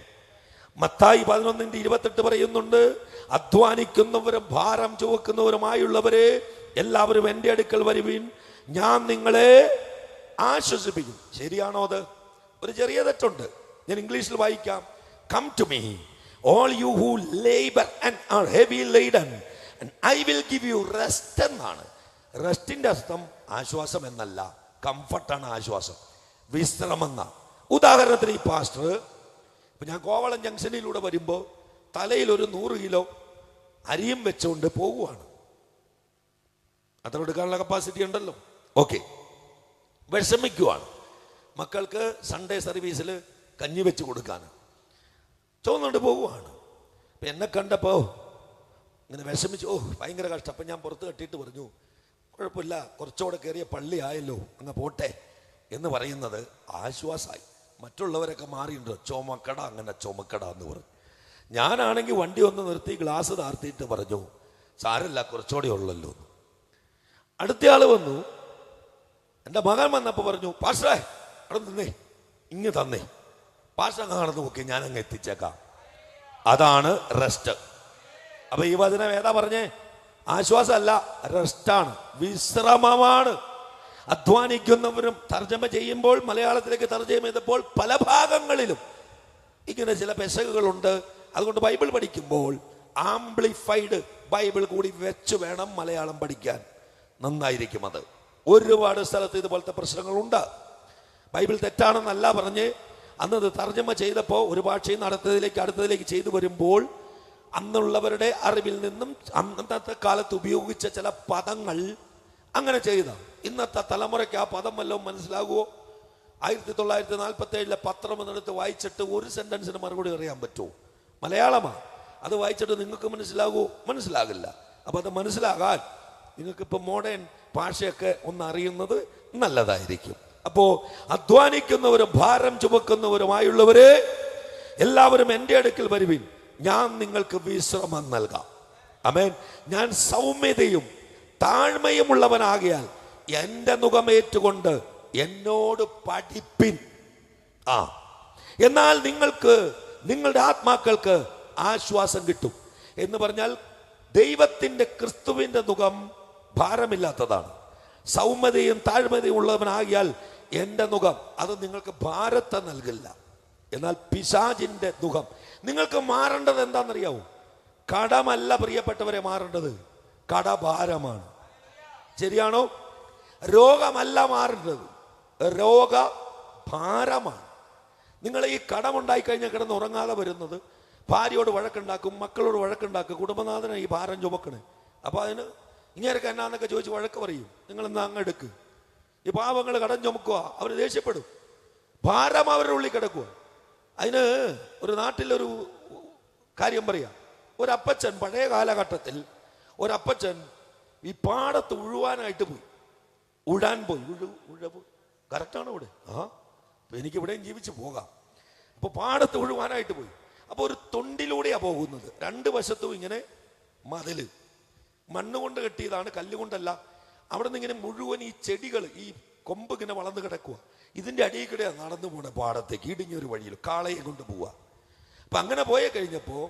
മത്തായി 11:28 പറയുന്നുണ്ട്, അധ്വാനിക്കുന്നവരും ഭാരം ചുമക്കുന്നവരുമായുള്ളവരെ എല്ലാവരും എൻ്റെ അടുക്കൽ വരുവിൻ, ഞാൻ നിങ്ങളെ ആശ്വസിപ്പിക്കും. ശരിയാണോ? അത് ഒരു ചെറിയ തെറ്റുണ്ട്, ഞാൻ ഇംഗ്ലീഷിൽ വായിക്കാം. Come to me all you who labor and are heavy laden, and I will give you rest എന്നാണ്. റെസ്റ്റിന്റെ അർത്ഥം ആശ്വാസം എന്നല്ല, കംഫർട്ടാണ് ആശ്വാസം, വിശ്രമം എന്ന. ഉദാഹരണത്തിന് ഈ പാസ്റ്റർ ഇപ്പൊ ഞാൻ കോവളം ജംഗ്ഷനിലൂടെ വരുമ്പോൾ തലയിൽ ഒരു 100 കിലോ അരിയും വെച്ചുകൊണ്ട് പോകുവാണ്. അത്ര എടുക്കാനുള്ള കപ്പാസിറ്റി ഉണ്ടല്ലോ. ഓക്കെ, വിഷമിക്കുവാണ്. മക്കൾക്ക് സൺഡേ സർവീസിൽ കഞ്ഞി വെച്ച് കൊടുക്കാൻ ചോന്നുകൊണ്ട് പോകുവാണ്. അപ്പം എന്നെ കണ്ടപ്പോൾ ഇങ്ങനെ വിഷമിച്ചു, ഭയങ്കര കഷ്ടം. അപ്പം ഞാൻ പുറത്ത് കെട്ടിയിട്ട് പറഞ്ഞു, കുഴപ്പമില്ല, കുറച്ചുകൂടെ കയറിയ പള്ളി ആയല്ലോ, അങ്ങ് പോട്ടെ എന്ന് പറയുന്നത് ആശ്വാസമായി. മറ്റുള്ളവരൊക്കെ മാറിയുണ്ട്, ചുമക്കട അങ്ങനെ ചുമക്കട എന്ന് പറഞ്ഞു. ഞാനാണെങ്കിൽ വണ്ടി ഒന്ന് നിർത്തി ഗ്ലാസ് താർത്തിയിട്ട് പറഞ്ഞു, സാരല്ല, കുറച്ചുകൂടെ ഉള്ളല്ലോ. അടുത്തയാൾ വന്നു, എൻ്റെ മകൻ വന്നപ്പോൾ പറഞ്ഞു, പാസ്റ്ററേ അവിടെ നിന്നേ, ഇങ്ങ് തന്നേ, പാസ്റ്റർ അങ്ങ് നടന്നു നോക്കി, ഞാൻ അങ്ങ് എത്തിച്ചേക്കാം. അതാണ് റെസ്റ്റ്. അപ്പൊ ഈ വചനം ഏതാ പറഞ്ഞേ? ആശ്വാസമല്ല, റെസ്റ്റാണ്, വിശ്രമമാണ്. അധ്വാനിക്കുന്നവരും തർജ്ജമ ചെയ്യുമ്പോൾ, മലയാളത്തിലേക്ക് തർജ്ജമ ചെയ്തപ്പോൾ പല ഭാഗങ്ങളിലും ഇങ്ങനെ ചില പെശകുകളുണ്ട്. അതുകൊണ്ട് ബൈബിൾ പഠിക്കുമ്പോൾ ആംപ്ലിഫൈഡ് ബൈബിൾ കൂടി വെച്ച് വേണം മലയാളം പഠിക്കാൻ, നന്നായിരിക്കും. അത് ഒരുപാട് സ്ഥലത്ത് ഇതുപോലത്തെ പ്രശ്നങ്ങളുണ്ട്. ബൈബിൾ തെറ്റാണെന്നല്ല പറഞ്ഞ് അന്നത് തർജ്ജമ ചെയ്തപ്പോൾ ഒരു ഭാഷയിൽ നിന്ന് അടുത്തതിലേക്ക് ചെയ്തു വരുമ്പോൾ അന്നുള്ളവരുടെ അറിവിൽ നിന്നും അന്നത്തെ കാലത്ത് ഉപയോഗിച്ച ചില പദങ്ങൾ അങ്ങനെ ചെയ്ത ഇന്നത്തെ തലമുറയ്ക്ക് ആ പദം വല്ലതും മനസ്സിലാകുമോ? 1947 പത്രം എന്നെടുത്ത് വായിച്ചിട്ട് ഒരു സെന്റൻസിന് മറുപടി അറിയാൻ പറ്റുമോ? മലയാളമാണ്. അത് വായിച്ചിട്ട് നിങ്ങൾക്ക് മനസ്സിലാകുമോ? മനസ്സിലാകില്ല. അപ്പം അത് മനസ്സിലാകാൻ നിങ്ങൾക്കിപ്പോൾ മോഡേൺ ഭാഷയൊക്കെ ഒന്ന് അറിയുന്നത് നല്ലതായിരിക്കും. അപ്പോ അധ്വാനിക്കുന്നവരും ഭാരം ചുമക്കുന്നവരുമായുള്ളവരെ എല്ലാവരും എൻ്റെ അടുക്കൽ വരുവിൻ, ഞാൻ നിങ്ങൾക്ക് വിശ്രമം നൽകാം. ആമേൻ. ഞാൻ സൗമ്യതയും താഴ്മയുമുള്ളവനാകിയാൽ എൻ്റെ നുകമേറ്റുകൊണ്ട് എന്നോട് പഠിപ്പിൻ. എന്നാൽ നിങ്ങൾക്ക് നിങ്ങളുടെ ആത്മാക്കൾക്ക് ആശ്വാസം കിട്ടും എന്ന് പറഞ്ഞാൽ ദൈവത്തിൻ്റെ ക്രിസ്തുവിൻ്റെ നുകം ഭാരമില്ലാത്തതാണ്. സൗമ്യതയും താഴ്മതയും ഉള്ളവനാകിയാൽ എൻ്റെ നുകം അത് നിങ്ങൾക്ക് ഭാരത്തെ നൽകില്ല. എന്നാൽ പിശാചിൻ്റെ നുകം നിങ്ങൾക്ക് മാറേണ്ടത് എന്താണെന്നറിയാവോ? കടമല്ല പ്രിയപ്പെട്ടവരെ മാറേണ്ടത്, കടഭാരമാണ്. ശരിയാണോ? രോഗമല്ല മാറേണ്ടത്, രോഗഭാരമാണ്. നിങ്ങൾ ഈ കടമുണ്ടായി കഴിഞ്ഞാൽ കിടന്ന് ഉറങ്ങാതെ വരുന്നത്, ഭാര്യയോട് വഴക്കുണ്ടാക്കും, മക്കളോട് വഴക്കുണ്ടാക്കും, കുടുംബനാഥനെ ഈ ഭാരം ചുമക്കണേ. അപ്പോൾ അതിന് ഇങ്ങനെയൊക്കെ എന്നാന്നൊക്കെ ചോദിച്ച് വഴക്ക് പറയും. നിങ്ങളെന്നാ അങ്ങ് എടുക്ക്. ഈ പാവങ്ങൾ കടം ചുമക്കുക, അവർ ദേഷ്യപ്പെടും, ഭാരം അവരുടെ ഉള്ളിൽ കിടക്കുക. അതിന് ഒരു നാട്ടിലൊരു കാര്യം പറയാം. ഒരപ്പച്ചൻ, പഴയ കാലഘട്ടത്തിൽ ഒരപ്പച്ചൻ ഈ പാടത്ത് ഉഴുവാനായിട്ട് പോയി, ഉഴവ് കറക്റ്റാണ് ഇവിടെ. എനിക്കിവിടെയും ജീവിച്ച് പോകാം. അപ്പോൾ പാടത്ത് ഉഴുവാനായിട്ട് പോയി. അപ്പോൾ ഒരു തൊണ്ടിലൂടെയാണ് പോകുന്നത്. 2 വശത്തും ഇങ്ങനെ മതില്, മണ്ണ് കൊണ്ട് കെട്ടിയതാണ്, കല്ലുകൊണ്ടല്ല. അവിടെ നിന്ന് ഇങ്ങനെ മുഴുവൻ ഈ ചെടികൾ, ഈ കൊമ്പ് ഇങ്ങനെ വളർന്നു കിടക്കുക. ഇതിൻ്റെ അടിയിൽ കൂടെയാണ് നടന്നു പോണേ പാടത്തേക്ക്, ഇടിഞ്ഞൊരു വഴിയിൽ കാളയെ കൊണ്ട് പോവുക. അപ്പം അങ്ങനെ പോയി കഴിഞ്ഞപ്പോൾ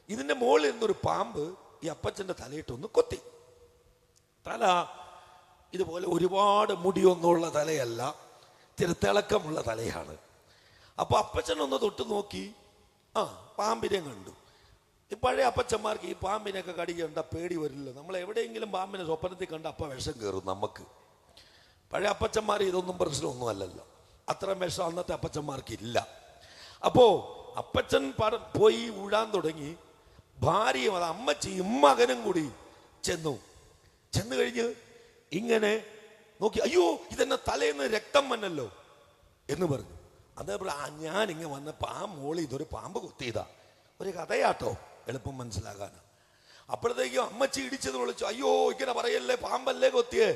ഇതിൻ്റെ മുകളിൽ നിന്നൊരു പാമ്പ് ഈ അപ്പച്ചൻ്റെ തലയിട്ടൊന്ന് കൊത്തി. തല ഇതുപോലെ ഒരുപാട് മുടിയൊന്നുമുള്ള തലയല്ല, തിളക്കമുള്ള തലയാണ്. അപ്പോൾ അപ്പച്ചനൊന്ന് തൊട്ട് നോക്കി, പാമ്പിനെ കണ്ടു. ഈ പഴയ അപ്പച്ചന്മാർക്ക് ഈ പാമ്പിനെയൊക്കെ കടിക്കേണ്ട പേടി വരില്ല. നമ്മൾ എവിടെയെങ്കിലും പാമ്പിനെ സ്വപ്നത്തിൽ കണ്ട അപ്പം വിഷം കയറും നമുക്ക്. പഴയ അപ്പച്ചന്മാർ ഇതൊന്നും പ്രശ്നമൊന്നും അല്ലല്ലോ, അത്ര വിഷം അന്നത്തെ അപ്പച്ചന്മാർക്ക് ഇല്ല. അപ്പോൾ അപ്പച്ചൻ പോയി ഉഴാൻ തുടങ്ങി. ഭാര്യയും അത് അമ്മച്ചിയും മകനും കൂടി ചെന്നു കഴിഞ്ഞ് ഇങ്ങനെ നോക്കി, അയ്യോ ഇതെന്നെ തലേന്ന് രക്തം വന്നല്ലോ എന്ന് പറഞ്ഞു. അതേപോലെ ഞാനിങ്ങനെ വന്നപ്പോൾ ആ മോളി ഇതൊരു പാമ്പ് കുത്തിയതാ. ഒരു കഥയാട്ടോ, എളുപ്പം മനസ്സിലാകാനാ. അപ്പോഴത്തേക്കും അമ്മച്ചി ഇടിച്ചത് വിളിച്ചു, അയ്യോ ഇങ്ങനെ പറയല്ലേ, പാമ്പല്ലേ കൊത്തിയേ.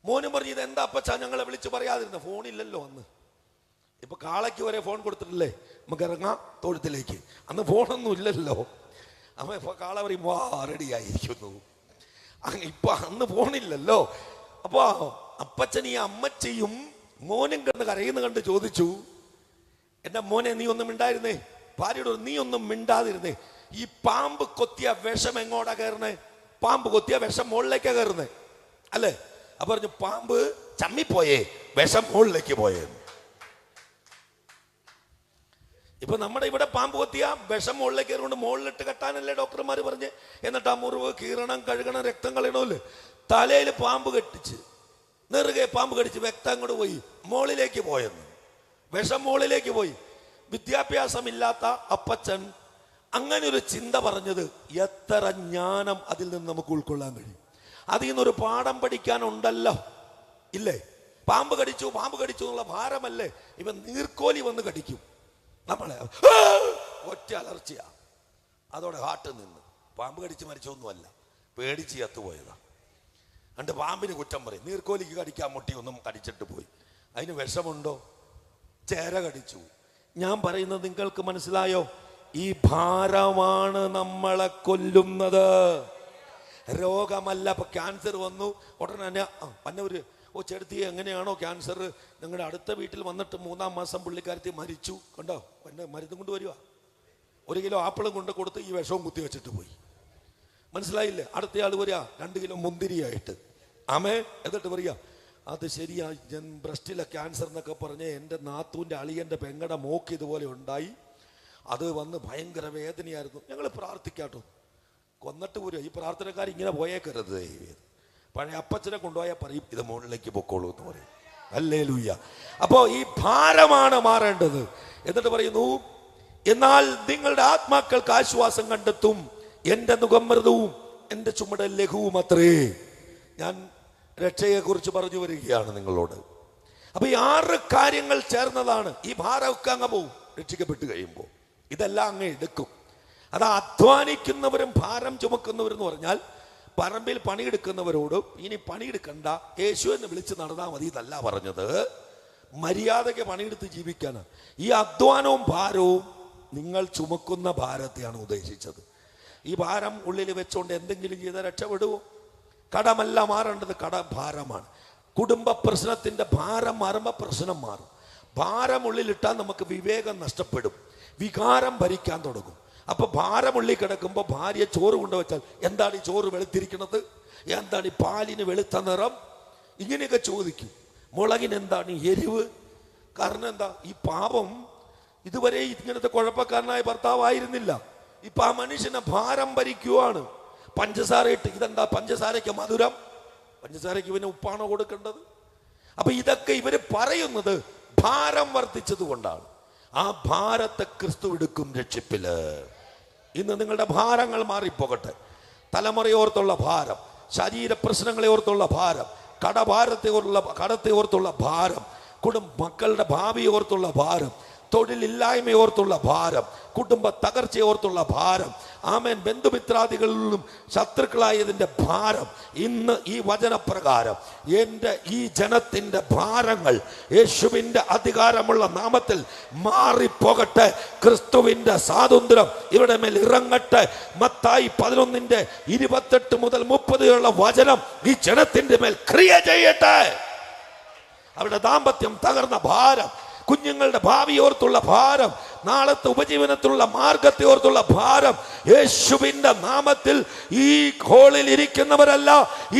മോനും പറഞ്ഞു, ഇത് എന്താ അപ്പച്ചാ ഞങ്ങളെ വിളിച്ച് പറയാതിരുന്ന, ഫോണില്ലല്ലോ അന്ന്. ഇപ്പൊ കാളയ്ക്ക് വരെ ഫോൺ കൊടുത്തിട്ടില്ലേ, നമുക്ക് ഇറങ്ങാം തൊഴുത്തിലേക്ക്. അന്ന് ഫോണൊന്നും ഇല്ലല്ലോ. അമ്മ ഇപ്പൊ കാള പറയും, വാ റെഡി ആയിരിക്കുന്നു. ഇപ്പൊ അന്ന് ഫോണില്ലല്ലോ. അപ്പൊ അപ്പച്ചൻ ഈ അമ്മച്ചിയും മോനും കണ്ട് കരയുന്ന കണ്ട് ചോദിച്ചു, എന്റെ മോനെ നീ ഒന്നും മിണ്ടായിരുന്നേ. ഭാര്യയോട് നീ ഒന്നും മിണ്ടാതിരുന്നേ. ഈ പാമ്പ് കൊത്തിയ വിഷം എങ്ങോട്ടാ കയറുന്നേ? പാമ്പ് കൊത്തിയ വിഷം മുകളിലേക്കാ കയറുന്നേ അല്ലേ? അപ്പൊ പറഞ്ഞു, പാമ്പ് ചമ്മിപ്പോയേ, വിഷം മുകളിലേക്ക് പോയേ. ഇപ്പൊ നമ്മുടെ ഇവിടെ പാമ്പ് കൊത്തിയ വിഷം മുകളിലേക്ക് കയറുകൊണ്ട് മുകളിലിട്ട് കെട്ടാനല്ലേ ഡോക്ടർമാർ പറഞ്ഞ്. എന്നിട്ട് ആ മുറിവ് കീറണം, കഴുകണം, രക്തം കളയണമല്ലോ. തലയിൽ പാമ്പ് കെട്ടിച്ച് നെറുകെ പാമ്പ് കടിച്ച് രക്തം അങ്ങോട്ട് പോയി മുകളിലേക്ക് പോയെന്ന്, വിഷം മുകളിലേക്ക് പോയി. വിദ്യാഭ്യാസമില്ലാത്ത അപ്പച്ചൻ അങ്ങനെ ഒരു ചിന്ത പറഞ്ഞത്, എത്ര ജ്ഞാനം അതിൽ നിന്ന് നമുക്ക് ഉൾക്കൊള്ളാൻ കഴിയും. അതിൽ നിന്നൊരു പാഠം പഠിക്കാനുണ്ടല്ലോ, ഇല്ലേ? പാമ്പ് കടിച്ചു എന്നുള്ള ഭാരമല്ലേ. ഇവൻ നീർക്കോലി വന്ന് കടിക്കും നമ്മളെ, ഒറ്റ അലർച്ചയാ, അതോടെ ഹാർട്ട് നിന്ന്. പാമ്പ് കടിച്ച് മരിച്ചൊന്നുമല്ല, പേടിച്ച് ചത്തുപോയതാ. എന്നിട്ട് പാമ്പിന് കുറ്റം പറയും, നീർക്കോലിക്ക് കടിക്കാൻ മുട്ടിയൊന്നും കടിച്ചിട്ട് പോയി, അതിന് വിഷമുണ്ടോ? ചേര കടിച്ചു. ഞാൻ പറയുന്നത് നിങ്ങൾക്ക് മനസ്സിലായോ? ഈ ഭാരമാണ് നമ്മളെ കൊല്ലുന്നത്, രോഗമല്ല. ഇപ്പൊ ക്യാൻസർ വന്നു ഉടനെ തന്നെ പന്നൂര് ചെടുത്തി എങ്ങനെയാണോ ക്യാൻസർ, നിങ്ങളുടെ അടുത്ത വീട്ടിൽ വന്നിട്ട് 3-ാം മാസം പുള്ളിക്കാരത്തി മരിച്ചു, കണ്ടോ? പിന്നെ മരുന്നും കൊണ്ട് വരിക, 1 കിലോ ആപ്പിളും കൊണ്ട് കൊടുത്ത് ഈ വിഷവും കുത്തി വെച്ചിട്ട് പോയി. മനസ്സിലായില്ലേ? അടുത്തയാൾ വരിക 2 കിലോ മുന്തിരിയായിട്ട്, ആമേ. എന്നിട്ട് വരിക, അത് ശരിയാ, ഞാൻ ബ്രസ്റ്റിലെ ക്യാൻസർ എന്നൊക്കെ പറഞ്ഞ് എൻ്റെ നാത്തൂൻ്റെ അളിയൻ്റെ പെങ്ങടെ മോക്ക് ഇതുപോലെ ഉണ്ടായി, അത് വന്ന് ഭയങ്കര വേദനയായിരുന്നു, ഞങ്ങൾ പ്രാർത്ഥിക്കാട്ടോ. കൊന്നിട്ട് പോരുക. ഈ പ്രാർത്ഥനക്കാർ ഇങ്ങനെ പോയേക്കരുത്. പഴയ അപ്പച്ചനെ കൊണ്ടുപോയാൽ പറയും, ഇത് മുകളിലേക്ക് പൊക്കോളൂ എന്ന് പറയും. ഹല്ലേലൂയ. അപ്പോ ഈ ഭാരമാണ് മാറേണ്ടത്. എന്നിട്ട് പറയുന്നു, എന്നാൽ നിങ്ങളുടെ ആത്മാക്കൾക്ക് ആശ്വാസം കണ്ടെത്തും, എൻ്റെ മുഖം മൃദുവും എൻ്റെ ചുമട് ലഘുവും അത്രേ. ഞാൻ രക്ഷയെ കുറിച്ച് പറഞ്ഞു വരികയാണ് നിങ്ങളോട്. അപ്പൊ ഈ 6 കാര്യങ്ങൾ ചേർന്നതാണ്. ഈ ഭാരമൊക്കെ അങ്ങ് പോവും രക്ഷിക്കപ്പെട്ട് കഴിയുമ്പോൾ. ഇതെല്ലാം അങ്ങ് എടുക്കും. അത് അധ്വാനിക്കുന്നവരും ഭാരം ചുമക്കുന്നവരെന്ന് പറഞ്ഞാൽ പറമ്പിൽ പണിയെടുക്കുന്നവരോടും ഇനി പണിയെടുക്കണ്ട, യേശു എന്ന് വിളിച്ച് നടന്നാൽ മതി എന്നല്ല പറഞ്ഞത്. മര്യാദയ്ക്ക് പണിയെടുത്ത് ജീവിക്കാനാണ്. ഈ അധ്വാനവും ഭാരവും നിങ്ങൾ ചുമക്കുന്ന ഭാരത്തെയാണ് ഉദ്ദേശിച്ചത്. ഈ ഭാരം ഉള്ളിൽ വെച്ചുകൊണ്ട് എന്തെങ്കിലും ചെയ്താൽ രക്ഷപ്പെടുവോ? കടമല്ല മാറേണ്ടത്, കടഭാരമാണ്. കുടുംബ പ്രശ്നത്തിന്റെ ഭാരം മാറുമ്പോൾ പ്രശ്നം മാറും. ഭാരം ഉള്ളിലിട്ടാൽ നമുക്ക് വിവേകം നഷ്ടപ്പെടും, വികാരം ഭരിക്കാൻ തുടങ്ങും. അപ്പൊ ഭാരമുള്ളി കിടക്കുമ്പോൾ ഭാര്യ ചോറ് കൊണ്ടുവച്ചാൽ, എന്താണ് ഈ ചോറ് വെളുത്തിരിക്കുന്നത്, എന്താണ് ഈ പാലിന് വെളുത്ത നിറം, ഇങ്ങനെയൊക്കെ ചോദിക്കും. മുളകിന് എന്താണ് ഈ എരിവ്? കാരണം എന്താ? ഈ പാപം ഇതുവരെ ഇങ്ങനത്തെ കുഴപ്പക്കാരനായ ഭർത്താവായിരുന്നില്ല. ഇപ്പൊ ആ മനുഷ്യനെ ഭാരം ഭരിക്കുവാണ്. പഞ്ചസാര ഇട്ട്, ഇതെന്താ പഞ്ചസാരയ്ക്ക് മധുരം, പഞ്ചസാരയ്ക്ക് ഇവന് ഉപ്പാണോ കൊടുക്കേണ്ടത്? അപ്പൊ ഇതൊക്കെ ഇവര് പറയുന്നത് ഭാരം വർദ്ധിച്ചത് കൊണ്ടാണ്. ആ ഭാരത്തെ ക്രിസ്തു എടുക്കും രക്ഷിപ്പില്. ഇന്ന് നിങ്ങളുടെ ഭാരങ്ങൾ മാറിപ്പോകട്ടെ. തലമുറയോർത്തുള്ള ഭാരം, ശരീര പ്രശ്നങ്ങളെ ഓർത്തുള്ള ഭാരം, കടത്തെ ഓർത്തുള്ള ഭാരം, മക്കളുടെ ഭാവിയെ ഓർത്തുള്ള ഭാരം, തൊഴിലില്ലായ്മയോർത്തുള്ള ഭാരം, കുടുംബ തകർച്ചയോർത്തുള്ള ഭാരം, ആമേൻ, ബന്ധുമിത്രാദികളിലും ശത്രുക്കളായതിന്റെ ഭാരം, ഇന്ന് ഈ വചനപ്രകാരം എൻ്റെ ഈ ജനത്തിന്റെ ഭാരങ്ങൾ യേശുവിന്റെ അധികാരമുള്ള നാമത്തിൽ മാറിപ്പോകട്ടെ. ക്രിസ്തുവിന്റെ സ്വാതന്ത്ര്യം ഇവിടെ മേൽ ഇറങ്ങട്ടെ. മത്തായി 11:28 മുതൽ 30 വചനം ഈ ജനത്തിന്റെ മേൽ ക്രിയ ചെയ്യട്ടെ. അവരുടെ ദാമ്പത്യം തകർന്ന ഭാരം, കുഞ്ഞുങ്ങളുടെ ഭാവി ഓർത്തുള്ള ഭാരം, നാളത്തെ ഉപജീവനത്തിലുള്ള മാർഗത്തെ ഓർത്തുള്ള ഭാരം, യേശുവിന്റെ നാമത്തിൽ ഈ ഹോളിൽ ഇരിക്കുന്നവരല്ല,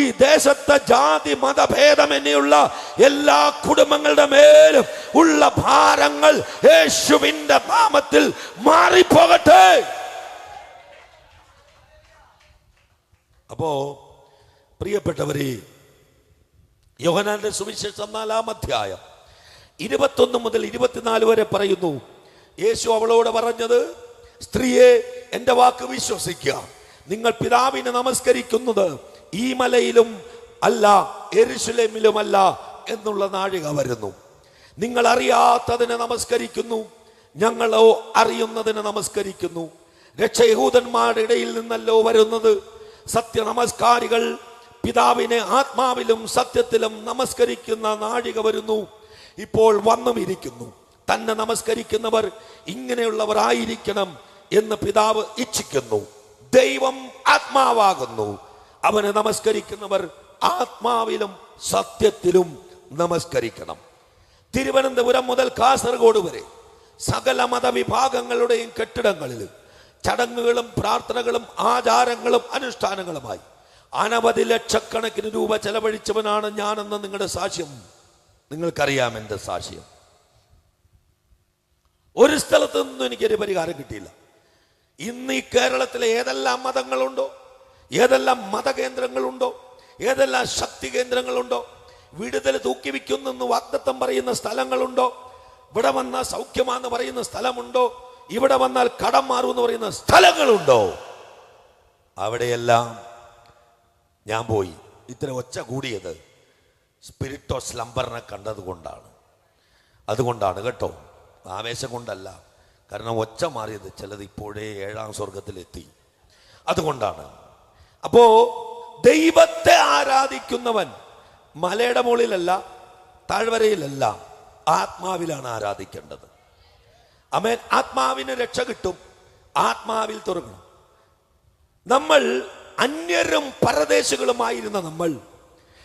ഈ ദേശത്തെ ജാതി മതഭേദമെന്നെയുള്ള എല്ലാ കുടുംബങ്ങളുടെ മേലും ഉള്ള ഭാരങ്ങൾ യേശുവിന്റെ നാമത്തിൽ മാറിപ്പോകട്ടെ. അപ്പോ പ്രിയപ്പെട്ടവരെ, യോഹന്നാന്റെ സുവിശേഷം 4-ാം അധ്യായം 21 മുതൽ 24 വരെ പറയുന്നു. യേശു അവളോട് പറഞ്ഞത്, സ്ത്രീയെ, എൻ്റെ വാക്ക് വിശ്വസിക്കുക. നിങ്ങൾ പിതാവിനെ നമസ്കരിക്കുന്നത് ഈ മലയിലും അല്ല, യെരൂശലേമിലുമല്ല എന്നുള്ള നാഴിക വരുന്നു. നിങ്ങൾ അറിയാത്തതിനെ നമസ്കരിക്കുന്നു, ഞങ്ങളോ അറിയുന്നതിനെ നമസ്കരിക്കുന്നു. രക്ഷ യഹൂദന്മാരുടെ ഇടയിൽ നിന്നല്ലോ വരുന്നത്. സത്യ നമസ്കാരികൾ പിതാവിനെ ആത്മാവിലും സത്യത്തിലും നമസ്കരിക്കുന്ന നാഴിക വരുന്നു, ഇപ്പോൾ വന്നുമിരിക്കുന്നു. തന്നെ നമസ്കരിക്കുന്നവർ ഇങ്ങനെയുള്ളവർ ആയിരിക്കണം എന്ന് പിതാവ് ഇച്ഛിക്കുന്നു. ദൈവം ആത്മാവാകുന്നു. അവനെ നമസ്കരിക്കുന്നവർ ആത്മാവിലും സത്യത്തിലും നമസ്കരിക്കണം. തിരുവനന്തപുരം മുതൽ കാസർഗോഡ് വരെ സകല മതവിഭാഗങ്ങളുടെയും കെട്ടിടങ്ങളിൽ ചടങ്ങുകളും പ്രാർത്ഥനകളും ആചാരങ്ങളും അനുഷ്ഠാനങ്ങളുമായി അനവധി ലക്ഷക്കണക്കിന് രൂപ ചെലവഴിച്ചവനാണ് ഞാനെന്ന് നിങ്ങളുടെ സാക്ഷ്യം നിങ്ങൾക്കറിയാം. എൻ്റെ സാക്ഷ്യം ഒരു സ്ഥലത്തു നിന്നും എനിക്കൊരു പരിഹാരം കിട്ടിയില്ല. ഇന്ന് ഈ കേരളത്തിലെ ഏതെല്ലാം മതങ്ങളുണ്ടോ, ഏതെല്ലാം മതകേന്ദ്രങ്ങളുണ്ടോ, ഏതെല്ലാം ശക്തി കേന്ദ്രങ്ങളുണ്ടോ, വിടുതൽ തൂക്കി വിൽക്കുന്നെന്ന് വാഗ്ദത്തം പറയുന്ന സ്ഥലങ്ങളുണ്ടോ, ഇവിടെ വന്നാൽ സൗഖ്യമാന്ന് പറയുന്ന സ്ഥലമുണ്ടോ, ഇവിടെ വന്നാൽ കടം മാറുമെന്ന് പറയുന്ന സ്ഥലങ്ങളുണ്ടോ, അവിടെയെല്ലാം ഞാൻ പോയി. ഇത്ര ഒച്ച കൂടിയത് സ്പിരിറ്റ് ഓഫ് സ്ലംബറിനെ കണ്ടതുകൊണ്ടാണ്. അതുകൊണ്ടാണ് കേട്ടോ, ആവേശം കൊണ്ടല്ല. കാരണം ഒച്ച മാറിയത് ചിലത് ഇപ്പോഴേ 7ാം സ്വർഗത്തിലെത്തി. അതുകൊണ്ടാണ്. അപ്പോ ദൈവത്തെ ആരാധിക്കുന്നവൻ മലയുടെ മുകളിലല്ല, താഴ്വരയിലല്ല, ആത്മാവിലാണ് ആരാധിക്കേണ്ടത്. ആമേൻ. ആത്മാവിന് രക്ഷ കിട്ടും, ആത്മാവിൽ തുറങ്ങണം. നമ്മൾ അന്യരും പരദേശികളുമായിരുന്ന നമ്മൾ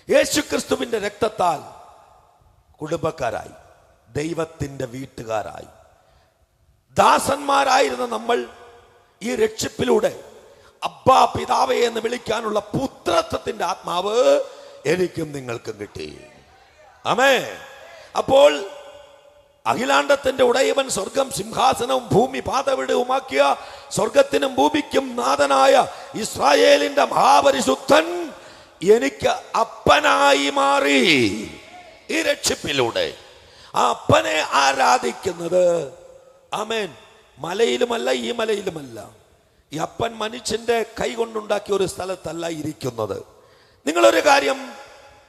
യേശുക്രിസ്തുവിന്റെ രക്തത്താൽ കുടുംബക്കാരായി, ദൈവത്തിന്റെ വീട്ടുകാരായി. ദാസന്മാരായിരുന്ന നമ്മൾ ഈ രക്ഷിപ്പിലൂടെ അബ്ബാ പിതാവേ എന്ന് വിളിക്കാനുള്ള പുത്രത്വത്തിന്റെ ആത്മാവ് എനിക്കും നിങ്ങൾക്കും കിട്ടി. ആമേൻ. അപ്പോൾ അഖിലാണ്ടത്തിന്റെ ഉടയവൻ, സ്വർഗം സിംഹാസനവും ഭൂമി പാദവിടവുമാക്കിയ സ്വർഗത്തിനും ഭൂമിക്കും നാഥനായ ഇസ്രായേലിന്റെ മഹാപരിശുദ്ധൻ എനിക്ക് അപ്പനായി മാറി. ഈ രക്ഷിപ്പിലൂടെ ആ അപ്പനെ ആരാധിക്കുന്നത്, ആമേൻ, മലയിലുമല്ല, ഈ മലയിലുമല്ല. ഈ അപ്പൻ മനുഷ്യന്റെ കൈ കൊണ്ടുണ്ടാക്കിയ ഒരു സ്ഥലത്തല്ല ഇരിക്കുന്നത്. നിങ്ങളൊരു കാര്യം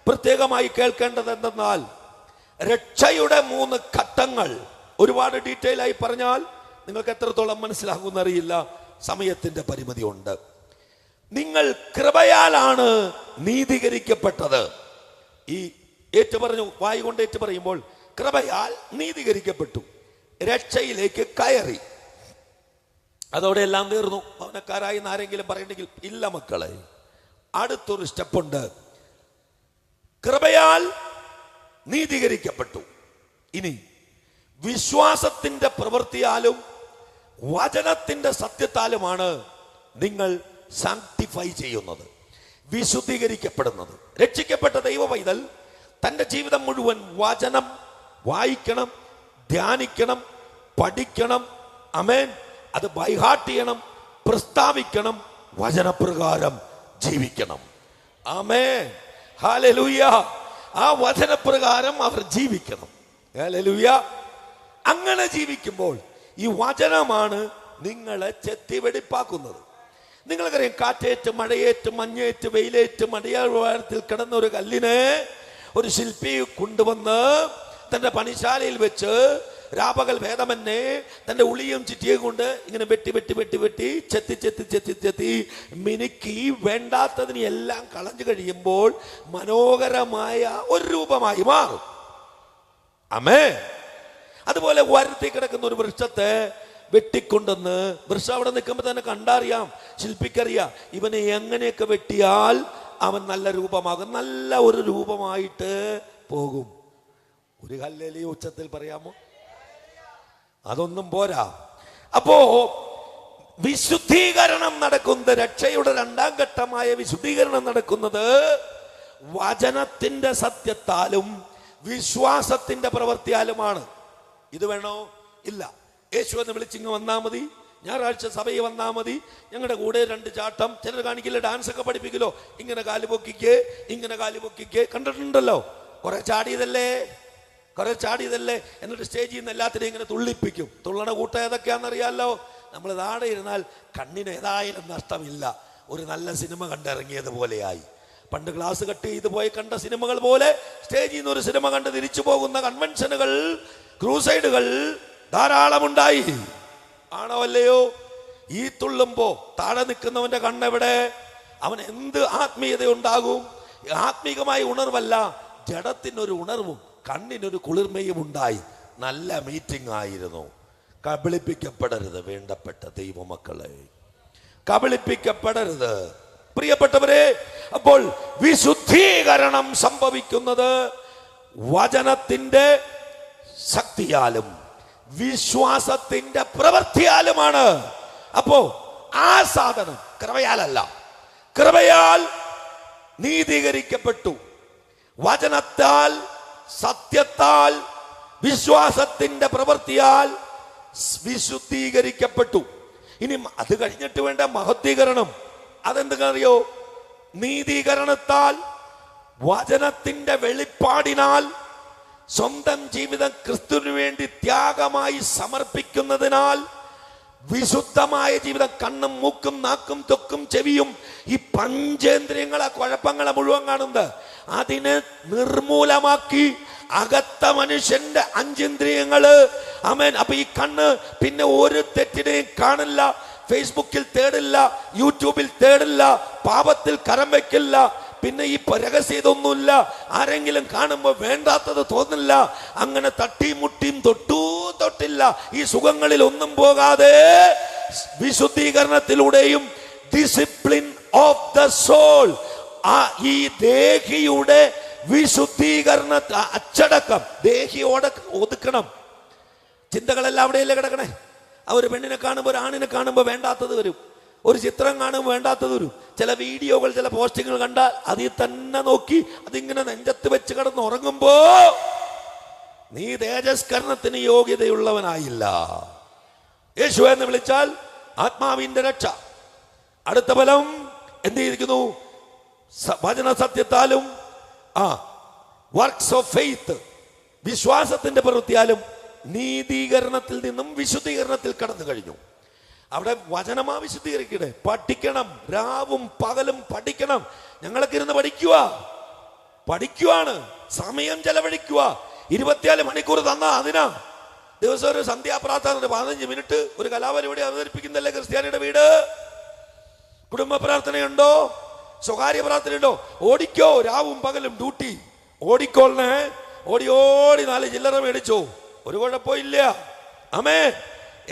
പ്രത്യേകമായി കേൾക്കേണ്ടത് എന്തെന്നാൽ, രക്ഷയുടെ 3 ഘട്ടങ്ങൾ. ഒരുപാട് ഡീറ്റെയിൽ ആയി പറഞ്ഞാൽ നിങ്ങൾക്ക് എത്രത്തോളം മനസ്സിലാകുമെന്ന് അറിയില്ല, സമയത്തിന്റെ പരിമിതി ഉണ്ട്. നിങ്ങൾ കൃപയാലാണ് നീതീകരിക്കപ്പെട്ടത്. ഈ ഏറ്റു പറഞ്ഞു, വായി കൊണ്ട് ഏറ്റു പറയുമ്പോൾ കൃപയാൽ നീതീകരിക്കപ്പെട്ടു, രക്ഷയിലേക്ക് കയറി. അതോടെ എല്ലാം തീർന്നു. ഭവനക്കാരായി ആരെങ്കിലും പറയണമെങ്കിൽ ഇല്ല മക്കളെ, അടുത്തൊരു സ്റ്റെപ്പുണ്ട്. കൃപയാൽ നീതീകരിക്കപ്പെട്ടു. ഇനി വിശ്വാസത്തിന്റെ പ്രവൃത്തിയാലും വചനത്തിന്റെ സത്യത്താലുമാണ് നിങ്ങൾ സാങ്ക്ടിഫൈ ചെയ്യുന്നത്, വിശുദ്ധീകരിക്കപ്പെടുന്നത്. രക്ഷിക്കപ്പെട്ട ദൈവ പൈതൽ തന്റെ ജീവിതം മുഴുവൻ വചനം വായിക്കണം, ധ്യാനിക്കണം, പഠിക്കണം. ആമേൻ. അത് ബൈഹാർട്ട് ചെയ്യണം, പ്രസ്താവിക്കണം, വചനപ്രകാരം ജീവിക്കണം. ആമേൻ. ഹല്ലേലൂയ. ആ വചനപ്രകാരം അവർ ജീവിക്കണം. ഹല്ലേലൂയ. അങ്ങനെ ജീവിക്കുമ്പോൾ ഈ വചനമാണ് നിങ്ങളെ ചെത്തിവെടിപ്പാക്കുന്നത്. നിങ്ങൾക്കറിയാം, കാറ്റേറ്റ്, മഴയേറ്റ്, മഞ്ഞേറ്റ്, വെയിലേറ്റ്, മടിയാഴ്വാരത്തിൽ കിടന്ന ഒരു കല്ലിനെ ഒരു ശില്പി കൊണ്ടുവന്ന് തന്റെ പണിശാലയിൽ വെച്ച് രാപകൽ ഭേദമന്നെ തന്റെ ഉളിയും ചിറ്റിയും കൊണ്ട് ഇങ്ങനെ വെട്ടി വെട്ടി വെട്ടി വെട്ടി ചെത്തി ചെത്തി ചെത്തി ചെത്തി മിനുക്കി വേണ്ടാത്തതിന് എല്ലാം കളഞ്ഞു കഴിയുമ്പോൾ മനോഹരമായ ഒരു രൂപമായി മാറും. ആമേൻ. അതുപോലെ വരുത്തി കിടക്കുന്ന ഒരു വൃക്ഷത്തെ വെട്ടിക്കൊണ്ടെന്ന്, വൃക്ഷം അവിടെ നിൽക്കുമ്പോൾ തന്നെ കണ്ടറിയാം, ശില്പിക്കറിയാം ഇവനെ എങ്ങനെയൊക്കെ വെട്ടിയാൽ അവൻ നല്ല രൂപമാകും, നല്ല ഒരു രൂപമായിട്ട് പോകും. ഒരു ഹല്ലേലൂയ ഉച്ചത്തിൽ പറയാമോ? അതൊന്നും പോരാ. അപ്പോ വിശുദ്ധീകരണം നടക്കുന്നത്, രക്ഷയുടെ 2ാം ഘട്ടമായ വിശുദ്ധീകരണം നടക്കുന്നത് വചനത്തിന്റെ സത്യത്താലും വിശ്വാസത്തിന്റെ പ്രവൃത്തിയാലുമാണ്. ഇത് വേണോ? ഇല്ല. യേശു എന്ന് വിളിച്ചിങ്ങ് വന്നാൽ മതി, ഞായറാഴ്ച സഭയിൽ വന്നാൽ മതി, ഞങ്ങളുടെ കൂടെ 2 ചാട്ടം. ചിലർ കാണിക്കില്ല, ഡാൻസ് ഒക്കെ പഠിപ്പിക്കലോ, ഇങ്ങനെ കാല് പൊക്കിക്ക്, ഇങ്ങനെ കാല് പൊക്കിക്ക്. കണ്ടിട്ടുണ്ടല്ലോ, കുറെ ചാടിയതല്ലേ, എന്നിട്ട് സ്റ്റേജിൽ നിന്ന് എല്ലാത്തിനെയും ഇങ്ങനെ തുള്ളിപ്പിക്കും. തുള്ളണ കൂട്ടം ഏതൊക്കെയാണെന്നറിയാമല്ലോ. നമ്മൾ നാടെ ഇരുന്നാൽ കണ്ണിന് ഏതായാലും നഷ്ടമില്ല. ഒരു നല്ല സിനിമ കണ്ടിറങ്ങിയതുപോലെയായി. പണ്ട് ക്ലാസ് കട്ട് ചെയ്ത് പോയി കണ്ട സിനിമകൾ പോലെ സ്റ്റേജിൽ നിന്ന് ഒരു സിനിമ കണ്ട് തിരിച്ചു പോകുന്ന കൺവെൻഷനുകൾ, ക്രൂസൈഡുകൾ ധാരാളമുണ്ടായി. ആണോ അല്ലയോ? ഈ തുള്ളുമ്പോ താഴെ നിൽക്കുന്നവന്റെ കണ്ണെവിടെ? അവൻ എന്ത് ആത്മീയത ഉണ്ടാകും? ആത്മീകമായ ഉണർവല്ല, ജഡത്തിനൊരു ഉണർവും കണ്ണിനൊരു കുളിർമയും ഉണ്ടായി. നല്ല മീറ്റിംഗ് ആയിരുന്നു. കബളിപ്പിക്കപ്പെടരുത് വേണ്ടപ്പെട്ട ദൈവമക്കളെ, കബളിപ്പിക്കപ്പെടരുത് പ്രിയപ്പെട്ടവരെ. അപ്പോൾ വിശുദ്ധീകരണം സംഭവിക്കുന്നത് വചനത്തിന്റെ ശക്തിയാലും വിശ്വാസത്തിന്റെ പ്രവൃത്തിയാലുമാണ്. അപ്പോ ആ സാധനം കൃപയാലല്ല, കൃപയാൽ നീതീകരിക്കപ്പെട്ടു. വചനത്താൽ, സത്യത്താൽ, വിശ്വാസത്തിന്റെ പ്രവൃത്തിയാൽ വിശുദ്ധീകരിക്കപ്പെട്ടു. ഇനി അത് കഴിഞ്ഞിട്ട് വേണ്ട മഹത്വീകരണം. അതെന്തെന്നറിയോ? നീതീകരണത്താൽ, വചനത്തിന്റെ വെളിപ്പാടിനാൽ, സ്വന്തം ജീവിതം ക്രിസ്തുവിന് വേണ്ടി ത്യാഗമായി സമർപ്പിക്കുന്നതിനാൽ, വിശുദ്ധമായ ജീവിതം, കണ്ണും മൂക്കും നാക്കും ത്വക്കും ചെവിയും, ഈ പഞ്ചേന്ദ്രിയങ്ങളെ കുഴപ്പങ്ങളെ മുഴുവൻ കാണുന്നത്, അതിനെ നിർമൂലമാക്കി അകത്ത മനുഷ്യന്റെ അഞ്ചേന്ദ്രിയങ്ങള്, ആമേൻ. അപ്പൊ ഈ കണ്ണ് പിന്നെ ഒരു തെറ്റിനെയും കാണില്ല, ഫേസ്ബുക്കിൽ തേടില്ല, യൂട്യൂബിൽ തേടില്ല, പാപത്തിൽ കരം വെക്കില്ല, പിന്നെ ഈ രഹസ്യതൊന്നുമില്ല, ആരെങ്കിലും കാണുമ്പോൾ വേണ്ടാത്തത് തോന്നില്ല, അങ്ങനെ തട്ടിമുട്ടിയും തൊട്ടില്ല, ഈ സുഖങ്ങളിൽ ഒന്നും പോകാതെ വിശുദ്ധീകരണത്തിലൂടെയും ഡിസിപ്ലിൻ ഓഫ് ദ സോൾ, ഈ ദേഹിയുടെ വിശുദ്ധീകരണ അച്ചടക്കം, ദേഹിയോടെ ഒതുക്കണം. ചിന്തകളെല്ലാം അവിടെയല്ലേ കിടക്കണേ. ആ ഒരു പെണ്ണിനെ കാണുമ്പോൾ, ഒരു ആണിനെ കാണുമ്പോൾ വേണ്ടാത്തത് വരും, ഒരു ചിത്രം കാണുമ്പോൾ വേണ്ടാത്തത് വരും, ചില വീഡിയോകൾ, ചില പോസ്റ്റിങ്ങൾ കണ്ടാൽ അതിൽ തന്നെ നോക്കി അതിങ്ങനെ നെഞ്ചത്ത് വെച്ച് കിടന്ന് ഉറങ്ങുമ്പോ നീ തേജസ്കരണത്തിന് യോഗ്യതയുള്ളവനായില്ല. യേശു എന്ന് വിളിച്ചാൽ ആത്മാവിന്റെ രക്ഷ. അടുത്ത ഫലം എന്ത് ചെയ്തിരിക്കുന്നു? വചന സത്യത്താലും വർക്ക്സ് ഓഫ് ഫെയ്ത്ത്, വിശ്വാസത്തിന്റെ പ്രവൃത്തിയാലും നീതീകരണത്തിൽ നിന്നും വിശുദ്ധീകരണത്തിൽ കടന്നു കഴിഞ്ഞു. അവിടെ വചനമാ വിശുദ്ധീകരിക്കണേ. പഠിക്കണം, രാവും പകലും പഠിക്കണം. ഞങ്ങളൊക്കെ ഇരുന്ന് പഠിക്കുവാണ്, സമയം ചെലവഴിക്കുക. 24 മണിക്കൂർ തന്നാ അതിനാ. ദിവസം ഒരു സന്ധ്യാപ്രാർത്ഥന 15 മിനിറ്റ് ഒരു കലാപരിപാടി അവതരിപ്പിക്കുന്നല്ലേ ക്രിസ്ത്യാനിയുടെ വീട്. കുടുംബ പ്രാർത്ഥനയുണ്ടോ? സ്വകാര്യ പ്രാർത്ഥനയുണ്ടോ? ഓടിക്കോ, രാവും പകലും ഡ്യൂട്ടി ഓടിക്കോളണേ. ഓടി 4 ചില്ലറ മേടിച്ചോ, ഒരു കുഴപ്പമില്ല. ആമേ.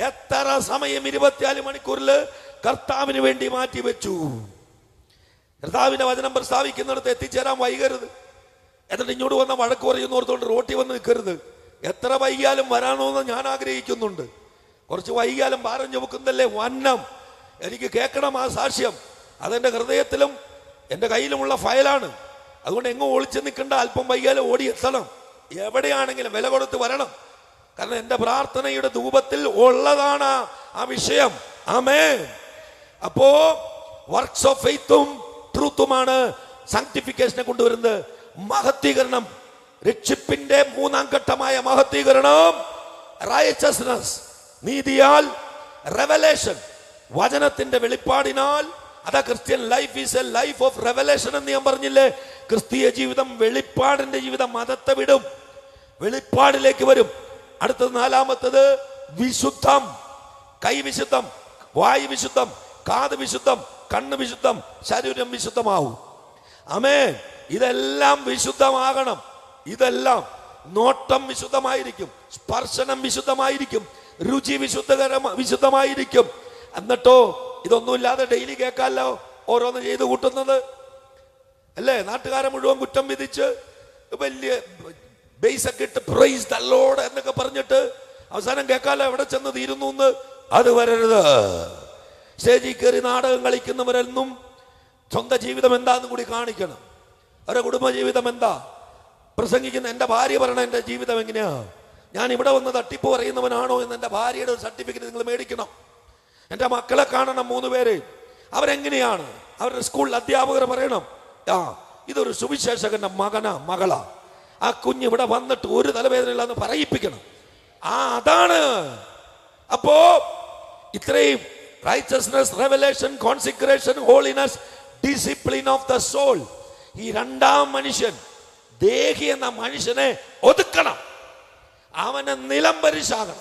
എത്ര സമയം 24 മണിക്കൂറിൽ കർത്താവിന് വേണ്ടി മാറ്റി വെച്ചു. കർത്താവിന്റെ വചനം പ്രസ്താവിക്കുന്നിടത്ത് എത്തിച്ചേരാൻ വൈകരുത്. എന്നിട്ട് ഇങ്ങോട്ട് വന്ന വഴക്ക് പറയുന്നോർത്തോണ്ട് റോട്ടി വന്ന് നിൽക്കരുത്. എത്ര വൈകിയാലും വരാനോന്ന് ഞാൻ ആഗ്രഹിക്കുന്നുണ്ട്. കുറച്ച് വൈകിയാലും ഭാരം ചുമക്കുന്നല്ലേ വന്നം. എനിക്ക് കേൾക്കണം ആ സാക്ഷ്യം. അതെന്റെ ഹൃദയത്തിലും എൻ്റെ കയ്യിലുമുള്ള ഫയലാണ്. അതുകൊണ്ട് എങ്ങും ഒളിച്ചു നിൽക്കേണ്ട, അല്പം വൈകിയാലും ഓടി എത്തണം. എവിടെയാണെങ്കിലും വില കൊടുത്ത് വരണം. കാരണം എൻ്റെ പ്രാർത്ഥനയുടെ ധൂപത്തിൽ ഉള്ളതാണ് ആ വിഷയം. ആമേൻ. അപ്പോ വർക്ക്സ് ഓഫ് ഫെയ്ത്തും ട്രൂത്തുമാണ് സാങ്ക്ടിഫിക്കേഷനെ കൊണ്ടുവരുന്നത്. മഹത്വീകരണം, രക്ഷിപ്പിന്റെ 3-ാം ഘട്ടമായ മഹത്വീകരണം, റൈച്ചസ്നസ്, നീതിയാൽ, റെവലേഷൻ, വചനത്തിന്റെ വെളിപ്പാടിനാൽ. അതാ Christian life is A life of revelation എന്ന് ഞാൻ പറഞ്ഞില്ലേ. ക്രിസ്തീയ ജീവിതം വെളിപ്പാടിന്റെ ജീവിതം. മതത്തെ വിടും, വെളിപ്പാടിലേക്ക് വരും. അടുത്തത് 4-ാമത്തത് വിശുദ്ധം. കൈ വിശുദ്ധം, വായു വിശുദ്ധം, കാത് വിശുദ്ധം, കണ്ണ് വിശുദ്ധം, ശരീരം വിശുദ്ധമാവും. ആമേൻ. ഇതെല്ലാം വിശുദ്ധമാകണം. ഇതെല്ലാം നോട്ടം വിശുദ്ധമായിരിക്കും, സ്പർശനം വിശുദ്ധമായിരിക്കും, രുചി വിശുദ്ധമായിരിക്കും. എന്നിട്ടോ ഇതൊന്നുമില്ലാതെ ഡെയിലി കേൾക്കാമല്ലോ ഓരോന്ന് ചെയ്ത് കൂട്ടുന്നത് അല്ലേ. നാട്ടുകാരെ മുഴുവൻ കുറ്റം വിധിച്ച് വലിയ ബേസൊക്കെ ഇട്ട് പ്രൈസ് ദ ലോർഡ് എന്നൊക്കെ പറഞ്ഞിട്ട് അവസാനം കേൾക്കാലോ എവിടെ ചെന്ന് തീരുന്നു എന്ന്. അത് വരരുത്. സ്റ്റേജിൽ കയറി നാടകം കളിക്കുന്നവരെന്നും സ്വന്തം ജീവിതം എന്താന്ന് കൂടി കാണിക്കണം. അവരുടെ കുടുംബ ജീവിതം എന്താ പ്രസംഗിക്കുന്ന. എൻ്റെ ഭാര്യ പറയണം എൻ്റെ ജീവിതം എങ്ങനെയാ, ഞാൻ ഇവിടെ വന്ന് തട്ടിപ്പ് പറയുന്നവനാണോ എന്ന് എൻ്റെ ഭാര്യയുടെ സർട്ടിഫിക്കറ്റ് നിങ്ങൾ മേടിക്കണം. എൻ്റെ മക്കളെ കാണണം 3 പേര്, അവരെങ്ങനെയാണ്. അവരുടെ സ്കൂളിൽ അധ്യാപകർ പറയണം ഇതൊരു സുവിശേഷകന്റെ മകളാ, ആ കുഞ്ഞ് ഇവിടെ വന്നിട്ട് ഒരു തലവേദനയില്ലാന്ന് പറയിപ്പിക്കണം. അതാണ്. അപ്പോ ഇത്രയും righteousness, revelation, consecration, holiness, discipline of the soul. ഈ 2-ാം മനുഷ്യൻ, ദേഹി എന്ന മനുഷ്യനെ ഒതുക്കണം. അവനെ നിലംപരിശാകണം.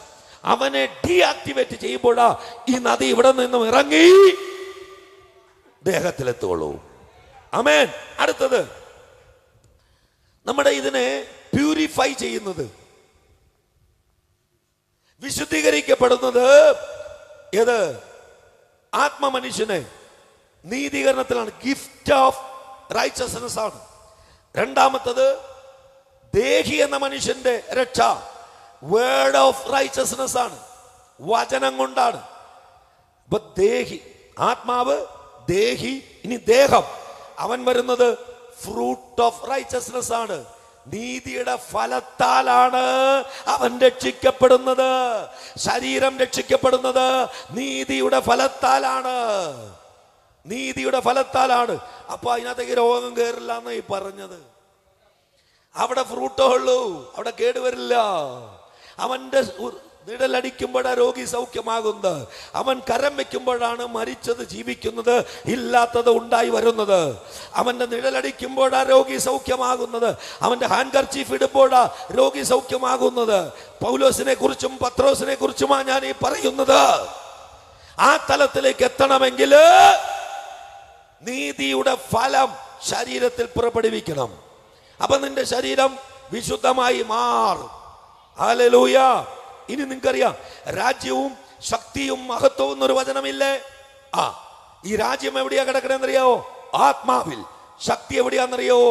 അവനെ ഡീആക്ടിവേറ്റ് ചെയ്യുമ്പോഴാ ഈ നദി ഇവിടെ നിന്നും ഇറങ്ങി ദേഹത്തിലെത്തുള്ളൂ. ആമേൻ. അടുത്തത് നമ്മുടെ ഇതിനെ പ്യൂരിഫൈ ചെയ്യുന്നത്, വിശുദ്ധീകരിക്കപ്പെടുന്നത് ഏത്? ആത്മമനുഷ്യനെ നീതീകരണത്തിലാണ്. ഗിഫ്റ്റ് ഓഫ് റൈച്ചസ്നസ് ആണ്. 2-ാമത്തത് ദേഹി എന്ന മനുഷ്യന്റെ രക്ഷ, വേർഡ് ഓഫ് റൈച്ചസ്നസ് ആണ്, വചനം കൊണ്ടാണ്. അപ്പൊ ദേഹി, ആത്മാവ്, ദേഹി, ഇനി ദേഹം. അവൻ വരുന്നത് ഫ്രൂട്ട് ഓഫ് റൈച്ചസ്നസ് ആണ്. നീതിയുടെ ഫലത്താലാണ് അവൻ രക്ഷിക്കപ്പെടുന്നത്. ശരീരം രക്ഷിക്കപ്പെടുന്നത് നീതിയുടെ ഫലത്താലാണ്. നീതിയുടെ ഫലത്താലാണ്. അപ്പൊ അതിനകത്തേക്ക് രോഗം കയറില്ല എന്ന് ഈ പറഞ്ഞത്. അവിടെ ഫ്രൂട്ടോ ഉള്ളൂ, അവിടെ കേടുവരില്ല. അവന്റെ നിഴലടിക്കുമ്പോഴാണ് രോഗി സൗഖ്യമാകുന്നത്. അവൻ കരം വെക്കുമ്പോഴാണ് മരിച്ചത് ജീവിക്കുന്നത്, ഇല്ലാത്തത് ഉണ്ടായി വരുന്നത്. അവന്റെ നിഴലടിക്കുമ്പോഴാണ് രോഗി സൗഖ്യമാകുന്നത്. അവന്റെ ഹാൻഡ് കർച്ചീഫ് ഇടുമ്പോഴാ രോഗി സൗഖ്യമാകുന്നത്. പൗലോസിനെ കുറിച്ചും പത്രോസിനെ കുറിച്ചുമാണ് ഞാൻ ഈ പറയുന്നത്. ആ തലത്തിലേക്ക് എത്തണമെങ്കിൽ നീതിയുടെ ഫലം ശരീരത്തിൽ പുറപ്പെടുവിക്കണം. അപ്പൊ നിന്റെ ശരീരം വിശുദ്ധമായി മാറും. ഹല്ലേലൂയ. ഇനി നിങ്ങൾക്കറിയാം, രാജ്യവും ശക്തിയും മഹത്വവും എന്നൊരു വചനമില്ലേ? ഈ രാജ്യം എവിടെയാ കിടക്കണെന്നറിയാവോ? ആത്മാവിൽ. ശക്തി എവിടെയാണെന്നറിയാവോ?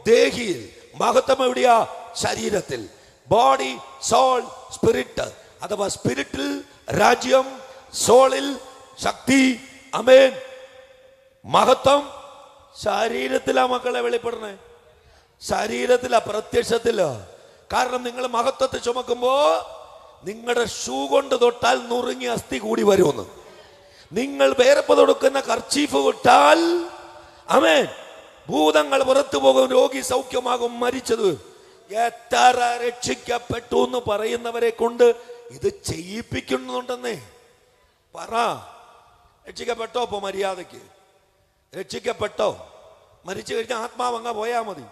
ദേഹിയിൽ. മഹത്വം എവിടെയാ? ശരീരത്തിൽ. Body, soul, spirit. അഥവാ സ്പിരിറ്റിൽ രാജ്യം, സോളിൽ ശക്തി. ആമേൻ. മഹത്വം ശരീരത്തിലാ മക്കളെ വെളിപ്പെടണേ. ശരീരത്തിലാ, പ്രത്യക്ഷത്തിലാ. കാരണം നിങ്ങൾ മഹത്വത്തെ ചുമക്കുമ്പോ നിങ്ങളുടെ ഷൂ കൊണ്ട് തൊട്ടാൽ നുറുങ്ങി അസ്ഥി കൂടി വരുമെന്ന്. നിങ്ങൾ വേർപ്പ് തൊടുക്കുന്ന കർച്ചീഫ് വിട്ടാൽ ആമേൻ ഭൂതങ്ങൾ പുറത്തു പോകും, രോഗി സൗഖ്യമാകും, മരിച്ചത്. എത്ര രക്ഷിക്കപ്പെട്ടു എന്ന് പറയുന്നവരെ കൊണ്ട് ഇത് ചെയ്യിപ്പിക്കുന്നുണ്ടെന്നേ പറ. രക്ഷിക്കപ്പെട്ടോ? ഇപ്പൊ മര്യാദയ്ക്ക് രക്ഷിക്കപ്പെട്ടോ? മരിച്ചു കഴിഞ്ഞാൽ ആത്മാവങ്ങ പോയാ മതി.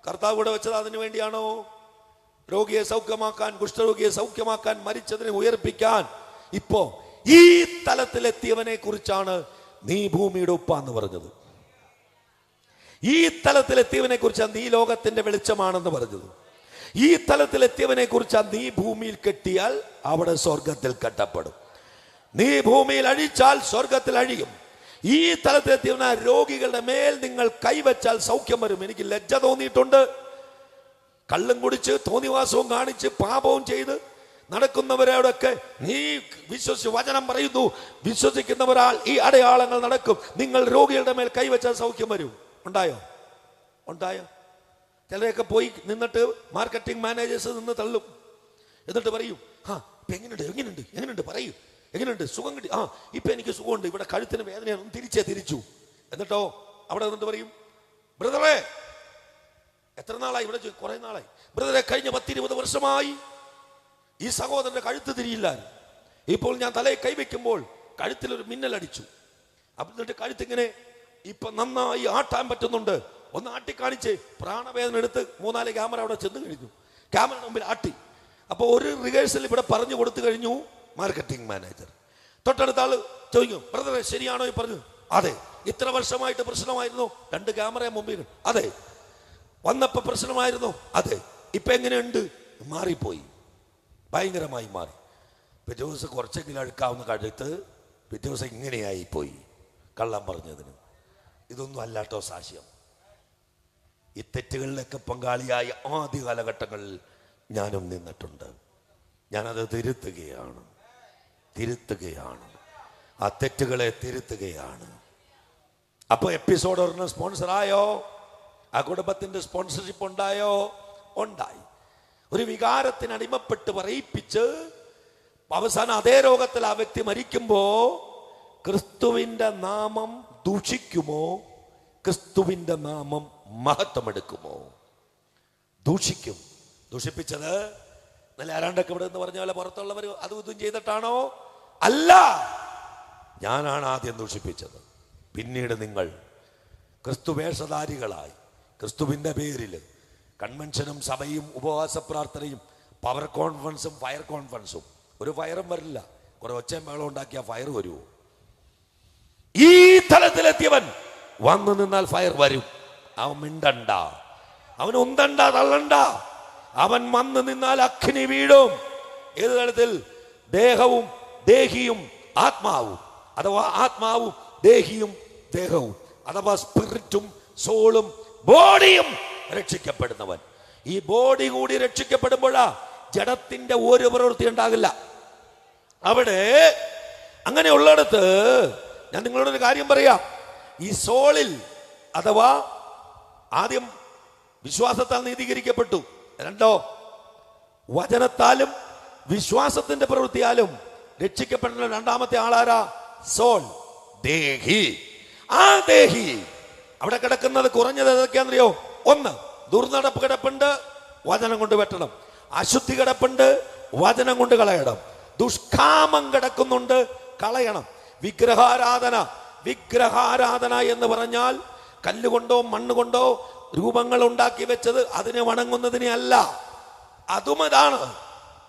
കർത്താവ് കൂടെ വെച്ചത് അതിനു വേണ്ടിയാണോ? രോഗിയെ സൗഖ്യമാക്കാൻ, കുഷ്ഠരോഗിയെ സൗഖ്യമാക്കാൻ, മരിച്ചതിനെ ഉയർപ്പിക്കാൻ. ഇപ്പോ ഈ തലത്തിലെത്തിയവനെ കുറിച്ചാണ് നീ ഭൂമിയുടെ ഉപ്പാന്ന് പറഞ്ഞത്. ഈ തലത്തിലെത്തിയവനെ കുറിച്ചാണ് നീ ലോകത്തിന്റെ വെളിച്ചമാണെന്ന് പറഞ്ഞത്. ഈ തലത്തിലെത്തിയവനെ കുറിച്ചാണ് നീ ഭൂമിയിൽ കെട്ടിയാൽ അവിടെ സ്വർഗത്തിൽ കെട്ടപ്പെടും. നീ ഭൂമിയിൽ അഴിച്ചാൽ സ്വർഗത്തിൽ അഴിയും. ഈ തലത്തിലെത്തിയവന രോഗികളുടെ മേൽ നിങ്ങൾ കൈവച്ചാൽ സൗഖ്യം വരും. എനിക്ക് ലജ്ജ തോന്നിയിട്ടുണ്ട്. കള്ളും കുടിച്ച് തോന്നിവാസവും കാണിച്ച് പാപവും ചെയ്ത് നടക്കുന്നവരോടൊക്കെ നീ വിശ്വസിച്ച് വചനം പറയുന്നു, വിശ്വസിക്കുന്നവരാൽ ഈ അടയാളങ്ങൾ നടക്കും. നിങ്ങൾ രോഗികളുടെ മേൽ കൈവച്ചാൽ സൗഖ്യം വരും. ഉണ്ടായോ? ഉണ്ടായോ? ചിലരൊക്കെ പോയി നിന്നിട്ട് മാർക്കറ്റിംഗ് മാനേജേഴ്സ് നിന്ന് തള്ളും. എന്നിട്ട് പറയും, എങ്ങനെയുണ്ട് എങ്ങനെയുണ്ട് എങ്ങനെയുണ്ട് പറയൂ, എങ്ങനെയുണ്ട്, സുഖം കിട്ടി? ഇപ്പൊ എനിക്ക് സുഖമുണ്ട്, ഇവിടെ കഴുത്തിന് വേദനയാണ്, തിരിച്ചു. എന്നിട്ടോ അവിടെ നിന്നിട്ട് പറയും, ബ്രദറെ എത്ര നാളായി ഇവിടെ? കുറെ നാളായി. ബ്രദറെ കഴിഞ്ഞ 10-20 വർഷമായി ഈ സഹോദരന്റെ കഴുത്ത് തിരിയില്ല. ഇപ്പോൾ ഞാൻ തലയിൽ കൈവയ്ക്കുമ്പോൾ കഴുത്തിലൊരു മിന്നലടിച്ചു. എന്നിട്ട് കഴുത്തിങ്ങനെ ഇപ്പൊ നന്നായി ആട്ടാൻ പറ്റുന്നുണ്ട്. ഒന്ന് ആട്ടി കാണിച്ച് പ്രാണവേദന എടുത്ത് 3-4 ക്യാമറ അവിടെ ചെന്ന് കഴിഞ്ഞു. ക്യാമറ മുമ്പിൽ ആട്ടി. അപ്പൊ ഒരു റിഹേഴ്സൽ ഇവിടെ പറഞ്ഞു കൊടുത്തു കഴിഞ്ഞു മാർക്കറ്റിംഗ് മാനേജർ. തൊട്ടടുത്ത ആള് ചോദിക്കും, ബ്രദറെ ശരിയാണോ ഈ പറഞ്ഞു? അതെ. ഇത്ര വർഷമായിട്ട് പ്രശ്നമായിരുന്നു? 2 ക്യാമറ മുമ്പിൽ. അതെ. വന്നപ്പോ പ്രശ്നമായിരുന്നു? അതെ. ഇപ്പൊ എങ്ങനെയുണ്ട്? മാറിപ്പോയി, ഭയങ്കരമായി മാറി. പിറ്റേ ദിവസം കുറച്ചെങ്കിലും അടുക്കാവുന്ന കഴുത്ത് പിറ്റേ ദിവസം ഇങ്ങനെയായി പോയി, കള്ളം പറഞ്ഞതിന്. ഇതൊന്നും അല്ലാട്ടോ സാക്ഷ്യം. ഈ തെറ്റുകളിലൊക്കെ പങ്കാളിയായ ആദ്യ കാലഘട്ടങ്ങളിൽ ഞാനും നിന്നിട്ടുണ്ട്. ഞാനത് തിരുത്തുകയാണ്. ആ തെറ്റുകളെ തിരുത്തുകയാണ്. അപ്പൊ എപ്പിസോഡ് ഒരെണ്ണം സ്പോൺസറായോ? ആ കുടുംബത്തിന്റെ സ്പോൺസർഷിപ്പ് ഉണ്ടായോ? ഉണ്ടായി. ഒരു വികാരത്തിന് അടിമപ്പെട്ട് പറയിപ്പിച്ച് അവസാനം അതേ രോഗത്തിൽ ആ വ്യക്തി മരിക്കുമ്പോ ക്രിസ്തുവിന്റെ നാമം ദൂഷിക്കുമോ? ക്രിസ്തുവിന്റെ നാമം മഹത്വമെടുക്കുമോ? ദൂഷിക്കും. ദൂഷിപ്പിച്ചത് നല്ല ആരാണ്ടൊക്കെ ഇവിടെ എന്ന് പറഞ്ഞ പോലെ പുറത്തുള്ളവർ അതും ഇതും ചെയ്തിട്ടാണോ? അല്ല, ഞാനാണ് ആദ്യം ദൂഷിപ്പിച്ചത്. പിന്നീട് നിങ്ങൾ ക്രിസ്തു വേഷധാരികളായി ക്രിസ്തുവിന്റെ പേരിൽ കൺവെൻഷനും സഭയും ഉപവാസ പ്രാർത്ഥനയും പവർ കോൺഫറൻസും ഫയർ കോൺഫറൻസും. ഒരു ഫയറും വരില്ല, കുറെ ഒച്ചയും ബഹളം ഉണ്ടാക്കിയ ഫയർ വരുമോ? ഈ തലത്തിലെത്തിയവൻ വന്നു നിന്നാൽ ഫയർ വരും. അവൻ മിണ്ടണ്ട, അവൻ ഉന്തണ്ട, തള്ളണ്ട. അവൻ വന്നു നിന്നാൽ അഗ്നി വീഴും. ഏത് തലത്തിൽ? ദേഹവും ദേഹിയും ആത്മാവും, അഥവാ ആത്മാവും ദേഹിയും ദേഹവും, അഥവാ സ്പിരിറ്റും സോളും ബോഡിയും രക്ഷിക്കപ്പെടുന്നവൻ. ഈ ബോഡി കൂടി രക്ഷിക്കപ്പെടുമ്പോഴാ ജഡത്തിന്റെ ഒരു പ്രവൃത്തി ഉണ്ടാകില്ല. അവിടെ അങ്ങനെയുള്ളിടത്ത് ഞാൻ നിങ്ങളോടൊരു കാര്യം പറയാം. ഈ സോളിൽ, അഥവാ ആദ്യം വിശ്വാസത്താൽ നീതീകരിക്കപ്പെട്ടു. രണ്ടോ, വചനത്താലും വിശ്വാസത്തിന്റെ പ്രവൃത്തിയാലും രക്ഷിക്കപ്പെട്ട രണ്ടാമത്തെ ആളാരാ? സോൾ, ദേഹി. ആ ദേഹി അവിടെ കിടക്കുന്നത് കുറഞ്ഞത് ഏതൊക്കെയാണെന്നറിയോ? ഒന്ന്, ദുർനടപ്പ് കിടപ്പുണ്ട്, വചനം കൊണ്ട് വെട്ടണം. അശുദ്ധി കിടപ്പുണ്ട്, വചനം കൊണ്ട് കളയണം. ദുഷ്കാമം കിടക്കുന്നുണ്ട്, കളയണം. വിഗ്രഹാരാധന എന്ന് പറഞ്ഞാൽ കല്ലുകൊണ്ടോ മണ്ണുകൊണ്ടോ രൂപങ്ങൾ ഉണ്ടാക്കി വെച്ചത്, അതിനെ വണങ്ങുന്നതിനെ അല്ല. അതും അതാണ്.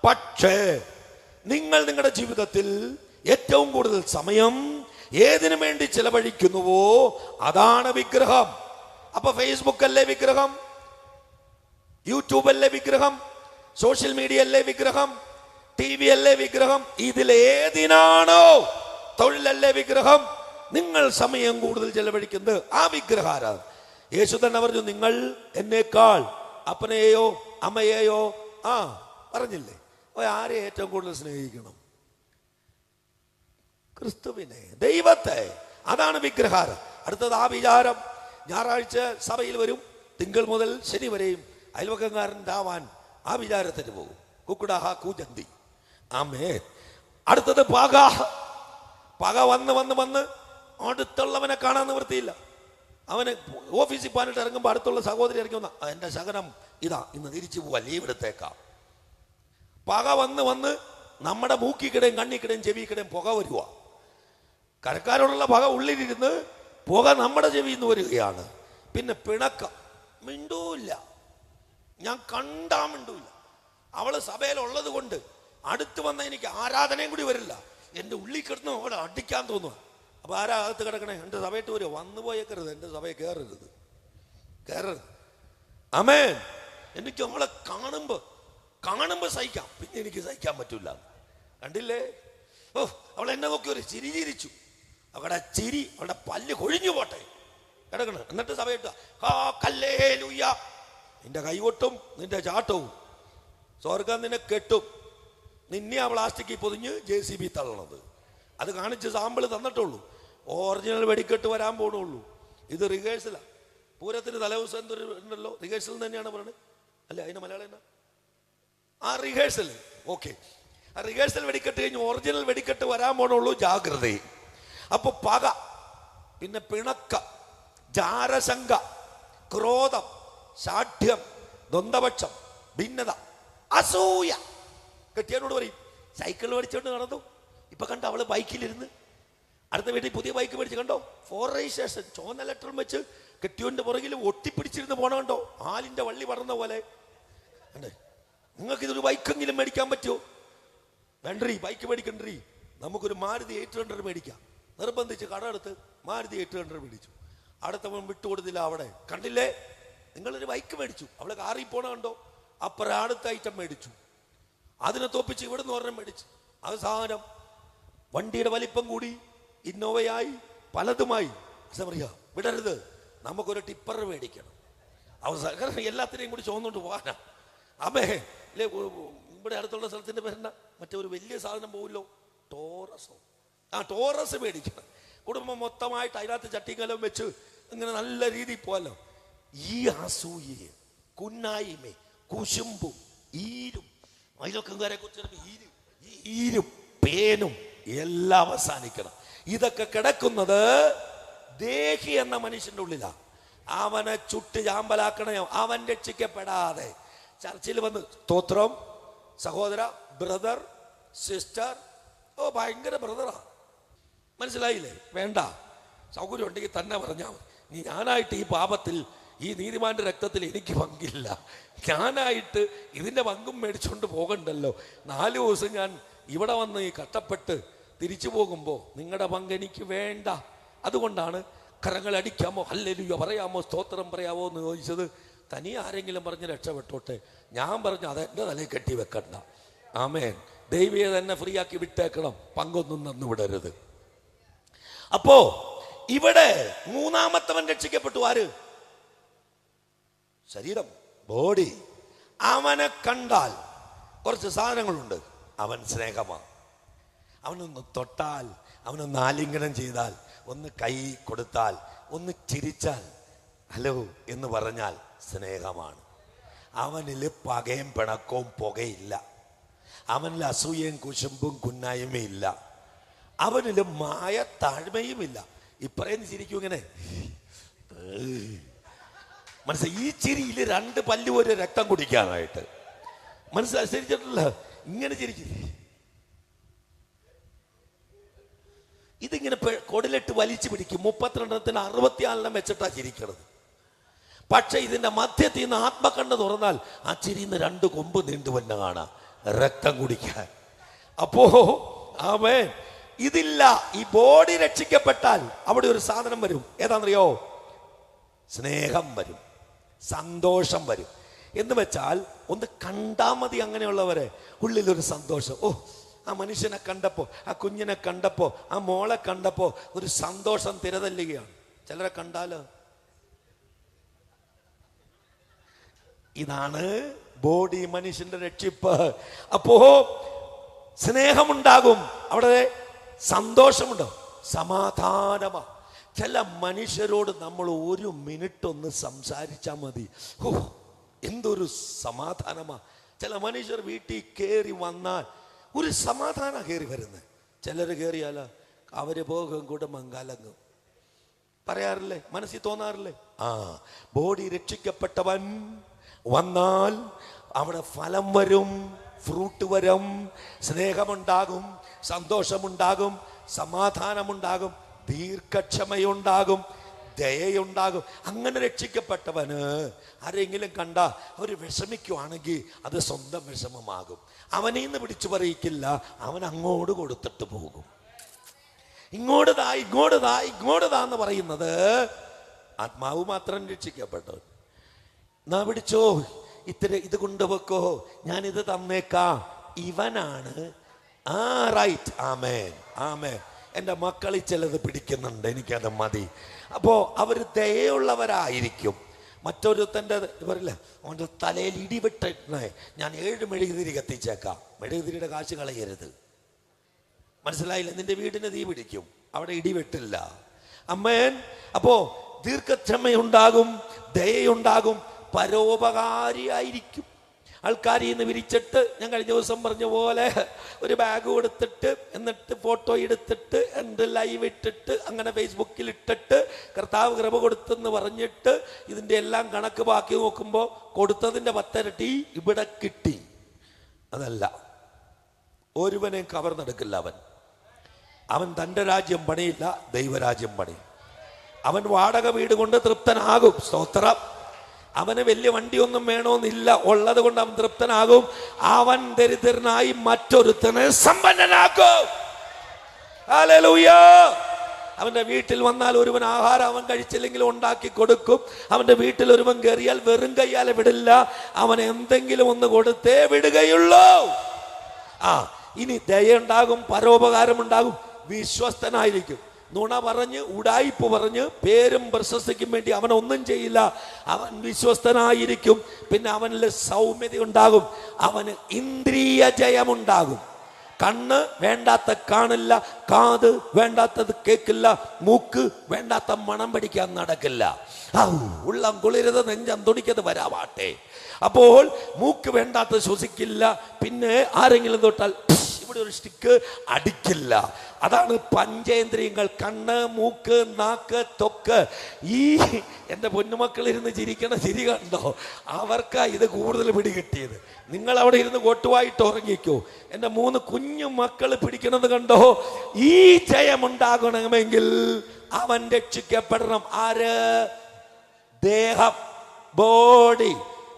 പക്ഷേ നിങ്ങൾ നിങ്ങളുടെ ജീവിതത്തിൽ ഏറ്റവും കൂടുതൽ സമയം ഏതിനു വേണ്ടി ചെലവഴിക്കുന്നുവോ അതാണ് വിഗ്രഹം. അപ്പൊ ഫേസ്ബുക്ക് അല്ലേ വിഗ്രഹം? യൂട്യൂബ് അല്ലേ വിഗ്രഹം? സോഷ്യൽ മീഡിയ അല്ലേ വിഗ്രഹം? TV അല്ലേ വിഗ്രഹം? ഇതിലേതിനാണോ തൊഴിലല്ലേ വിഗ്രഹം? നിങ്ങൾ സമയം കൂടുതൽ ചെലവഴിക്കുന്നത് ആ വിഗ്രഹാരാധന. യേശു തന്നെ പറഞ്ഞു, നിങ്ങൾ എന്നേക്കാൾ അപ്പനെയോ അമ്മയെയോ പറഞ്ഞില്ലേ, ആരെ ഏറ്റവും കൂടുതൽ സ്നേഹിക്കണം? ക്രിസ്തുവിനെ, ദൈവത്തെ. അതാണ് വിഗ്രഹാരം. അടുത്തത് ആ വിചാരം. ഞായറാഴ്ച സഭയിൽ വരും, തിങ്കൾ മുതൽ ശനി വരെയും അയൽവക്കക്കാരനാവാൻ ആ വിചാരത്തിന് പോകും. കുക്കുടാഹ കൂജന്തി. ആമേ. അടുത്തത് പക വന്ന് അടുത്തുള്ളവനെ കാണാൻ നിവൃത്തിയില്ല. അവന് ഓഫീസിൽ പോകാനിട്ട് ഇറങ്ങുമ്പോൾ അടുത്തുള്ള സഹോദരി ഇറങ്ങി എൻ്റെ ശകനം ഇതാ, ഇന്ന് തിരിച്ചു പോവാ, ലീവ് എടുത്തേക്കാം. പക വന്ന് നമ്മുടെ മൂക്കിക്കിടയും കണ്ണിക്കിടയും ചെവിക്കിടയും പുക വരുക. കരക്കാരോടുള്ള പക ഉള്ളിലിരുന്ന് പുക നമ്മുടെ ചെവിയിൽ നിന്ന് വരികയാണ്. പിന്നെ പിണക്കം, മിണ്ടൂല്ല, ഞാൻ കണ്ടാ മിണ്ടൂല്ല. അവള് സഭയിലുള്ളത് കൊണ്ട് അടുത്ത് വന്ന എനിക്ക് ആരാധനയും കൂടി വരില്ല, എൻ്റെ ഉള്ളിൽ കിടന്ന് അവിടെ അടിക്കാൻ തോന്നുക. അപ്പൊ ആരാ അകത്ത് കിടക്കണേ? എൻ്റെ സഭയിട്ട് വരും, വന്നു പോയേക്കരുത്, എൻ്റെ സഭയെ കയറരുത്. ആമേൻ. എനിക്ക് അവളെ കാണുമ്പോ സഹിക്കാം, പിന്നെ എനിക്ക് സഹിക്കാൻ പറ്റൂല. കണ്ടില്ലേ? അവൾ എന്നെ നോക്കി ഒരു ചിരി ചിരിച്ചു. അവളുടെ ചിരി, അവളുടെ പല്ല് കൊഴിഞ്ഞു പോട്ടെ, കിടക്കണം. എന്നിട്ട് സഭയിട്ട് നിന്റെ കൈകൊട്ടും നിന്റെ ചാട്ടവും സ്വർഗം നിന്നെ കെട്ടും. നിന്നെ ആ പ്ലാസ്റ്റിക്കിൽ പൊതിഞ്ഞ് JCB തള്ളണത്. അത് കാണിച്ച് സാമ്പിള് തന്നിട്ടുള്ളൂ. ഒറിജിനൽ വെടിക്കെട്ട് വരാൻ പോണുള്ളൂ. ഇത് റിഹേഴ്സലാ. പൂരത്തിന് തലേദിവസം എന്തൊരു ഉണ്ടല്ലോ, റിഹേഴ്സൽ തന്നെയാണ് പറയുന്നത് അല്ലെ? അതിന്റെ മലയാളം എന്നാ? ആ റിഹേഴ്സൽ. ഓക്കെ, ആ റിഹേഴ്സൽ വെടിക്കെട്ട് കഴിഞ്ഞ് ഒറിജിനൽ വെടിക്കെട്ട് വരാൻ പോണുള്ളൂ. ജാഗ്രത. അപ്പൊ പക, പിന്നെ പിണക്ക, ജാരശങ്ക, ക്രോധം, ശാഠ്യം, ദ്വന്ദ്വപക്ഷം, ഭിന്നത, അസൂയ. കെട്ടിയവനോട് പറയും, സൈക്കിൾ മേടിച്ചോണ്ട് നടന്നു, ഇപ്പൊ കണ്ടോ അവള് ബൈക്കിലിരുന്ന്, അടുത്ത വീട്ടിൽ പുതിയ ബൈക്ക് മേടിച്ച് കണ്ടോ, 4 രജിസ്ട്രേഷൻ, ചുവന്ന ലെറ്ററും വെച്ച് കെട്ടിയോന്റെ പുറകിൽ ഒട്ടിപ്പിടിച്ചിരുന്ന് പോണ കണ്ടോ, ആലിന്റെ വള്ളി പറന്ന പോലെ. നിങ്ങൾക്ക് ഇതൊരു ബൈക്കെങ്കിലും മേടിക്കാൻ പറ്റുമോ? വേണ്ടീ, ബൈക്ക് മേടിക്കണ്ടീ, നമുക്കൊരു മാരുതി 800 മേടിക്കാം. നിർബന്ധിച്ച് കടമെടുത്ത് മാരുതി 800 മേടിച്ചു. അടുത്തവൻ വിട്ടുകൊടുത്തില്ല. അവിടെ കണ്ടില്ലേ, നിങ്ങളൊരു ബൈക്ക് മേടിച്ചു, അവളെ കാറിൽ പോണ കണ്ടോ, അപ്പുറം അടുത്ത ഐറ്റം മേടിച്ചു, അതിനെ തോപ്പിച്ച് ഇവിടെ നിന്ന് ഒരെണ്ണം മേടിച്ചു. അവസാനം വണ്ടിയുടെ വലിപ്പം കൂടി, ഇന്നോവയായി, പലതുമായി. പറയാ, വിടരുത്, നമുക്കൊരു ടിപ്പർ മേടിക്കണം. അവസാനം എല്ലാത്തിനെയും കൂടി ചുവന്നുകൊണ്ട് പോകാനാ. അമ്മേ ഇല്ലേ, ഇവിടെ അടുത്തുള്ള സ്ഥലത്തിന്റെ പേരെന്നാ, മറ്റേ ഒരു വലിയ സാധനം പോവില്ലോ, ടോറസോ. ടോറസ് മേടിക്കണം. കുടുംബം മൊത്തമായിട്ട് അതിനകത്ത് ചട്ടിക്കലം വെച്ച് ഇങ്ങനെ നല്ല രീതിയിൽ പോകാലോ. ഈ അസൂയയും കുന്നായ്മയും കുശുമ്പും ഈരും അയൽവക്കക്കാരെ കുറിച്ച് ഈരും പേനും എല്ലാം അവസാനിക്കണം. ഇതൊക്കെ കിടക്കുന്നത് ദേഹി എന്ന മനുഷ്യന്റെ ഉള്ളിലാ. അവനെ ചുട്ട് ചാമ്പലാക്കണേ, അവൻ രക്ഷിക്കപ്പെടാതെ. ചർച്ചിൽ വന്ന് സ്തോത്രം, സഹോദര, ബ്രദർ, സിസ്റ്റർ, ഭയങ്കര ബ്രദറാ, മനസ്സിലായില്ലേ? വേണ്ട, സൗകര്യം ഉണ്ടെങ്കിൽ തന്നെ പറഞ്ഞാൽ മതി. ഞാനായിട്ട് ഈ പാപത്തിൽ, ഈ നീതിമാന്റെ രക്തത്തിൽ എനിക്ക് പങ്കില്ല. ഞാനായിട്ട് ഇതിന്റെ പങ്കും മേടിച്ചുകൊണ്ട് പോകണ്ടല്ലോ. 4 ദിവസം ഞാൻ ഇവിടെ വന്ന് ഈ കഷ്ടപ്പെട്ട് തിരിച്ചു പോകുമ്പോൾ നിങ്ങളുടെ പങ്ക് എനിക്ക് വേണ്ട. അതുകൊണ്ടാണ് കരങ്ങൾ അടിക്കാമോ, ഹല്ലേലൂയ പറയാമോ, സ്തോത്രം പറയാമോ എന്ന് ചോദിച്ചത്. തനി ആരെങ്കിലും പറഞ്ഞ് രക്ഷപ്പെട്ടോട്ടെ. ഞാൻ പറഞ്ഞു അതെൻ്റെ തലയിൽ കെട്ടി വെക്കണ്ട. ആമേൻ. ദൈവയെ തന്നെ ഫ്രീ ആക്കി വിട്ടേക്കണം, പങ്കൊന്നും തന്നു വിടരുത്. അപ്പോ ഇവിടെ മൂന്നാമത്തവൻ രക്ഷിക്കപ്പെട്ടു. ആര്? ശരീരം, ബോഡി. അവനെ കണ്ടാൽ കുറച്ച് സാധനങ്ങളുണ്ട്. അവൻ സ്നേഹമാണ്. അവനൊന്ന് തൊട്ടാൽ, അവനൊന്ന് ആലിംഗനം ചെയ്താൽ, ഒന്ന് കൈ കൊടുത്താൽ, ഒന്ന് ചിരിച്ചാൽ ഹലോ എന്ന് പറഞ്ഞാൽ സ്നേഹമാണ്. അവനിൽ പകയും പിണക്കവും പുകയില്ല. അവനിൽ അസൂയയും കുശുമ്പും കുന്നായ്മയും ഇല്ല. അവനിൽ മായ താഴ്മയും ഇല്ല. ഇപ്പറയുന്ന ചിരിക്കും ഇങ്ങനെ മനസ്സിലായി. ഈ ചിരിയിൽ 2 പല്ല് ഒരു രക്തം കുടിക്കാനായിട്ട് മനസ്സിലായി. ശരിച്ചിട്ടില്ല, ഇങ്ങനെ ചിരിക്കും. ഇതിങ്ങനെ കൊടിലിട്ട് വലിച്ചു പിടിക്കും. 32 64 വെച്ചിട്ടാ ചിരിക്കണത്. പക്ഷെ ഇതിന്റെ മധ്യത്തിൽ നിന്ന് ആത്മകണ്ണ് തുറന്നാൽ ആ ചിരിന്ന് 2 കൊമ്പ് നീണ്ടു വന്ന കാണാം, രക്തം കുടിക്കാൻ. അപ്പോ ആമേൻ, ഇതില്ല. ഈ ബോഡി രക്ഷിക്കപ്പെട്ടാൽ അവിടെ ഒരു സാധനം വരും. ഏതാണെന്നറിയോ? സ്നേഹം വരും, സന്തോഷം വരും. എന്ന് വെച്ചാൽ ഒന്ന് കണ്ടാൽ മതി അങ്ങനെയുള്ളവരെ ഉള്ളിലൊരു സന്തോഷം. ഓ, ആ മനുഷ്യനെ കണ്ടപ്പോ, ആ കുഞ്ഞിനെ കണ്ടപ്പോ, ആ മോളെ കണ്ടപ്പോ ഒരു സന്തോഷം തിരതല്ലുകയാണ്. ചിലരെ കണ്ടാലോ, ഇതാണ് ബോഡി മനുഷ്യന്റെ രക്ഷിപ്പ്. അപ്പോ സ്നേഹമുണ്ടാകും, അവിടെ സന്തോഷമുണ്ടാകും, സമാധാനമാ. ചില മനുഷ്യരോട് നമ്മൾ 1 മിനിറ്റ് ഒന്ന് സംസാരിച്ചാൽ മതി, ഓ എന്തൊരു സമാധാനമാ. ചില മനുഷ്യർ വീട്ടിൽ കയറി വന്നാൽ ഒരു സമാധാന കയറി വരുന്നത്. ചിലർ കയറിയാല അവര് പോകും കൂടെ മംഗാലങ്ങും പറയാറില്ലേ, മനസ്സിൽ തോന്നാറില്ലേ? ആ, ബോഡി രക്ഷിക്കപ്പെട്ടവൻ വന്നാൽ അവിടെ ഫലം വരും, ഫ്രൂട്ട് വരും, സ്നേഹമുണ്ടാകും, സന്തോഷമുണ്ടാകും, സമാധാനമുണ്ടാകും, ദീർഘക്ഷമയുണ്ടാകും, ദയയുണ്ടാകും. അങ്ങനെ രക്ഷിക്കപ്പെട്ടവന് ആരെങ്കിലും കണ്ട അവർ വിഷമിക്കുവാണെങ്കിൽ അത് സ്വന്തം വിഷമമാകും. അവനെ നിന്ന് പിടിച്ചു പറയിക്കില്ല, അവൻ അങ്ങോട്ട് കൊടുത്തിട്ട് പോകും. ഇങ്ങോട്ട് താ, ഇങ്ങോട്ട് താ, ഇങ്ങോട്ട് താ എന്ന് പറയുന്നത് ആത്മാവ് മാത്രം രക്ഷിക്കപ്പെട്ടവൻ. നാ പിടിച്ചോ, ഇത് കൊണ്ടുവെക്കോ, ഞാനിത് തന്നേക്കാം, ഇവനാണ്. ആ റൈറ്റ്, ആമേൻ, ആമേൻ. എൻ്റെ മക്കളിൽ ചിലത് പിടിക്കുന്നുണ്ട്, എനിക്കത് മതി. അപ്പോൾ അവർ ദയുള്ളവരായിരിക്കും. മറ്റൊരുത്തൻ്റെ പറയില്ല, അവൻ്റെ തലയിൽ ഇടിവിട്ടിട്ട് ഞാൻ 7 മെഴുകുതിരി കത്തിച്ചേക്കാം. മെഴുകുതിരിയുടെ കാശ് കളയരുത്, മനസ്സിലായില്ല? നിന്റെ വീടിന് തീ പിടിക്കും, അവിടെ ഇടിവെട്ടില്ല. അമ്മേൻ. അപ്പോ ദീർഘക്ഷമയുണ്ടാകും, ദയയുണ്ടാകും, പരോപകാരിയായിരിക്കും. ആൾക്കാരിൽ നിന്ന് വിരിച്ചിട്ട്, ഞാൻ കഴിഞ്ഞ ദിവസം പറഞ്ഞ പോലെ ഒരു ബാഗ് കൊടുത്തിട്ട്, എന്നിട്ട് ഫോട്ടോ എടുത്തിട്ട്, എൻ്റെ ലൈവ് ഇട്ടിട്ട്, അങ്ങനെ ഫേസ്ബുക്കിൽ ഇട്ടിട്ട് കർത്താവ് കൃപ കൊടുത്തെന്ന് പറഞ്ഞിട്ട് ഇതിൻ്റെ എല്ലാം കണക്ക് ബാക്കി നോക്കുമ്പോൾ കൊടുത്തതിൻ്റെ 10 ഇരട്ടി ഇവിടെ കിട്ടി. അതല്ല, ഒരുവനെയും കവർന്നെടുക്കില്ല. അവൻ തൻ്റെ രാജ്യം പണിയില്ല, ദൈവരാജ്യം പണിയും. അവൻ വാടക വീട് കൊണ്ട് തൃപ്തനാകും. സ്തോത്രം. അവന് വലിയ വണ്ടിയൊന്നും വേണമെന്നില്ല, ഉള്ളത് കൊണ്ട് അവൻ തൃപ്തനാകും. അവൻ ദരിദ്രനായി മറ്റൊരുത്തനെ സമ്പന്നനാക്കും. ഹല്ലേലൂയ. അവന്റെ വീട്ടിൽ വന്നാൽ ഒരുവൻ ആഹാരം അവൻ കഴിച്ചില്ലെങ്കിൽ ഉണ്ടാക്കി കൊടുക്കും. അവന്റെ വീട്ടിൽ ഒരുവൻ കയറിയാൽ വെറും കയ്യാലെ വിടില്ല, അവൻ എന്തെങ്കിലും ഒന്ന് കൊടുത്തേ വിടുകയുള്ളൂ. ഇനി ദയുണ്ടാകും, പരോപകാരമുണ്ടാകും, വിശ്വസ്തനായിരിക്കും. നുണ പറഞ്ഞ്, ഉടായിപ്പ് പറഞ്ഞ്, പേരും പ്രശസ്തിക്കും വേണ്ടി അവൻ ഒന്നും ചെയ്യില്ല. അവൻ വിശ്വസ്തനായിരിക്കും. പിന്നെ അവനിൽ സൗമ്യത ഉണ്ടാകും, അവന് ഇന്ദ്രിയ ജയമുണ്ടാകും. കണ്ണ് വേണ്ടാത്ത കാണില്ല, കാത് വേണ്ടാത്തത് കേൾക്കില്ല, മൂക്ക് വേണ്ടാത്ത മണം പിടിക്കാൻ നടക്കില്ല. ഉള്ളം കുളിരത്, നെഞ്ചം തുടിക്കത് വരാവാട്ടെ. അപ്പോൾ മൂക്ക് വേണ്ടാത്തത് ശ്വസിക്കില്ല. പിന്നെ ആരെങ്കിലും തൊട്ടാൽ ഇവിടെ ഒരു സ്റ്റിക്ക് അടിക്കില്ല. അതാണ് പഞ്ചേന്ദ്രിയങ്ങൾ, കണ്ണ്, മൂക്ക്, നാക്ക്, ത്വക്ക്. ഈ എൻ്റെ പൊന്നുമക്കൾ ഇരുന്ന് ചിരിക്കണ ചിരി കണ്ടോ? അവർക്കാ ഇത് കൂടുതൽ പിടികിട്ടിയത്. നിങ്ങൾ അവിടെ ഇരുന്ന് കൊട്ടുവായിട്ട് ഉറങ്ങിക്കോ. എൻ്റെ 3 കുഞ്ഞു മക്കൾ പിടിക്കണത് കണ്ടോ? ഈ ജയമുണ്ടാകണമെങ്കിൽ അവൻ രക്ഷിക്കപ്പെടണം. ആര്? ദേഹം, ബോഡി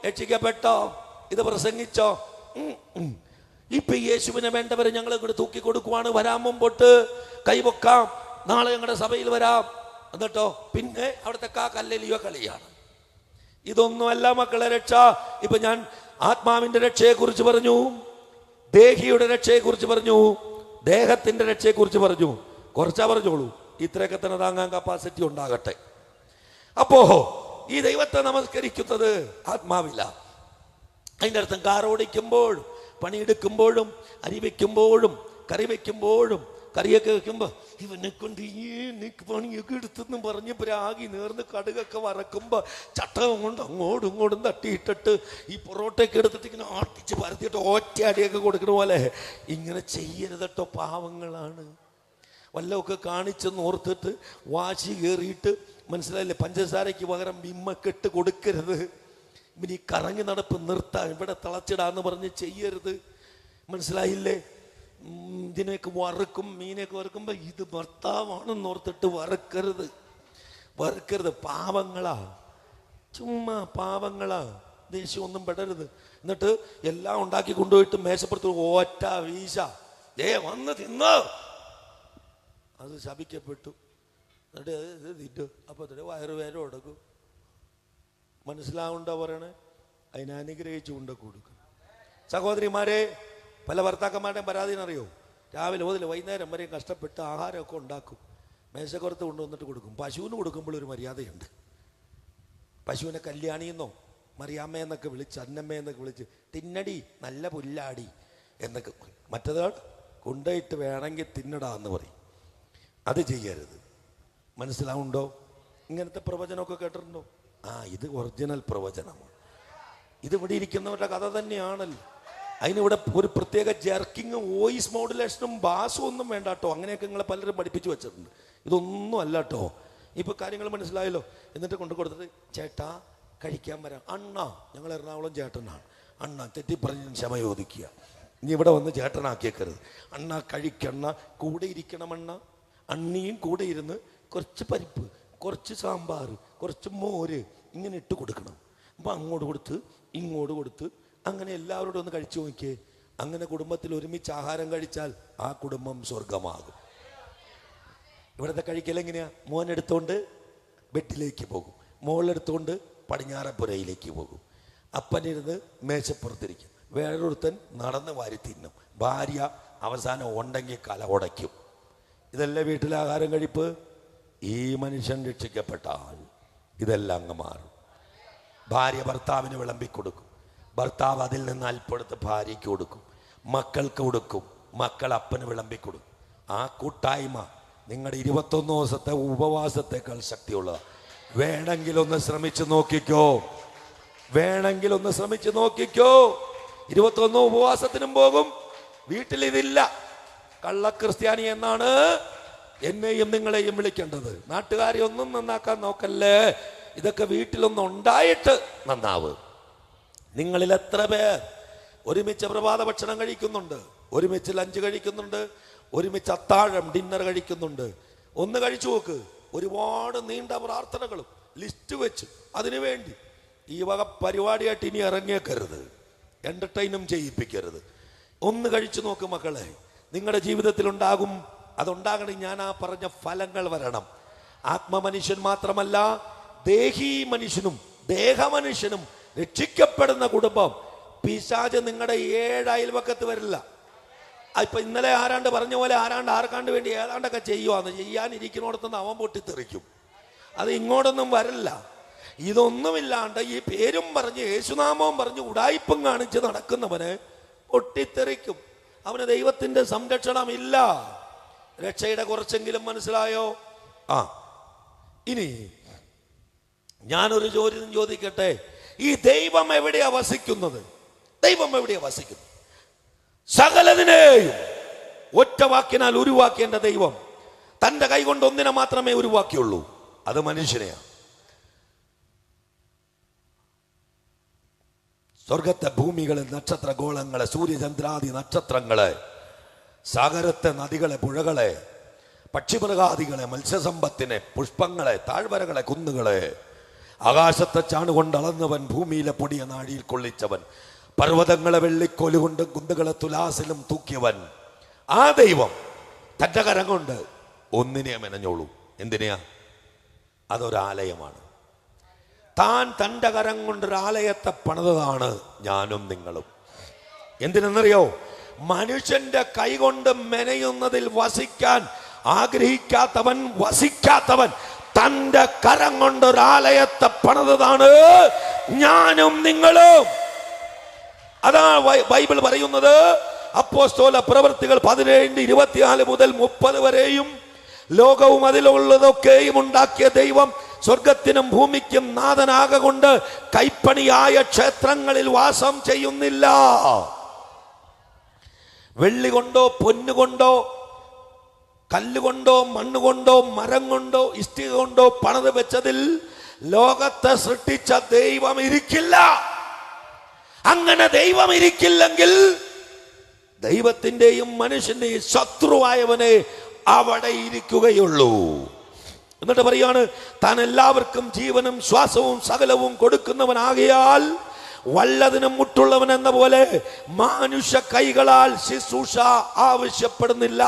രക്ഷിക്കപ്പെട്ടോ? ഇത് പ്രസംഗിച്ചോ? ഇപ്പൊ യേശുവിനെ വേണ്ടവരെ ഞങ്ങൾ ഇങ്ങോട്ട് തൂക്കി കൊടുക്കുവാണ്. വരാൻ മുമ്പോട്ട് കൈവക്കാം, നാളെ ഞങ്ങളുടെ സഭയിൽ വരാം എന്നിട്ടോ പിന്നെ അവിടുത്തെ കല്ലലിയോ കളിയാണ്. ഇതൊന്നുമല്ല മക്കളെ രക്ഷ. ഇപ്പൊ ഞാൻ ആത്മാവിന്റെ രക്ഷയെ കുറിച്ച് പറഞ്ഞു, ദേഹിയുടെ രക്ഷയെ കുറിച്ച് പറഞ്ഞു, ദേഹത്തിന്റെ രക്ഷയെ കുറിച്ച് പറഞ്ഞു. കുറച്ചാ പറഞ്ഞോളൂ, ഇത്രയൊക്കെ തന്നെ താങ്ങാൻ കപ്പാസിറ്റി ഉണ്ടാകട്ടെ. അപ്പോ ഈ ദൈവത്തെ നമസ്കരിക്കുന്നത് ആത്മാവില്ല. അതിൻ്റെ അർത്ഥം കാർ ഓടിക്കുമ്പോഴും, പണിയെടുക്കുമ്പോഴും, അരി വയ്ക്കുമ്പോഴും, കറി വയ്ക്കുമ്പോഴും, കറിയൊക്കെ വെക്കുമ്പോ ഇവനെ കൊണ്ട് നീക്ക് പണിയൊക്കെ എടുത്തെന്ന് പറഞ്ഞ് പ്രാഗി നേർന്ന് കടുകൊക്കെ വറക്കുമ്പോ ചട്ടകം കൊണ്ട് അങ്ങോട്ടും ഇങ്ങോട്ടും തട്ടിയിട്ടിട്ട് ഈ പൊറോട്ടയൊക്കെ എടുത്തിട്ട് ഇങ്ങനെ ആട്ടിച്ച് പരത്തിയിട്ട് ഒറ്റയടിയൊക്കെ കൊടുക്കണ പോലെ ഇങ്ങനെ ചെയ്യരുതട്ടോ, പാവങ്ങളാണ്. വല്ലതൊക്കെ കാണിച്ചെന്ന് ഓർത്തിട്ട് വാശി കയറിയിട്ട്, മനസ്സിലായില്ലേ, പഞ്ചസാരയ്ക്ക് പകരം വിമ്മക്കെട്ട് കൊടുക്കരുത്. പിന്നെ ഈ കറങ്ങി നടപ്പ് നിർത്താൻ, ഇവിടെ തിളച്ചിടാന്ന് പറഞ്ഞ് ചെയ്യരുത്, മനസ്സിലായില്ലേ. ഇതിനെയൊക്കെ വറുക്കും, മീനൊക്കെ വറുക്കുമ്പോൾ ഇത് ഭർത്താവാണെന്ന് ഓർത്തിട്ട് വറുക്കരുത്. പാവങ്ങളാ, ചുമ്മാ പാവങ്ങളാ. ദേഷ്യം ഒന്നും പെടരുത്. എന്നിട്ട് എല്ലാം ഉണ്ടാക്കി കൊണ്ടുപോയിട്ട് മേശപ്പുറത്ത് ഒറ്റ വീശ, വന്ന് തിന്നോ, അത് ശപിക്കപ്പെട്ടു. എന്നിട്ട് ഇത് തിന്നു, അപ്പൊ വയറുവേദന കൊടുക്കും. മനസ്സിലാവുണ്ടോ പറയണേ? അതിനെ അനുഗ്രഹിച്ചു കൊണ്ട് കൊടുക്കും. സഹോദരിമാരെ, പല ഭർത്താക്കന്മാരുടെയും പരാതിനറിയോ? രാവിലെ മുതൽ വൈകുന്നേരം വരെയും കഷ്ടപ്പെട്ട് ആഹാരമൊക്കെ ഉണ്ടാക്കും, മേശക്കുറത്ത് കൊണ്ടുവന്നിട്ട് കൊടുക്കും. പശുവിന് കൊടുക്കുമ്പോൾ ഒരു മര്യാദയുണ്ട്. പശുവിനെ കല്യാണിയെന്നോ മറിയാമ്മയെന്നൊക്കെ വിളിച്ച്, അന്നമ്മയെന്നൊക്കെ വിളിച്ച്, തിന്നടി നല്ല പുല്ലാടി എന്നൊക്കെ. മറ്റേതാൾ കൊണ്ടുപോയിട്ട് വേണമെങ്കിൽ തിന്നടാ എന്ന് പറയും. അത് ചെയ്യരുത്. മനസ്സിലാവുണ്ടോ? ഇങ്ങനത്തെ പ്രവചനമൊക്കെ കേട്ടിട്ടുണ്ടോ? ഇത് ഒറിജിനൽ പ്രവചനമാണ്. ഇത് ഇവിടെ ഇരിക്കുന്നവരുടെ കഥ തന്നെയാണല്ലോ. അതിനിവിടെ ഒരു പ്രത്യേക ജെർക്കിങ്ങും വോയിസ് മോഡുലേഷനും ബാസും ഒന്നും വേണ്ട കേട്ടോ. അങ്ങനെയൊക്കെ നിങ്ങളെ പലരും പഠിപ്പിച്ചു വെച്ചിട്ടുണ്ട്. ഇതൊന്നും അല്ല കേട്ടോ. ഇപ്പൊ കാര്യങ്ങൾ മനസ്സിലായല്ലോ. എന്നിട്ട് കൊണ്ടു കൊടുത്തിട്ട്, ചേട്ടാ കഴിക്കാൻ വരാം. അണ്ണാ, ഞങ്ങൾ എറണാകുളം ചേട്ടനാണ്. അണ്ണ തെറ്റിപ്പറഞ്ഞ് ക്ഷമ ചോദിക്കുക. ഇനി ഇവിടെ വന്ന് ചേട്ടനാക്കിയേക്കരുത്. അണ്ണ കഴിക്കണ്ണ, കൂടെ ഇരിക്കണം അണ്ണ. അണ്ണിയും കൂടെ ഇരുന്ന് കുറച്ച് പരിപ്പ്, കുറച്ച് സാമ്പാർ, കുറച്ച് മോര് ഇങ്ങനെ ഇട്ട് കൊടുക്കണം. അപ്പം അങ്ങോട്ട് കൊടുത്ത് ഇങ്ങോട്ട് കൊടുത്ത് അങ്ങനെ എല്ലാവരോടും ഒന്ന് കഴിച്ചു നോക്കിയേ. അങ്ങനെ കുടുംബത്തിൽ ഒരുമിച്ച് ആഹാരം കഴിച്ചാൽ ആ കുടുംബം സ്വർഗമാകും. ഇവിടുത്തെ കഴിക്കലെങ്ങനെയാ? മോനെടുത്തോണ്ട് ബെഡിലേക്ക് പോകും, മോളെടുത്തോണ്ട് പടിഞ്ഞാറപ്പുരയിലേക്ക് പോകും, അപ്പനിരുന്ന് മേശപ്പുറത്തിരിക്കും, വേറൊരുത്തൻ നടന്ന് വാരി തിന്നും, ഭാര്യ അവസാനം ഉണ്ടെങ്കിൽ കല ഉടയ്ക്കും. ഇതല്ലേ വീട്ടിലെ ആഹാരം കഴിപ്പ്? ഈ മനുഷ്യൻ രക്ഷിക്കപ്പെട്ടാൽ ഇതെല്ലാം അങ്ങ് മാറും. ഭാര്യ ഭർത്താവിന് വിളമ്പിക്കൊടുക്കും, ഭർത്താവ് അതിൽ നിന്ന് അല്പെടുത്ത് ഭാര്യയ്ക്ക് കൊടുക്കും, മക്കൾക്ക് കൊടുക്കും, മക്കൾ അപ്പന് വിളമ്പിക്കൊടുക്കും. ആ കൂട്ടായ്മ നിങ്ങളുടെ 21 ദിവസത്തെ ഉപവാസത്തെക്കാൾ ശക്തിയുള്ളതാണ്. വേണമെങ്കിലൊന്ന് ശ്രമിച്ചു നോക്കിക്കോ, 21 ഉപവാസത്തിനും പോകും. വീട്ടിൽ ഇതില്ല. കള്ളക്രിസ്ത്യാനി എന്നാണ് എന്നെയും നിങ്ങളെയും വിളിക്കേണ്ടത്. നാട്ടുകാരെ ഒന്നും നന്നാക്കാൻ നോക്കല്ലേ. ഇതൊക്കെ വീട്ടിലൊന്നും ഉണ്ടായിട്ട് നന്നാവ്. നിങ്ങളിൽ എത്ര പേർ ഒരുമിച്ച് പ്രഭാത ഭക്ഷണം കഴിക്കുന്നുണ്ട്, ഒരുമിച്ച് ലഞ്ച് കഴിക്കുന്നുണ്ട്, ഒരുമിച്ച് അത്താഴം ഡിന്നർ കഴിക്കുന്നുണ്ട്? ഒന്ന് കഴിച്ചു നോക്ക്. ഒരുപാട് നീണ്ട പ്രാർത്ഥനകളും ലിസ്റ്റ് വെച്ച് അതിനുവേണ്ടി ഈ വക പരിപാടിയായിട്ട് ഇനി ഇറങ്ങിയേക്കരുത്, എന്റർടൈനും ചെയ്യിപ്പിക്കരുത്. ഒന്ന് കഴിച്ചു നോക്ക് മക്കളെ, നിങ്ങളുടെ ജീവിതത്തിൽ ഉണ്ടാകും. അതുണ്ടാകണമെങ്കിൽ ഞാൻ ആ പറഞ്ഞ ഫലങ്ങൾ വരണം. ആത്മമനുഷ്യൻ മാത്രമല്ല, ദേഹി മനുഷ്യനും ദേഹമനുഷ്യനും രക്ഷിക്കപ്പെടുന്ന കുടുംബം. പിശാച് നിങ്ങളുടെ 7 അയൽവക്കത്ത് വരില്ല. ഇപ്പൊ ഇന്നലെ ആരാണ്ട് പറഞ്ഞ പോലെ ആർക്കാണ്ട് വേണ്ടി ഏതാണ്ടൊക്കെ ചെയ്യുവാന്ന്, ചെയ്യാനിരിക്കുന്നിടത്തുനിന്ന് അവൻ പൊട്ടിത്തെറിക്കും. അത് ഇങ്ങോട്ടൊന്നും വരില്ല. ഇതൊന്നുമില്ലാണ്ട് ഈ പേരും പറഞ്ഞ് യേശുനാമവും പറഞ്ഞ് ഉടായിപ്പും കാണിച്ച് നടക്കുന്നവന് പൊട്ടിത്തെറിക്കും. അവന് ദൈവത്തിന്റെ സംരക്ഷണമില്ല. രക്ഷയുടെ കുറച്ചെങ്കിലും മനസ്സിലായോ? ഇനി ഞാനൊരു ചോദ്യം ചോദിക്കട്ടെ. ഈ ദൈവം എവിടെയാ വസിക്കുന്നത്? സകലതിനെയും ഒറ്റ വാക്കിനാൽ ഉരുവാക്കിയ എന്റെ ദൈവം തന്റെ കൈ കൊണ്ട് ഒന്നിനെ മാത്രമേ ഉരുവാക്കിയുള്ളൂ. അത് മനുഷ്യനെയാണ്. സ്വർഗത്തെ, ഭൂമികളെ, നക്ഷത്രഗോളങ്ങളെ, സൂര്യചന്ദ്രാദി നക്ഷത്രങ്ങളെ, സാഗരത്തെ, നദികളെ, പുഴകളെ, പക്ഷിമൃഗാദികളെ, മത്സ്യസമ്പത്തിനെ, പുഷ്പങ്ങളെ, താഴ്വരകളെ, കുന്നുകളെ, ആകാശത്തെ ചാണുകൊണ്ട് അളന്നവൻ, ഭൂമിയിലെ പൊടിയ നാഴിയിൽ കൊള്ളിച്ചവൻ, പർവ്വതങ്ങളെ വെള്ളിക്കോലുകൊണ്ടും കുന്നുകളെ തുലാസിലും തൂക്കിയവൻ. ആ ദൈവം തന്റെ കരം കൊണ്ട് ഒന്നിനെ മെനഞ്ഞോളൂ. എന്തിനെയാ? അതൊരാലയമാണ്. താൻ തന്റെ കരം കൊണ്ടൊരാലയത്തെ പണിതാണ് ഞാനും നിങ്ങളും. എന്തിനെന്നറിയോ? മനുഷ്യന്റെ കൈകൊണ്ട് മെനയുന്നതിൽ വസിക്കാൻ വസിക്കാത്തവൻ തന്റെ കരം കൊണ്ടൊരാലയത്തെ പണിതാണ് ഞാനും നിങ്ങളും. അതാ ബൈബിൾ പറയുന്നത്, അപ്പോസ്തല പ്രവൃത്തികൾ 17:24 മുതൽ 30 വരെയും ലോകവും അതിലുള്ളതൊക്കെയും ഉണ്ടാക്കിയ ദൈവം സ്വർഗത്തിനും ഭൂമിക്കും നാഥനാകൊണ്ട് കൈപ്പണിയായ ക്ഷേത്രങ്ങളിൽ വാസം ചെയ്യുന്നില്ല. വെള്ളി കൊണ്ടോ പൊന്നുകൊണ്ടോ കല്ലുകൊണ്ടോ മണ്ണുകൊണ്ടോ മരം കൊണ്ടോ ഇഷ്ടിക കൊണ്ടോ പണിത് വെച്ചതിൽ ലോകത്തെ സൃഷ്ടിച്ച ദൈവം ഇരിക്കില്ല. അങ്ങനെ ദൈവം ഇരിക്കില്ലെങ്കിൽ ദൈവത്തിന്റെയും മനുഷ്യന്റെയും ശത്രുവായവനെ അവിടെ ഇരിക്കുകയുള്ളൂ. എന്നിട്ട് പറയാണ്, താൻ എല്ലാവർക്കും ജീവനും ശ്വാസവും സകലവും കൊടുക്കുന്നവനാകിയാൽ വല്ലതിനും മുട്ടുള്ളവൻ എന്ന പോലെ മനുഷ്യ കൈകളാൽ ശുശ്രൂഷ ആവശ്യപ്പെടുന്നില്ല.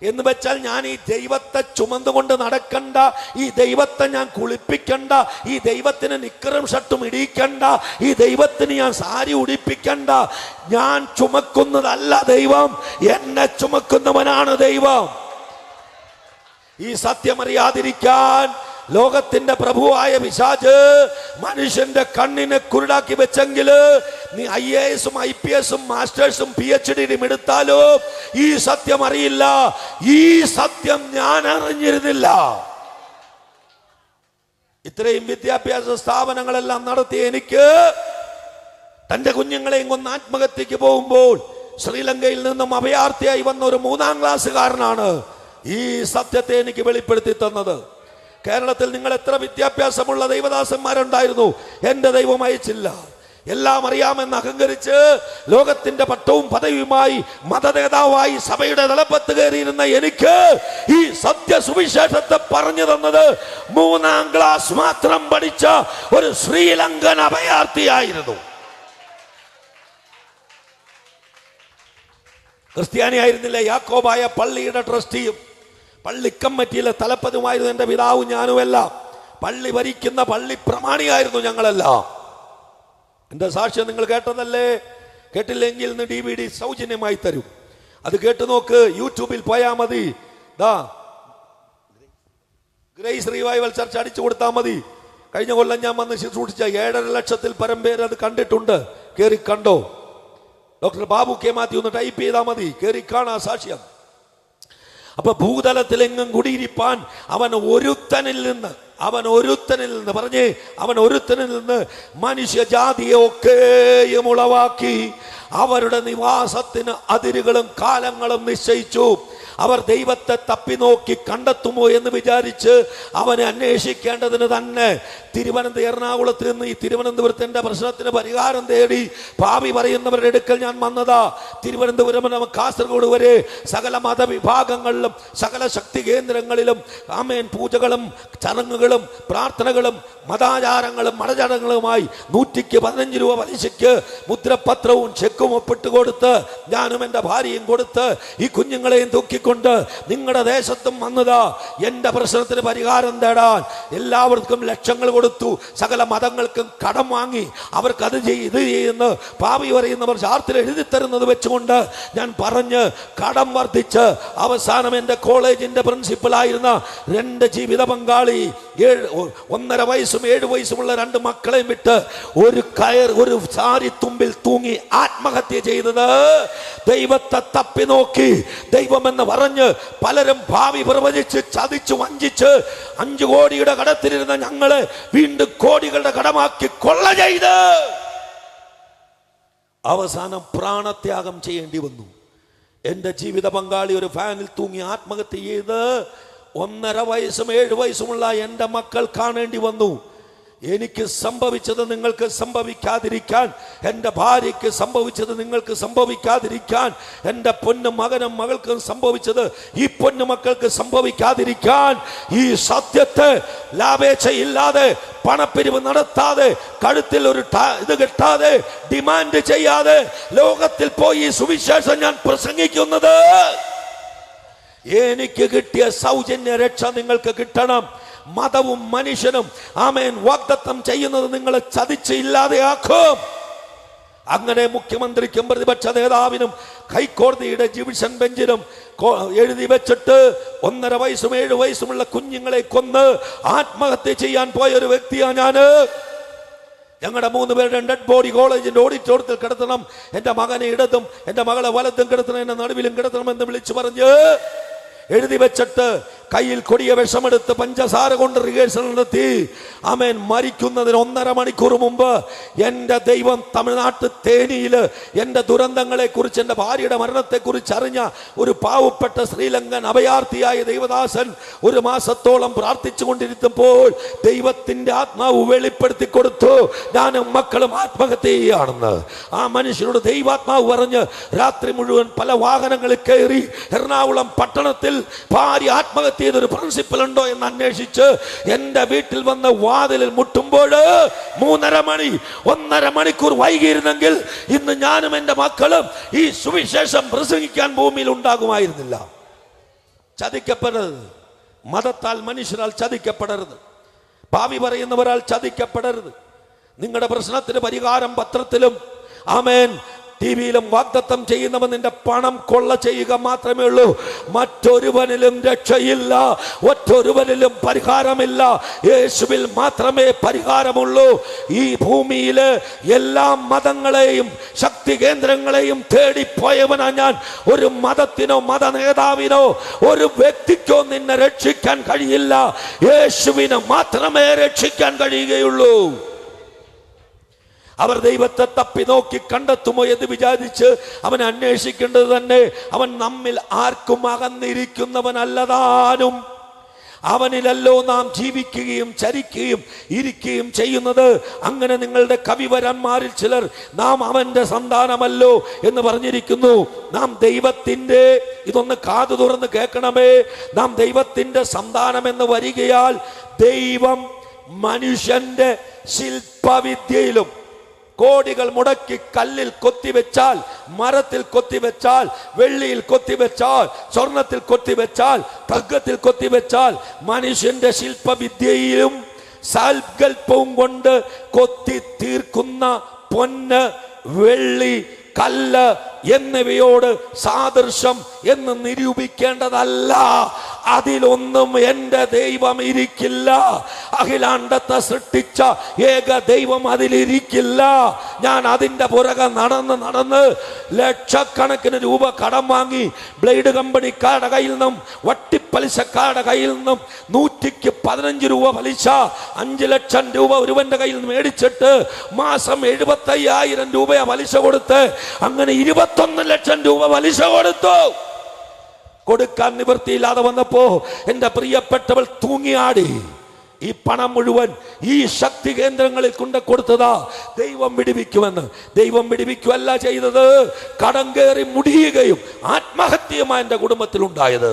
എന്ന് വെച്ചാൽ ഞാൻ ഈ ദൈവത്തെ ചുമന്നുകൊണ്ട് നടക്കണ്ട, ഈ ദൈവത്തെ ഞാൻ കുളിപ്പിക്കണ്ട, ഈ ദൈവത്തിന് നിക്കറും ഷർട്ടും ഇടിക്കണ്ട, ഈ ദൈവത്തിന് ഞാൻ സാരി ഉടിപ്പിക്കണ്ട. ഞാൻ ചുമക്കുന്നതല്ല ദൈവം, എന്നെ ചുമക്കുന്നവനാണ് ദൈവം. ഈ സത്യമറിയാതിരിക്കാൻ ലോകത്തിന്റെ പ്രഭുവായ പിശാച് മനുഷ്യന്റെ കണ്ണിനെ കുരുടാക്കി വെച്ചെങ്കിൽ നീ IAS IPS മാസ്റ്റേഴ്സും PhD എടുത്താലോ ഈ സത്യം അറിയില്ല. ഈ സത്യം ഞാൻ അറിഞ്ഞിരുന്നില്ല. ഇത്രയും വിദ്യാഭ്യാസ സ്ഥാപനങ്ങളെല്ലാം നടത്തിയ എനിക്ക് തന്റെ കുഞ്ഞുങ്ങളെയും കൊന്ന് ആത്മഹത്യക്ക് പോകുമ്പോൾ ശ്രീലങ്കയിൽ നിന്നും അഭയാർത്ഥിയായി വന്ന ഒരു 3ാം ക്ലാസ്സുകാരനാണ് ഈ സത്യത്തെ എനിക്ക് വെളിപ്പെടുത്തി തന്നത്. കേരളത്തിൽ നിങ്ങൾ എത്ര വിദ്യാഭ്യാസമുള്ള ദൈവദാസന്മാരുണ്ടായിരുന്നു, എന്റെ ദൈവം അയച്ചില്ല. എല്ലാം അറിയാമെന്ന് അഹങ്കരിച്ച് ലോകത്തിന്റെ പട്ടവും പദവിയുമായി മതനേതാവായി സഭയുടെ തലപ്പത്ത് കയറിയിരുന്ന എനിക്ക് ഈ സത്യ സുവിശേഷത്തെ പറഞ്ഞു തന്നത് 3ാം ക്ലാസ് മാത്രം പഠിച്ച ഒരു ശ്രീലങ്കൻ അഭയാർത്ഥിയായിരുന്നു. ക്രിസ്ത്യാനിയായിരുന്നില്ല. യാക്കോബായ പള്ളിയുടെ ട്രസ്റ്റിയും പള്ളി കമ്മിറ്റിയിലെ തലപ്പതുമായിരുന്നു എൻ്റെ പിതാവും ഞാനുമെല്ലാം. പള്ളി ഭരിക്കുന്ന പള്ളി പ്രമാണിയായിരുന്നു ഞങ്ങളെല്ലാം. എൻ്റെ സാക്ഷ്യം നിങ്ങൾ കേട്ടതല്ലേ? കേട്ടില്ലെങ്കിൽ ഇന്ന് DVD സൗജന്യമായി തരും. അത് കേട്ടു നോക്ക്. യൂട്യൂബിൽ പോയാൽ മതി. ഗ്രേസ് റിവൈവൽ ചർച്ച് അടിച്ചു കൊടുത്താൽ മതി. കഴിഞ്ഞ കൊല്ലം ഞാൻ വന്ന് ശുശ്രൂഷിച്ച 7.5 ലക്ഷത്തിൽ പരം പേര് അത് കണ്ടിട്ടുണ്ട്. കയറി കണ്ടോ? ഡോക്ടർ ബാബു കെ മാത്യു ഒന്ന് ടൈപ്പ് ചെയ്താൽ മതി, കയറി കാണാ സാക്ഷ്യം. അപ്പൊ ഭൂതലത്തിലെങ്ങും കുടിയിരിപ്പാൻ അവൻ ഒരുത്തനിൽ നിന്ന് മനുഷ്യജാതിയെ ഒക്കെയും ഉളവാക്കി അവരുടെ നിവാസത്തിന് അതിരുകളും കാലങ്ങളും നിശ്ചയിച്ചു. അവർ ദൈവത്തെ തപ്പി നോക്കി കണ്ടെത്തുമോ എന്ന് വിചാരിച്ച് അവനെ അന്വേഷിക്കേണ്ടതിന് തന്നെ എറണാകുളത്ത് നിന്ന് ഈ തിരുവനന്തപുരത്ത് എൻ്റെ പ്രശ്നത്തിന് പരിഹാരം തേടി ഭാവി പറയുന്നവരുടെ അടുക്കൽ ഞാൻ വന്നതാ. തിരുവനന്തപുരം കാസർഗോഡ് വരെ സകല മതവിഭാഗങ്ങളിലും സകല ശക്തി കേന്ദ്രങ്ങളിലും ആമേൻ പൂജകളും ചടങ്ങുകളും പ്രാർത്ഥനകളും മതാചാരങ്ങളും മതചടങ്ങുകളുമായി 115 രൂപ പലിശയ്ക്ക് മുദ്രപത്രവും ചെക്കും ഒപ്പിട്ട് കൊടുത്ത് ഞാനും എൻ്റെ ഭാര്യയും കൊടുത്ത് ഈ കുഞ്ഞുങ്ങളെയും തൂക്കിക്കൊണ്ട് നിങ്ങളുടെ ദേശത്തും വന്നതാ എൻ്റെ പ്രശ്നത്തിന് പരിഹാരം തേടാൻ. എല്ലാവർക്കും ലക്ഷങ്ങൾ കൊടുത്തു. സകല മതങ്ങൾക്കും കടം വാങ്ങി അവർക്ക് അത് ഇത് ചെയ്യുന്ന പാപി പറയുന്നവർ ചാർത്തിൽ എഴുതി തരുന്നത് വെച്ചുകൊണ്ട് ഞാൻ പറഞ്ഞ് കടം വർദ്ധിച്ച് അവസാനം എൻ്റെ കോളേജിന്റെ പ്രിൻസിപ്പലായിരുന്ന എൻ്റെ ജീവിത പങ്കാളി 1.5 വയസ്സും 7 വയസ്സുമുള്ള 2 മക്കളെയും വിട്ട് ഒരു സാരി തുമ്പിൽ തൂങ്ങി ആത്മഹത്യ ചെയ്തത് ദൈവത്തെ തപ്പി നോക്കി ദൈവമെന്ന് പറഞ്ഞ് പലരും ഭാവി പ്രവചിച്ച് ചതിച്ചു വഞ്ചിച്ച് 5 കോടിയുടെ കടത്തിലിരുന്ന ഞങ്ങളെ വീണ്ടും കോടികളുടെ കടമാക്കി കൊള്ള ചെയ്ത് അവസാനം പ്രാണത്യാഗം ചെയ്യേണ്ടി വന്നു. എൻ്റെ ജീവിത പങ്കാളി ഒരു ഫാനിൽ തൂങ്ങി ആത്മഹത്യ ചെയ്ത് 1.5 വയസ്സും 7 വയസ്സുമുള്ള എൻ്റെ മക്കൾ കാണേണ്ടി വന്നു. എനിക്ക് സംഭവിച്ചത് നിങ്ങൾക്ക് സംഭവിക്കാതിരിക്കാൻ, എൻ്റെ ഭാര്യയ്ക്ക് സംഭവിച്ചത് നിങ്ങൾക്ക് സംഭവിക്കാതിരിക്കാൻ, എൻ്റെ പൊന്നു മകനും മകൾക്കും സംഭവിച്ചത് ഈ പൊന്നു മക്കൾക്ക് സംഭവിക്കാതിരിക്കാൻ ഈ സത്യത്തെ ലാഭേച്ഛയില്ലാതെ പണപ്പിരിവ് നടത്താതെ കഴുത്തിൽ ഒരു ഇത് കിട്ടാതെ ഡിമാൻഡ് ചെയ്യാതെ ലോകത്തിൽ പോയി ഈ സുവിശേഷം ഞാൻ പ്രസംഗിക്കുന്നത്. എനിക്ക് കിട്ടിയ സൗജന്യ രക്ഷ നിങ്ങൾക്ക് കിട്ടണം. മതവും മനുഷ്യനും ആമേൻ വാഗ്ദത്തം ചെയ്യുന്നത് നിങ്ങളെ ചതിച്ച് ഇല്ലാതെയാക്കും. അങ്ങനെ മുഖ്യമന്ത്രിക്കും പ്രതിപക്ഷ നേതാവിനും ഹൈക്കോടതിയുടെ ഡിവിഷൻ ബെഞ്ചിനും എഴുതി വെച്ചിട്ട് 1.5 വയസ്സും 7 വയസ്സുമുള്ള കുഞ്ഞുങ്ങളെ കൊന്ന് ആത്മഹത്യ ചെയ്യാൻ പോയ ഒരു വ്യക്തിയാണ് ഞാൻ. ഞങ്ങളുടെ 3 പേരുടെ ഡെഡ് ബോഡി കോളേജിന്റെ ഓഡിറ്റോറിയത്തിൽ കിടത്തണം. എൻ്റെ മകനെ ഇടതും എൻ്റെ മകളെ വലത്തും കിടത്തണം, എന്നെ നടുവിലും കിടത്തണം എന്ന് വിളിച്ചു പറഞ്ഞ് എഴുതി വെച്ചിട്ട് കയ്യിൽ കൊടിയ വിഷമെടുത്ത് പഞ്ചസാര കൊണ്ട് റിഹേഴ്സൽ നടത്തി. ആമേൻ. മരിക്കുന്നതിന് 1.5 മണിക്കൂർ മുമ്പ് എൻ്റെ ദൈവം തമിഴ്നാട്ട് തേനിയില് എൻ്റെ ദുരന്തങ്ങളെ കുറിച്ച്, എൻ്റെ ഭാര്യയുടെ മരണത്തെക്കുറിച്ച് അറിഞ്ഞ ഒരു പാവപ്പെട്ട ശ്രീലങ്കൻ അഭയാർത്ഥിയായ ദൈവദാസൻ 1 മാസത്തോളം പ്രാർത്ഥിച്ചു കൊണ്ടിരിക്കുമ്പോൾ ദൈവത്തിൻ്റെ ആത്മാവ് വെളിപ്പെടുത്തി കൊടുത്തു, ഞാനും മക്കളും ആത്മഹത്യ ചെയ്യുകയാണെന്ന്. ആ മനുഷ്യനോട് ദൈവാത്മാവ് പറഞ്ഞ് രാത്രി മുഴുവൻ പല വാഹനങ്ങളിൽ കയറി എറണാകുളം പട്ടണത്തിൽ ഭാര്യ ആത്മഹത്യ ചെയ്തൊരു പ്രിൻസിപ്പൽ ഉണ്ടോ എന്ന് അന്വേഷിച്ച് എൻ്റെ വീട്ടിൽ വന്ന് വാതിലിൽ മുട്ടുമ്പോൾ 1.5 മണിക്കൂർ വൈകിയിരുന്നെങ്കിൽ ഇന്ന് ഞാനും എൻ്റെ മക്കളും ഈ സുവിശേഷം പ്രസംഗിക്കാൻ ഭൂമിയിൽ ഉണ്ടാകുമായിരുന്നില്ല. ചതിക്കപ്പെടരുത്. മതത്താൽ മനുഷ്യരാൽ ചതിക്കപ്പെടരുത്. ഭാവി പറയുന്നവരാൽ ചതിക്കപ്പെടരുത്. നിങ്ങളുടെ പ്രശ്നത്തിന് പരിഹാരം പത്രത്തിലും ആമേൻ ടിവിയിലും വാഗ്ദത്തം ചെയ്യുന്നവൻ നിന്റെ പണം കൊള്ള ചെയ്യുക മാത്രമേ ഉള്ളൂ. മറ്റൊരുവനിലും രക്ഷയില്ല, ഒറ്റൊരുവനിലും പരിഹാരമില്ല. യേശുവിൽ മാത്രമേ പരിഹാരമുള്ളൂ. ഈ ഭൂമിയിലെ എല്ലാ മതങ്ങളെയും ശക്തി കേന്ദ്രങ്ങളെയും തേടിപ്പോയവനാ ഞാൻ. ഒരു മതത്തിനോ മത നേതാവിനോ ഒരു വ്യക്തിക്കോ നിന്നെ രക്ഷിക്കാൻ കഴിയില്ല. യേശുവിനെ മാത്രമേ രക്ഷിക്കാൻ കഴിയുകയുള്ളൂ. അവർ ദൈവത്തെ തപ്പി നോക്കി കണ്ടെത്തുമോ എന്ന് വിചാരിച്ച് അവൻ അന്വേഷിക്കേണ്ടത് തന്നെ. അവൻ നമ്മിൽ ആർക്കും അകന്നിരിക്കുന്നവനല്ലതാനും. അവനിലല്ലോ നാം ജീവിക്കുകയും ചരിക്കുകയും ഇരിക്കുകയും ചെയ്യുന്നത്. അങ്ങനെ നിങ്ങളുടെ കവിവരന്മാരിൽ ചിലർ നാം അവന്റെ സന്താനമല്ലോ എന്ന് പറഞ്ഞിരിക്കുന്നു. നാം ദൈവത്തിൻ്റെ, ഇതൊന്ന് കാതു തുറന്ന് കേൾക്കണമേ, നാം ദൈവത്തിൻ്റെ സന്താനമെന്ന് വരികയാൽ ദൈവം മനുഷ്യന്റെ ശില്പവിദ്യയിലും കോടികൾ മുടക്കി കല്ലിൽ കൊത്തിവെച്ചാൽ, മരത്തിൽ കൊത്തിവെച്ചാൽ, വെള്ളിയിൽ കൊത്തിവെച്ചാൽ, സ്വർണത്തിൽ കൊത്തിവെച്ചാൽ, തങ്കത്തിൽ കൊത്തിവെച്ചാൽ, മനുഷ്യന്റെ ശില്പവിദ്യയിലും സൽക്കൽപ്പവും കൊണ്ട് കൊത്തി തീർക്കുന്ന പൊന്ന്, വെള്ളി, കല്ല് എന്നിവയോട് സാദൃശ്യം എന്ന് നിരൂപിക്കേണ്ടതല്ല. അതിലൊന്നും എൻ്റെ ദൈവം ഇരിക്കില്ല. അഖിലാണ്ടത്തെ സൃഷ്ടിച്ച ഏക ദൈവം അതിലിരിക്കില്ല. ഞാൻ അതിൻ്റെ പുറകെ നടന്ന് ലക്ഷക്കണക്കിന് രൂപ കടം വാങ്ങി ബ്ലേഡ് കമ്പനിക്കാരുടെ കയ്യിൽ നിന്നും വട്ടിപ്പലിശക്കാരുടെ കയ്യിൽ നിന്നും 115 രൂപ പലിശ 5 ലക്ഷം രൂപ ഒരുവന്റെ കയ്യിൽ നിന്ന് മേടിച്ചിട്ട് മാസം 75,000 രൂപ പലിശ കൊടുത്ത് അങ്ങനെ 21 ലക്ഷം രൂപ പലിശ കൊടുത്തു. കൊടുക്കാൻ നിവൃത്തിയില്ലാതെ വന്നപ്പോ എൻ്റെ പ്രിയപ്പെട്ടവൾ തൂങ്ങിയാടി. ഈ പണം മുഴുവൻ ഈ ശക്തി കേന്ദ്രങ്ങളിൽ കൊണ്ട് കൊടുത്തതാ ദൈവം വിടുവിക്കുമെന്ന്. ദൈവം വിടുവിക്കുകയല്ല ചെയ്തത്, കടം കയറി മുടിയുകയും ആത്മഹത്യയുമായി എൻ്റെ കുടുംബത്തിലുണ്ടായത്.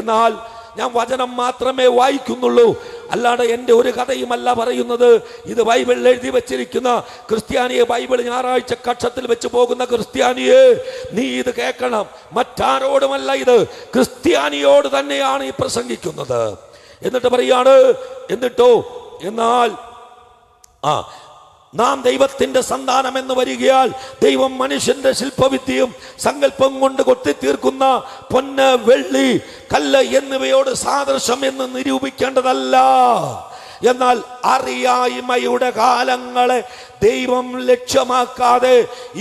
എന്നാൽ ഞാൻ വചനം മാത്രമേ വായിക്കുന്നുള്ളൂ, അല്ലാതെ എൻ്റെ ഒരു കഥയുമല്ല പറയുന്നത്. ഇത് ബൈബിളിൽ എഴുതി വെച്ചിരിക്കുന്ന ക്രിസ്ത്യാനിയെ, ബൈബിൾ ഞായറാഴ്ച കക്ഷത്തിൽ വെച്ച് പോകുന്ന ക്രിസ്ത്യാനിയെ, നീ ഇത് കേൾക്കണം. മറ്റാരോടുമല്ല, ഇത് ക്രിസ്ത്യാനിയോട് തന്നെയാണ് ഈ പ്രസംഗിക്കുന്നത്. എന്നിട്ട് പറയാണ്, എന്നാൽ നാം ദൈവത്തിന്റെ സന്താനം എന്ന് വരികയാൽ ദൈവം മനുഷ്യന്റെ ശില്പവിദ്യയും സങ്കല്പം കൊണ്ട് കൊത്തിത്തീർക്കുന്ന പൊന്ന്, വെള്ളി, കല്ല് എന്നിവയോട് സാദൃശ്യം എന്ന് നിരൂപിക്കേണ്ടതല്ല. എന്നാൽ അറിയായ്മയുടെ കാലങ്ങളെ ദൈവം ലക്ഷ്യമാക്കാതെ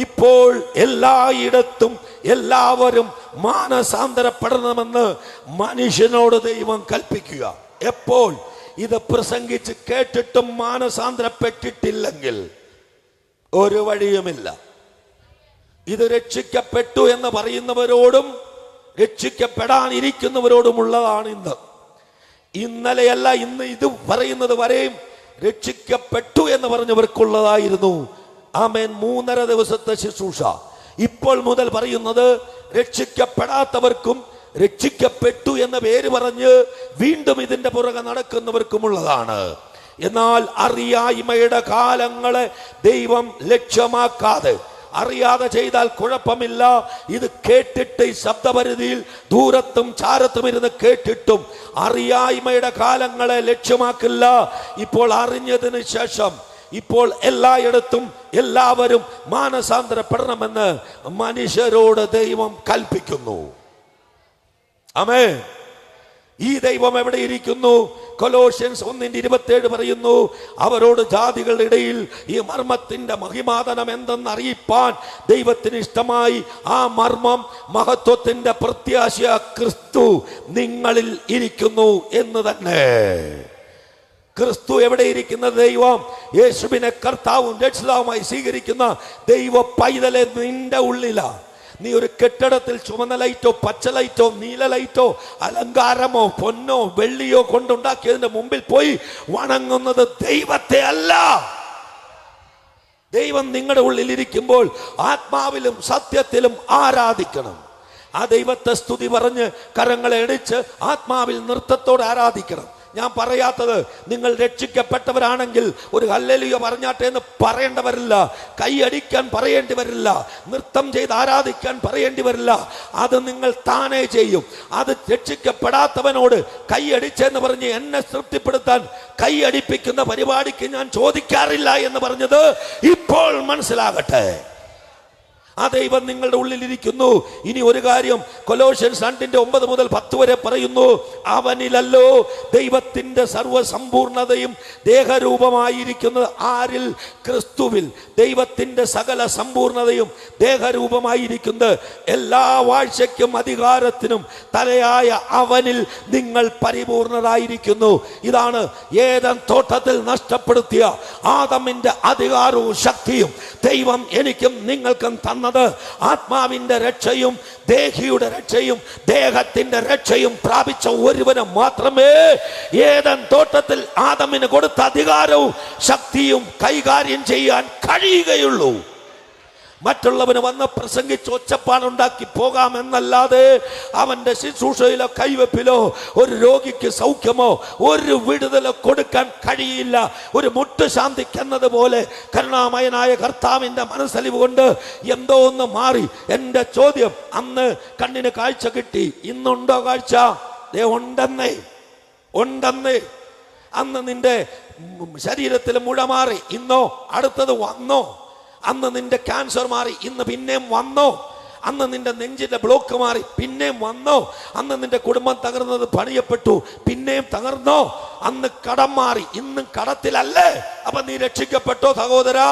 ഇപ്പോൾ എല്ലായിടത്തും എല്ലാവരും മാനസാന്തരപ്പെടണമെന്ന് മനുഷ്യനോട് ദൈവം കൽപ്പിക്കുക. എപ്പോൾ ഇത് പ്രസംഗിച്ച് കേട്ടിട്ടും മാനസാന്തരപ്പെട്ടിട്ടില്ലെങ്കിൽ ഒരു വഴിയുമില്ല. ഇത് രക്ഷിക്കപ്പെട്ടു എന്ന് പറയുന്നവരോടും രക്ഷിക്കപ്പെടാനിരിക്കുന്നവരോടുമുള്ളതാണ് ഇന്ന്. ഇന്നലെയല്ല, ഇന്ന് ഇത് പറയുന്നത് വരെയും രക്ഷിക്കപ്പെട്ടു എന്ന് പറഞ്ഞവർക്കുള്ളതായിരുന്നു. ആമേൻ. 3.5 ദിവസത്തെ ശുശ്രൂഷ. ഇപ്പോൾ മുതൽ പറയുന്നത് രക്ഷിക്കപ്പെടാത്തവർക്കും രക്ഷിക്കപ്പെട്ടു എന്ന പേര് പറഞ്ഞ് വീണ്ടും ഇതിന്റെ പുറകെ നടക്കുന്നവർക്കുമുള്ളതാണ്. എന്നാൽ അറിയായ്മയുടെ കാലങ്ങളെ ദൈവം ലക്ഷ്യമാക്കാതെ, അറിയാതെ ചെയ്താൽ കുഴപ്പമില്ല. ഇത് കേട്ടിട്ട് ഈ ശബ്ദപരിധിയിൽ ദൂരത്തും ചാരത്തും ഇരുന്ന് കേട്ടിട്ടും അറിയായ്മയുടെ കാലങ്ങളെ ലക്ഷ്യമാക്കില്ല. ഇപ്പോൾ അറിഞ്ഞതിന് ശേഷം ഇപ്പോൾ എല്ലായിടത്തും എല്ലാവരും മാനസാന്തരപ്പെടണമെന്ന് മനുഷ്യരോട് ദൈവം കൽപ്പിക്കുന്നു. ആമേൻ. ഈ ദൈവം എവിടെ ഇരിക്കുന്നു? കൊലോഷ്യൻസ് 1:27 പറയുന്നു, അവരോട് ജാതികളുടെ ഇടയിൽ ഈ മർമ്മത്തിന്റെ മഹിമാതനം എന്തെന്ന് അറിയിപ്പാൻ ദൈവത്തിന് ഇഷ്ടമായി. ആ മർമ്മം മഹത്വത്തിന്റെ പ്രത്യാശ ക്രിസ്തു നിങ്ങളിൽ ഇരിക്കുന്നു എന്ന് തന്നെ. ക്രിസ്തു എവിടെ ഇരിക്കുന്ന ദൈവം? യേശുവിനെ കർത്താവും രക്ഷിതാവുമായി സ്വീകരിക്കുന്ന ദൈവ പൈതലെ നിന്റെ ഉള്ളിലാ. നീ ഒരു കെട്ടിടത്തിൽ ചുമന്ന ലൈറ്റോ പച്ച ലൈറ്റോ നീല ലൈറ്റോ അലങ്കാരമോ പൊന്നോ വെള്ളിയോ കൊണ്ടുണ്ടാക്കിയതിന്റെ മുമ്പിൽ പോയി വണങ്ങുന്നത് ദൈവത്തെ അല്ല. ദൈവം നിങ്ങളുടെ ഉള്ളിലിരിക്കുമ്പോൾ ആത്മാവിലും സത്യത്തിലും ആരാധിക്കണം. ആ ദൈവത്തെ സ്തുതി പറഞ്ഞ് കരങ്ങളെ അടിച്ച് ആത്മാവിൽ നൃത്തത്തോടെ ആരാധിക്കണം. ഞാൻ പറയാത്തത്, നിങ്ങൾ രക്ഷിക്കപ്പെട്ടവരാണെങ്കിൽ ഒരു ഹല്ലേലൂയ പറഞ്ഞാട്ടെ എന്ന് പറയേണ്ടി വരില്ല, കൈയടിക്കാൻ പറയേണ്ടി വരില്ല, നൃത്തം ചെയ്ത് ആരാധിക്കാൻ പറയേണ്ടി വരില്ല. അത് നിങ്ങൾ താനേ ചെയ്യും. അത് രക്ഷിക്കപ്പെടാത്തവനോട് കൈയടിച്ചെന്ന് പറഞ്ഞ് എന്നെ തൃപ്തിപ്പെടുത്താൻ കൈയടിപ്പിക്കുന്ന പരിപാടിക്ക് ഞാൻ ചോദിക്കാറില്ല എന്ന് പറഞ്ഞത് ഇപ്പോൾ മനസ്സിലാകട്ടെ. ആ ദൈവം നിങ്ങളുടെ ഉള്ളിലിരിക്കുന്നു. ഇനി ഒരു കാര്യം കൊലോഷ്യൻസ് 2:9 മുതൽ 10 വരെ പറയുന്നു, അവനിലല്ലോ ദൈവത്തിന്റെ സർവസമ്പൂർണതയും ദേഹരൂപമായിരിക്കുന്നത്. ആരിൽ? ക്രിസ്തുവിൽ ദൈവത്തിന്റെ സകല സമ്പൂർണതയും ദേഹരൂപമായിരിക്കുന്നത്. എല്ലാ വാഴ്ചയ്ക്കും അധികാരത്തിനും തലയായ അവനിൽ നിങ്ങൾ പരിപൂർണരായിരിക്കുന്നു. ഇതാണ് ഏദൻ തോട്ടത്തിൽ നഷ്ടപ്പെടുത്തിയ ആദമിന്റെ അധികാരവും ശക്തിയും ദൈവം എനിക്കും നിങ്ങൾക്കും തന്നത്. ആത്മാവിന്റെ രക്ഷയും ദേഹിയുടെ രക്ഷയും ദേഹത്തിന്റെ രക്ഷയും പ്രാപിച്ച ഒരുവന് മാത്രമേ ഏദൻ തോട്ടത്തിൽ ആദമിന് കൊടുത്ത അധികാരവും ശക്തിയും കൈകാര്യം ചെയ്യാൻ കഴിയുകയുള്ളൂ. മറ്റുള്ളവന് വന്ന് പ്രസംഗിച്ച് ഒച്ചപ്പാടുണ്ടാക്കി പോകാമെന്നല്ലാതെ അവന്റെ ശുശ്രൂഷയിലോ കൈവെപ്പിലോ ഒരു രോഗിക്ക് സൗഖ്യമോ ഒരു വിടുതലോ കൊടുക്കാൻ കഴിയില്ല. ഒരു മുട്ടുശാന്തിക്കെന്നത് പോലെ കരുണാമയനായ കർത്താവിന്റെ മനസ്സലിവ് കൊണ്ട് എന്തോ ഒന്ന് മാറി. എൻ്റെ ചോദ്യം, അന്ന് കണ്ണിന് കാഴ്ച കിട്ടി, ഇന്നുണ്ടോ കാഴ്ച? ഉണ്ടെന്നേ. അന്ന് നിന്റെ ശരീരത്തിൽ മുഴ മാറി, ഇന്നോ അടുത്തത് വന്നോ? അന്ന് നിന്റെ ക്യാൻസർ മാറി, ഇന്ന് പിന്നെയും വന്നോ? അന്ന് നിന്റെ നെഞ്ചിന്റെ ബ്ലോക്ക് മാറി, പിന്നെയും വന്നോ? അന്ന് നിന്റെ കുടുംബം തകർന്നത് പണിയപ്പെട്ടു, പിന്നെയും തകർന്നോ? അന്ന് കടം മാറി, ഇന്നും കടത്തിലല്ലേ? അപ്പൊ നീ രക്ഷിക്കപ്പെട്ടോ സഹോദരാ?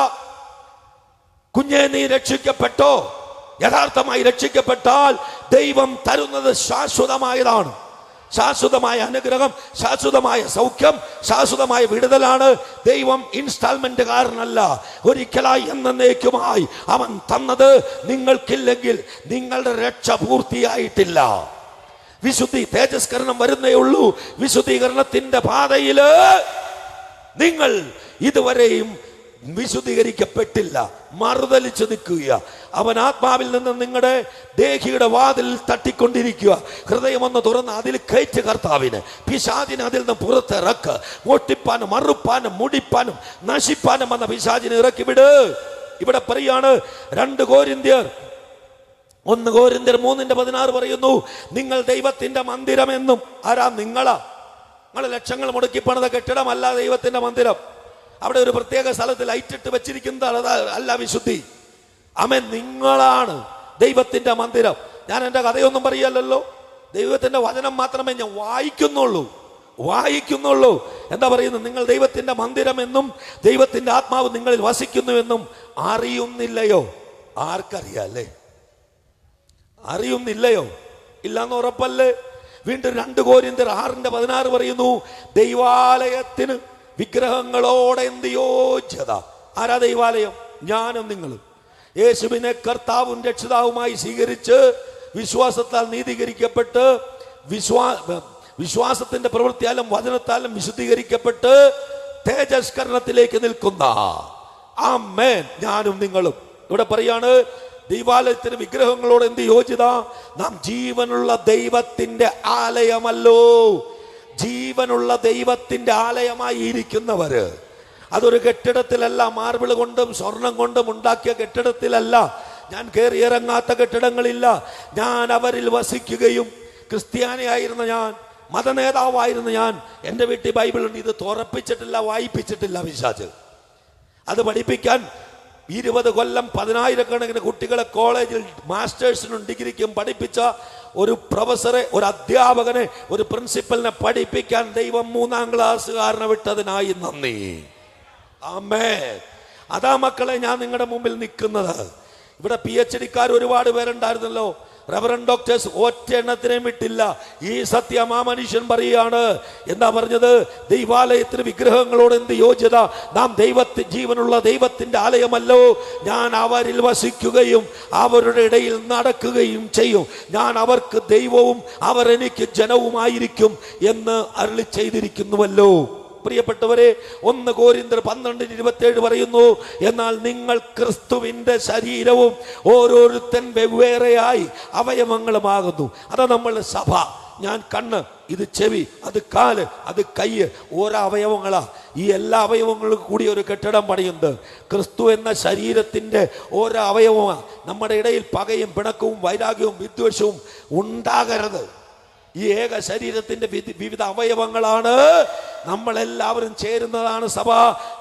കുഞ്ഞെ, നീ രക്ഷിക്കപ്പെട്ടോ? യഥാർത്ഥമായി രക്ഷിക്കപ്പെട്ടാൽ ദൈവം തരുന്നത് ശാശ്വതമായതാണ്. ശാശ്വതമായ അനുഗ്രഹം, ശാശ്വതമായ സൗഖ്യം, ശാശ്വതമായ വിടുതലാണ്. ദൈവം ഇൻസ്റ്റാൾമെന്റുകാരനല്ല, ഒരിക്കലായി എന്നേക്കുമായി അവൻ തന്നത് നിങ്ങൾക്കില്ലെങ്കിൽ നിങ്ങളുടെ രക്ഷ പൂർത്തിയായിട്ടില്ല. വിശുദ്ധി, തേജസ്കരണം വരുന്നേ ഉള്ളൂ. വിശുദ്ധീകരണത്തിന്റെ പാതയില് നിങ്ങൾ ഇതുവരെയും വിശുദ്ധീകരിക്കപ്പെട്ടില്ല, മറുതലിച്ചു നിൽക്കുക. അവൻ ആത്മാവിൽ നിന്ന് നിങ്ങളുടെ ദേഹിയുടെ വാതിൽ തട്ടിക്കൊണ്ടിരിക്കുക. ഹൃദയമൊന്ന് തുറന്ന് അതിൽ കയറ്റ് കർത്താവിന്. പിശാചിനെ അതിൽ നിന്ന് പുറത്തിറക്ക്. മോഷ്ടിപ്പാനും മറുപ്പാനും മുടിപ്പാനും നശിപ്പാനും വന്ന പിശാചിനെ ഇറക്കി വിട്. ഇവിടെ പറയാണ് 2 കോരിന്ത്യർ 3:16 പറയുന്നു, നിങ്ങൾ ദൈവത്തിന്റെ മന്ദിരമെന്നും. ആരാ? നിങ്ങളാ. നിങ്ങൾ ലക്ഷങ്ങൾ മുടക്കി പണിത കെട്ടിടമല്ല ദൈവത്തിന്റെ മന്ദിരം. അവിടെ ഒരു പ്രത്യേക സ്ഥലത്ത് ലൈറ്റ് ഇട്ട് വെച്ചിരിക്കുന്നത് അല്ല വിശുദ്ധി. ആമേൻ. നിങ്ങളാണ് ദൈവത്തിന്റെ മന്ദിരം. ഞാൻ എൻ്റെ കഥയൊന്നും പറയല്ലോ, ദൈവത്തിന്റെ വചനം മാത്രമേ ഞാൻ വായിക്കുന്നുള്ളൂ. എന്താ പറയുന്നത്? നിങ്ങൾ ദൈവത്തിന്റെ മന്ദിരമെന്നും ദൈവത്തിന്റെ ആത്മാവ് നിങ്ങളിൽ വസിക്കുന്നുവെന്നും അറിയുന്നില്ലയോ? ആർക്കറിയാല്ലേ? അറിയുന്നില്ലയോ? ഇല്ലാന്ന് ഉറപ്പല്ലേ? വീണ്ടും 2 കോരിന്ത്യർ 6:16 പറയുന്നു, ദൈവാലയത്തിന് വിഗ്രഹങ്ങളോടെ എന്ത് യോഗ്യത? ആരാ ദൈവാലയം? ഞാനും നിങ്ങളും. യേശുവിനെ കർത്താവും രക്ഷിതാവുമായി സ്വീകരിച്ച് വിശ്വാസത്താൽ നീതീകരിക്കപ്പെട്ട് വിശ്വാസത്തിന്റെ പ്രവൃത്തിയാലും വചനത്താലും വിശുദ്ധീകരിക്കപ്പെട്ട് തേജസ്കരണത്തിലേക്ക് നിൽക്കുന്ന ആമേൻ ഞാനും നിങ്ങളും. ഇവിടെ പറയാണ്, ദൈവാലയത്തിന് വിഗ്രഹങ്ങളോട് എന്ത് യോഗ്യത? നാം ജീവനുള്ള ദൈവത്തിന്റെ ആലയമല്ലോ. ജീവനുള്ള ദൈവത്തിന്റെ ആലയമായി ഇരിക്കുന്നവര്. അതൊരു കെട്ടിടത്തിലല്ല, മാർബിൾ കൊണ്ടും സ്വർണം കൊണ്ടും ഉണ്ടാക്കിയ കെട്ടിടത്തിലല്ല. ഞാൻ കയറിയിറങ്ങാത്ത കെട്ടിടങ്ങളില്ല. ഞാൻ അവരിൽ വസിക്കുകയും ക്രിസ്ത്യാനിയായിരുന്ന ഞാൻ, മതനേതാവായിരുന്ന ഞാൻ, എൻ്റെ വീട്ടിൽ ബൈബിളുണ്ട്. ഇത് തുറപ്പിച്ചിട്ടില്ല, വായിപ്പിച്ചിട്ടില്ല പിശാച്. അത് പഠിപ്പിക്കാൻ 20 കൊല്ലം 10,000-കണക്കിന് കുട്ടികളെ കോളേജിൽ മാസ്റ്റേഴ്സിനും ഡിഗ്രിക്കും പഠിപ്പിച്ച ഒരു പ്രൊഫസറെ, ഒരു അധ്യാപകനെ, ഒരു പ്രിൻസിപ്പലിനെ പഠിപ്പിക്കാൻ ദൈവം 3-ാം ക്ലാസ്സുകാരനെ വിട്ടതിനായി നന്ദി. ആമേൻ. അതാ മക്കളെ ഞാൻ നിങ്ങളുടെ മുമ്പിൽ നിൽക്കുന്നത്. ഇവിടെ PhD-ക്കാർ ഒരുപാട് പേരുണ്ടായിരുന്നല്ലോ. റവറൻ ഡോക്ടേഴ്സ് ഒറ്റ എണ്ണത്തിനെയും വിട്ടില്ല. ഈ സത്യം ആ മനുഷ്യൻ പറയാണ്. എന്താ പറഞ്ഞത്? ദൈവാലയത്തിന് വിഗ്രഹങ്ങളോട് എന്ത് യോഗ്യത? നാം ജീവനുള്ള ദൈവത്തിന്റെ ആലയമല്ലോ. ഞാൻ അവരിൽ വസിക്കുകയും അവരുടെ ഇടയിൽ നടക്കുകയും ചെയ്യും. ഞാൻ അവർക്ക് ദൈവവും അവർ എനിക്ക് ജനവുമായിരിക്കും എന്ന് അരുളി ചെയ്തിരിക്കുന്നുവല്ലോ. പ്രിയപ്പെട്ടവരെ, 1 കൊരിന്ത്യർ 12:27 പറയുന്നു, എന്നാൽ നിങ്ങൾ ക്രിസ്തുവിന്റെ ശരീരവും ഓരോരുത്തൻ വെവ്വേറെയായി അവയവങ്ങളുമാകുന്നു. അതാ നമ്മൾ സഭ. ഞാൻ കണ്ണ്, ഇത് ചെവി, അത് കാല്, അത് കയ്യ്, ഓരോ അവയവങ്ങളാ. ഈ എല്ലാ അവയവങ്ങളും കൂടി ഒരു കെട്ടിടം പണിയുന്നത്. ക്രിസ്തു എന്ന ശരീരത്തിന്റെ ഓരോ അവയവമാണ്. നമ്മുടെ ഇടയിൽ പകയും പിണക്കവും വൈരാഗ്യവും വിദ്വേഷവും ഉണ്ടാകരുത്. ഈ ഏക ശരീരത്തിന്റെ വിവിധ അവയവങ്ങളാണ്. നമ്മളെല്ലാവരും ചേരുന്നതാണ് സഭ.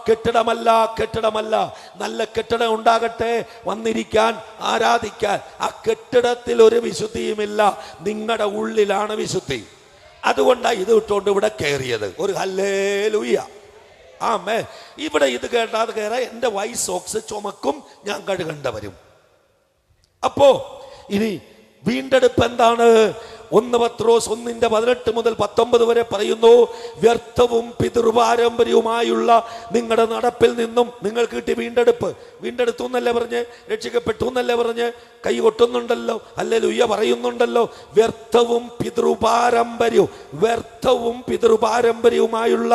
കെട്ടിടമല്ല. നല്ല കെട്ടിടം ഉണ്ടാകട്ടെ, വന്നിരിക്കാൻ, ആരാധിക്കാൻ. ആ കെട്ടിടത്തിൽ ഒരു വിശുദ്ധിയുമില്ല. നിങ്ങളുടെ ഉള്ളിലാണ് വിശുദ്ധി. അതുകൊണ്ടാണ് ഇത് ഇട്ടുകൊണ്ട് ഇവിടെ കയറിയത്. ഒരു ഹല്ലേലൂയ. ആമേൻ. ഇവിടെ ഇത് കേട്ടാതെ കയറാൻ എൻ്റെ വൈറ്റ് സോക്സ് ചുമക്കും, ഞാൻ കഴുകേണ്ട വരും. അപ്പോ ഇനി വീണ്ടെടുപ്പ് എന്താണ്? 1 പത്രോസ് 1:18 മുതൽ 19 വരെ പറയുന്നു, വ്യർത്ഥവും പിതൃപാരമ്പര്യവുമായുള്ള നിങ്ങളുടെ നടപ്പിൽ നിന്നും നിങ്ങൾക്ക് കിട്ടിയ വീണ്ടെടുത്തു എന്നല്ലേ പറഞ്ഞ്, രക്ഷിക്കപ്പെട്ടു എന്നല്ലേ പറഞ്ഞ്, കൈ കൊട്ടുന്നുണ്ടല്ലോ, ഹല്ലേലൂയ പറയുന്നുണ്ടല്ലോ. വ്യർത്ഥവും പിതൃപാരമ്പര്യവുമായുള്ള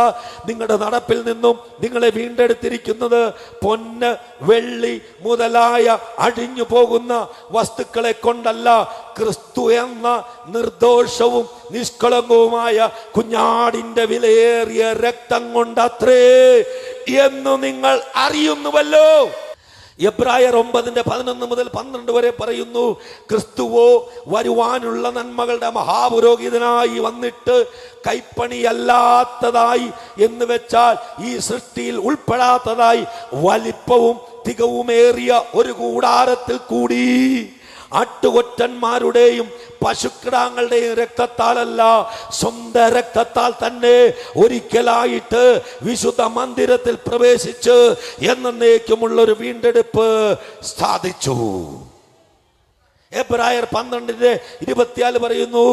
നിങ്ങളുടെ നടപ്പിൽ നിന്നും നിങ്ങളെ വീണ്ടെടുത്തിരിക്കുന്നത് പൊന്ന്, വെള്ളി മുതലായ അഴിഞ്ഞു പോകുന്ന വസ്തുക്കളെ കൊണ്ടല്ല, ക്രിസ്തു എന്ന നിർദോഷവും നിഷ്കളങ്കവുമായ കുഞ്ഞാടിന്റെ വിലയേറിയ രക്തം കൊണ്ടത്രേ എന്ന് നിങ്ങൾ അറിയുന്നുവല്ലോ. എബ്രായർ 9:11 മുതൽ 12 വരെ പറയുന്നു, ക്രിസ്തുവോ വരുവാനുള്ള നന്മകളുടെ മഹാപുരോഹിതനായി വന്നിട്ട് കൈപ്പണിയല്ലാത്തതായി എന്ന് വെച്ചാൽ ഈ സൃഷ്ടിയിൽ ഉൾപ്പെടാത്തതായി വലിപ്പവും തികവുമേറിയ ഒരു കൂടാരത്തിൽ കൂടി ആട്ടുകൊറ്റന്മാരുടെയും പശുക്കിടാങ്ങളുടെയും രക്തത്താലല്ല, സ്വന്തം രക്തത്താൽ തന്നെ ഒരിക്കലായിട്ട് വിശുദ്ധ മന്ദിരത്തിൽ പ്രവേശിച്ച് എന്നേക്കുമുള്ളൊരു വീണ്ടെടുപ്പ് സാധിച്ചു. എബ്രായർ 12:24 പറയുന്നു,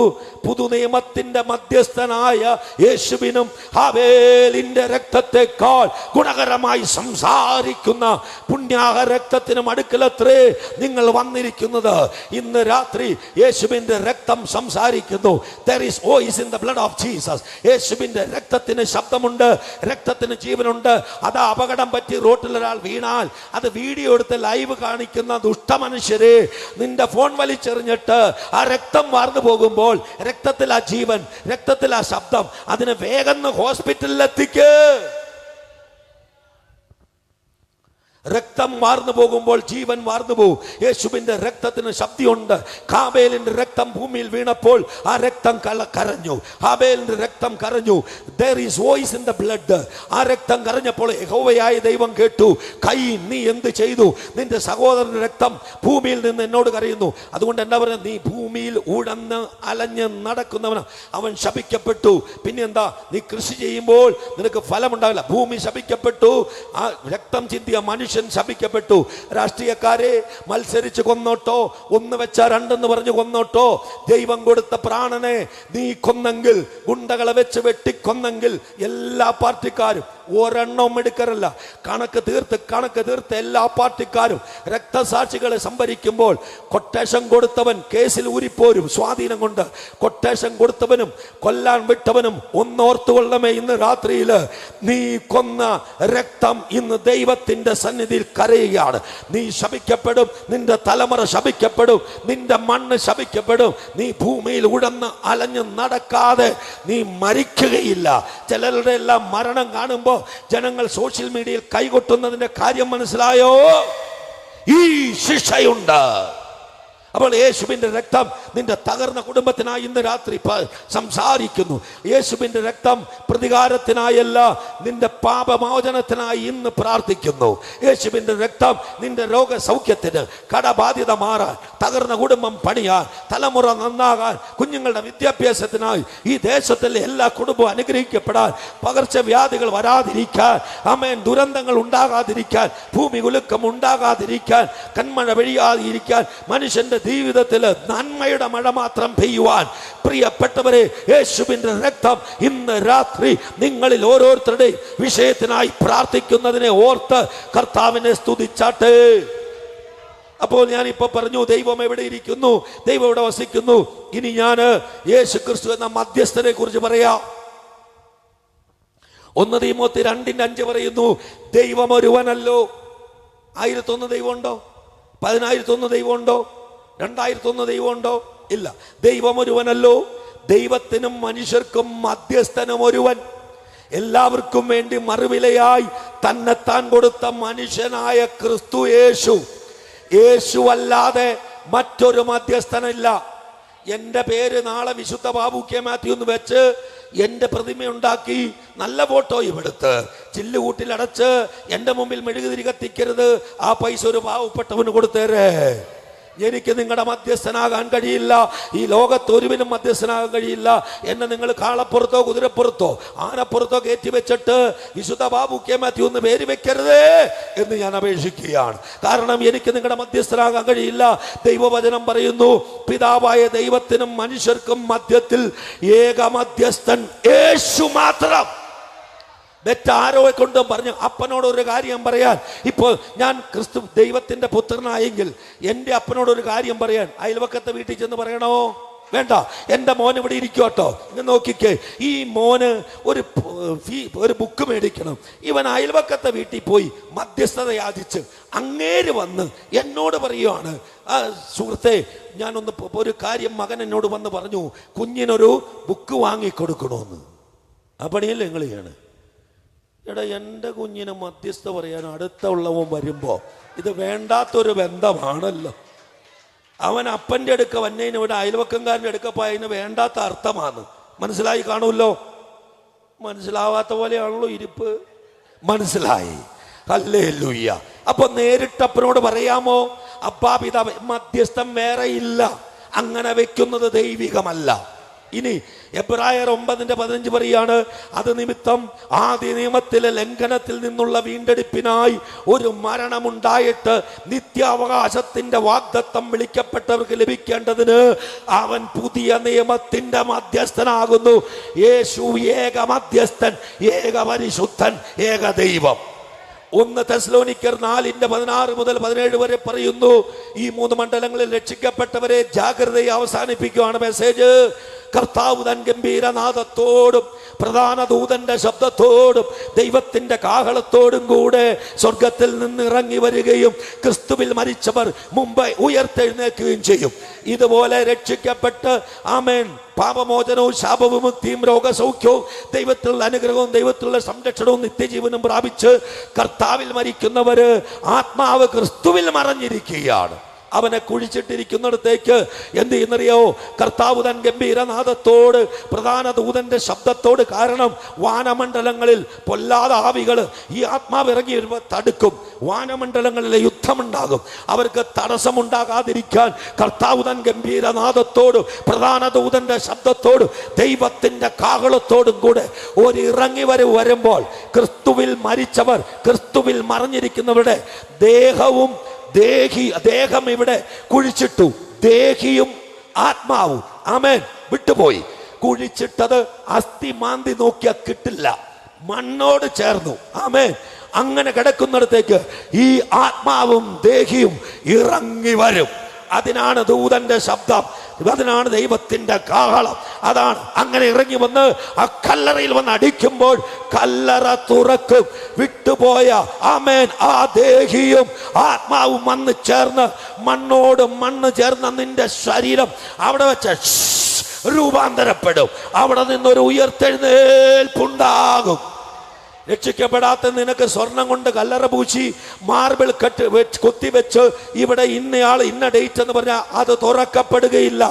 പുതുനിയമത്തിന്റെ മധ്യസ്ഥനായ യേശുവിനും ഹാബേലിന്റെ രക്തത്തെക്കാൾ ഗുണകരമായി സംസാരിക്കുന്ന പുണ്യാഹ രക്തത്തിനും അടുക്കലത്രേ നിങ്ങൾ വന്നിരിക്കുന്നത്. ഇന്ന് രാത്രി യേശുവിന്റെ രക്തം സംസാരിക്കുന്നു. There is voice in the blood of Jesus. യേശുവിന്റെ രക്തത്തിന് ശബ്ദമുണ്ട്, രക്തത്തിന് ജീവനുണ്ട്. അത് അപകടം പറ്റി റോട്ടിൽ ഒരാൾ വീണാൽ അത് വീഡിയോ എടുത്ത് ലൈവ് കാണിക്കുന്ന ദുഷ്ടമനുഷ്യരെ, നിന്റെ ഫോൺ വലിച്ചെറിഞ്ഞിട്ട് ആ രക്തം വാർന്നു പോകുമ്പോൾ രക്തത്തിൽ ആ ജീവൻ, രക്തത്തിൽ ആ ശബ്ദം, അതിനെ വേഗം ഹോസ്പിറ്റലിൽ എത്തിക്ക്. രക്തം വാർന്നു പോകുമ്പോൾ ജീവൻ വാർന്നു പോകും. യേശുവിന്റെ രക്തത്തിന് ശക്തിയുണ്ട്. ഹാബേലിന്റെ രക്തം ഭൂമിയിൽ വീണപ്പോൾ ആ രക്തം കരഞ്ഞു, ഹാബേലിന്റെ രക്തം കരഞ്ഞു. There is voice in the blood. ആ രക്തം കരഞ്ഞപ്പോൾ യഹോവയായ ദൈവം കേട്ടു. കയീൻ, നീ എന്ത് ചെയ്തു? നിന്റെ സഹോദരന്റെ രക്തം ഭൂമിയിൽ നിന്ന് എന്നോട് കരയുന്നു. അതുകൊണ്ട് എന്താ പറയുക, നീ ഭൂമിയിൽ ഉടന്ന് അലഞ്ഞ് നടക്കുന്നവന് അവൻ ശപിക്കപ്പെട്ടു. പിന്നെ എന്താ, നീ കൃഷി ചെയ്യുമ്പോൾ നിനക്ക് ഫലമുണ്ടാവില്ല. ഭൂമി ശപിക്കപ്പെട്ടു. ആ രക്തം ചിന്തിയ മനുഷ്യൻ ശപിക്കപ്പെട്ടു. രാഷ്ട്രീയക്കാരെ മത്സരിച്ച് കൊന്നോട്ടോ, 1 വെച്ചാ 2 പറഞ്ഞു കൊന്നോട്ടോ, ദൈവം കൊടുത്ത പ്രാണനെ നീ കൊന്നെങ്കിൽ, ഗുണ്ടകളെ വെച്ച് വെട്ടിക്കൊന്നെങ്കിൽ, എല്ലാ പാർട്ടിക്കാരും ഒരെണ്ണവും എടുക്കരല്ല, കണക്ക് തീർത്ത് എല്ലാ പാർട്ടിക്കാരും രക്തസാക്ഷികളെ സംഭരിക്കുമ്പോൾ കൊട്ടേഷൻ കൊടുത്തവൻ കേസിൽ ഊരിപ്പോരും. സ്വാധീനം കൊണ്ട് കൊട്ടേഷൻ കൊടുത്തവനും കൊല്ലാൻ വിട്ടവനും ഒന്നോർത്തുകൊള്ളമേ, ഇന്ന് രാത്രിയിൽ നീ കൊന്ന രക്തം ഇന്ന് ദൈവത്തിന്റെ സന്നിധിയിൽ കരയുകയാണ്. നീ ശപിക്കപ്പെടും, നിന്റെ തലമുറ ശപിക്കപ്പെടും, നിന്റെ മണ്ണ് ശപിക്കപ്പെടും. നീ ഭൂമിയിൽ ഉടന്ന് അലഞ്ഞ് നടക്കാതെ നീ മരിക്കുകയില്ല. ചിലരുടെ എല്ലാം മരണം കാണുമ്പോൾ ജനങ്ങൾ സോഷ്യൽ മീഡിയയിൽ കൈകൊട്ടുന്നതിന്റെ കാര്യം മനസ്സിലായോ? ഈ ശിക്ഷയുണ്ട്. അപ്പോൾ യേശുവിന്റെ രക്തം നിന്റെ തകർന്ന കുടുംബത്തിനായി ഇന്ന് രാത്രി സംസാരിക്കുന്നു. യേശുവിന്റെ രക്തം പ്രതികാരത്തിനായല്ല, നിന്റെ പാപമോചനത്തിനായി ഇന്ന് പ്രാർത്ഥിക്കുന്നു. യേശുവിന്റെ രക്തം നിന്റെ രോഗസൗഖ്യത്തിന്, കടബാധ്യത മാറാൻ, തകർന്ന കുടുംബം പണിയാൻ, തലമുറ നന്നാകാൻ, കുഞ്ഞുങ്ങളുടെ വിദ്യാഭ്യാസത്തിനായി, ഈ ദേശത്തിലെ എല്ലാ കുടുംബവും അനുഗ്രഹിക്കപ്പെടാൻ, പകർച്ചവ്യാധികൾ വരാതിരിക്കാൻ, ആമേൻ, ദുരന്തങ്ങൾ ഉണ്ടാകാതിരിക്കാൻ, ഭൂമി കുലുക്കം ഉണ്ടാകാതിരിക്കാൻ, കന്മഴ പെയ്യാതിരിക്കാൻ, മനുഷ്യന്റെ ജീവിതത്തിൽ നന്മയുടെ മഴ മാത്രം പെയ്യുവാൻ, പ്രിയപ്പെട്ടവരെ, യേശുവിന്റെ രക്തം ഇന്ന് രാത്രി നിങ്ങളിൽ ഓരോരുത്തരുടെയും വിഷയത്തിനായി പ്രാർത്ഥിക്കുന്നതിനെ ഓർത്ത് കർത്താവിനെ സ്തുതിച്ചാട്ടെ. അപ്പോൾ ഞാൻ ഇപ്പൊ പറഞ്ഞു, ദൈവം എവിടെ ഇരിക്കുന്നു, ദൈവം എവിടെ വസിക്കുന്നു. ഇനി ഞാൻ യേശു ക്രിസ്തു എന്ന മധ്യസ്ഥനെ കുറിച്ച് പറയാം. 1 തീമോത്തി 2:5 പറയുന്നു, ദൈവം ഒരുവനല്ലോ. 1001 ദൈവമുണ്ടോ? 10,001 ദൈവമുണ്ടോ? 2001 ദൈവമുണ്ടോ? ഇല്ല. ദൈവം ഒരുവനല്ലോ. ദൈവത്തിനും മനുഷ്യർക്കും മധ്യസ്ഥനും ഒരുവൻ, എല്ലാവർക്കും വേണ്ടി മറുവിലയായി തന്നെത്താൻ കൊടുത്ത മനുഷ്യനായ ക്രിസ്തു യേശു. യേശു അല്ലാതെ മറ്റൊരു മധ്യസ്ഥനില്ല. എൻ്റെ പേര് നാളെ വിശുദ്ധ ബാബു കെ മാത്യു എന്ന് വെച്ച് എൻ്റെ പ്രതിമയുണ്ടാക്കി നല്ല ഫോട്ടോയും എടുത്ത് ചില്ലുകൂട്ടിലടച്ച് എൻ്റെ മുമ്പിൽ മെഴുകുതിരി കത്തിക്കരുത്, ആ പൈസ ഒരു പാവപ്പെട്ടവന് കൊടുത്തേരെ. എനിക്ക് നിങ്ങളുടെ മധ്യസ്ഥനാകാൻ കഴിയില്ല. ഈ ലോകത്ത് ഒരുവിനും മധ്യസ്ഥനാകാൻ കഴിയില്ല. എന്നെ നിങ്ങൾ കാളപ്പുറത്തോ കുതിരപ്പുറത്തോ ആനപ്പുറത്തോ കയറ്റി വെച്ചിട്ട് വിശുദ്ധ ബാബു കെ മാത്യു എന്ന് പേര് വെക്കരുതേ എന്ന് ഞാൻ അപേക്ഷിക്കുകയാണ്. കാരണം എനിക്ക് നിങ്ങളുടെ മധ്യസ്ഥനാകാൻ കഴിയില്ല. ദൈവവചനം പറയുന്നു, പിതാവായ ദൈവത്തിനും മനുഷ്യർക്കും മധ്യത്തിൽ ഏക മധ്യസ്ഥൻ യേശു മാത്രം. മറ്റാരോയെ കൊണ്ടും പറഞ്ഞു. അപ്പനോട് ഒരു കാര്യം പറയാൻ, ഇപ്പോൾ ഞാൻ ക്രിസ്തു ദൈവത്തിന്റെ പുത്രനായെങ്കിൽ എൻ്റെ അപ്പനോട് ഒരു കാര്യം പറയാൻ അയൽവക്കത്തെ വീട്ടിൽ ചെന്ന് പറയണോ? വേണ്ട. എൻ്റെ മോൻ ഇവിടെ ഇരിക്കോട്ടോ. ഇങ്ങനെ നോക്കിക്കേ, ഈ മോന് ഒരു ബുക്ക് മേടിക്കണം. ഇവൻ അയൽവക്കത്തെ വീട്ടിൽ പോയി മധ്യസ്ഥത യാചിച്ച് അങ്ങേര് വന്ന് എന്നോട് പറയുവാണ്, സുഹൃത്തെ, ഞാനൊന്ന് ഒരു കാര്യം മകൻ എന്നോട് വന്ന് പറഞ്ഞു, കുഞ്ഞിനൊരു ബുക്ക് വാങ്ങിക്കൊടുക്കണമെന്ന്. ആ പണിയല്ലേ നിങ്ങൾ ചെയ്യാണ്? എടാ, എൻ്റെ കുഞ്ഞിന് മധ്യസ്ഥ പറയാൻ അടുത്തുള്ളവൻ വരുമ്പോൾ ഇത് വേണ്ടാത്തൊരു ബന്ധമാണല്ലോ. അവൻ അപ്പൻ്റെ അടുക്ക വന്നതിന് ഇവിടെ അയൽവക്കംകാരൻ്റെ അടുക്ക പോയതിന് വേണ്ടാത്ത അർത്ഥമാണ്. മനസ്സിലായി കാണുമല്ലോ? മനസ്സിലാവാത്ത പോലെയാണല്ലോ ഇരിപ്പ്. മനസ്സിലായി? ഹല്ലേലൂയ. അപ്പൊ നേരിട്ട് അപ്പനോട് പറയാമോ? അപ്പാ പിതാവ്, മധ്യസ്ഥം വേറെ ഇല്ല. അങ്ങനെ വെക്കുന്നത് ദൈവികമല്ല. ഇനി എബ്രായർ 9:15 പറയാണ്, അത് നിമിത്തം ആദ്യ നിയമത്തിലെ ലംഘനത്തിൽ നിന്നുള്ള വീണ്ടെടുപ്പിനായി ഒരു മരണമുണ്ടായിട്ട് നിത്യാവകാശത്തിന്റെ വാഗ്ദത്തം വിളിക്കപ്പെട്ടവർക്ക് ലഭിക്കേണ്ടതിന് അവൻ പുതിയ നിയമത്തിന്റെ മധ്യസ്ഥനാകുന്നു. യേശു ഏക മധ്യസ്ഥൻ, ഏക പരിശുദ്ധൻ, ഏക ദൈവം. 1 തെസ്സലോനിക്കർ 4:16 മുതൽ 17 വരെ പറയുന്നു, ഈ 3 മണ്ഡലങ്ങളിൽ രക്ഷിക്കപ്പെട്ടവരെ ജാഗ്രതയെ അവസാനിപ്പിക്കുകയാണ് മെസ്സേജ്. കർത്താവ് തൻ ഗംഭീരനാദത്തോടും പ്രധാന ദൂതന്റെ ശബ്ദത്തോടും ദൈവത്തിന്റെ കാഹളത്തോടും കൂടെ സ്വർഗത്തിൽ നിന്ന് ഇറങ്ങി വരികയും ക്രിസ്തുവിൽ മരിച്ചവർ മുമ്പ് ഉയർത്തെഴുന്നേൽക്കുകയും ചെയ്യും. ഇതുപോലെ രക്ഷിക്കപ്പെട്ട് ആമേൻ പാപമോചനവും ശാപവിമുക്തിയും രോഗസൗഖ്യവും ദൈവത്തിലുള്ള അനുഗ്രഹവും ദൈവത്തിലുള്ള സംരക്ഷണവും നിത്യജീവനും പ്രാപിച്ച് കർത്താവിൽ മരിക്കുന്നവര് ആത്മാവ് ക്രിസ്തുവിൽ മറഞ്ഞിരിക്കുകയാണ്. അവനെ കുഴിച്ചിട്ടിരിക്കുന്നിടത്തേക്ക് എന്ത് ചെയ്യുന്നറിയോ? കർത്താവ് തൻ ഗംഭീരനാദത്തോട് പ്രധാന ദൂതന്റെ ശബ്ദത്തോട്. കാരണം വാനമണ്ഡലങ്ങളിൽ പൊല്ലാത ആവികൾ ഈ ആത്മാവ് ഇറങ്ങി വരുമ്പോൾ തടുക്കും. വാനമണ്ഡലങ്ങളിലെ യുദ്ധമുണ്ടാകും. അവർക്ക് തടസ്സമുണ്ടാകാതിരിക്കാൻ കർത്താവ് തൻ ഗംഭീരനാദത്തോട് പ്രധാന ദൂതന്റെ ശബ്ദത്തോട് ദൈവത്തിന്റെ കാഹളത്തോടും കൂടെ ഒരു ഇറങ്ങി വരുമ്പോൾ ക്രിസ്തുവിൽ മരിച്ചവർ, ക്രിസ്തുവിൽ മറഞ്ഞിരിക്കുന്നവരുടെ ദേഹം ഇവിടെ കുഴിച്ചിട്ടു. ദേഹിയും ആത്മാവും ആമേൻ വിട്ടുപോയി. കുഴിച്ചിട്ടത് അസ്ഥി മാന്തി നോക്കിയാൽ കിട്ടില്ല, മണ്ണോട് ചേർന്നു. ആമേൻ. അങ്ങനെ കിടക്കുന്നിടത്തേക്ക് ഈ ആത്മാവും ദേഹിയും ഇറങ്ങി വരും. അതിനാണ് ദൂതന്റെ ശബ്ദം, അതിനാണ് ദൈവത്തിന്റെ കാഹളം. അതാണ് അങ്ങനെ ഇറങ്ങി വന്ന് ആ കല്ലറയിൽ വന്ന് അടിക്കുമ്പോൾ കല്ലറ തുറക്കും. വിട്ടുപോയ ആമേൻ ആ ദേഹിയും ആത്മാവും വന്ന് ചേർന്ന് മണ്ണോട് മണ്ണ് ചേർന്ന നിന്റെ ശരീരം അവിടെ വെച്ച് രൂപാന്തരപ്പെടും. അവിടെ നിന്നൊരു ഉയർത്തെഴുന്നേൽപ്പുണ്ടാകും. രക്ഷിക്കപ്പെടാത്ത നിനക്ക് സ്വർണം കൊണ്ട് കല്ലറ പൂശി മാർബിൾ കൊത്തിവെച്ച് ഇവിടെ ഇന്നയാൾ ഇന്ന ഡേറ്റ് എന്ന് പറഞ്ഞാൽ അത് തുറക്കപ്പെടുകയില്ല.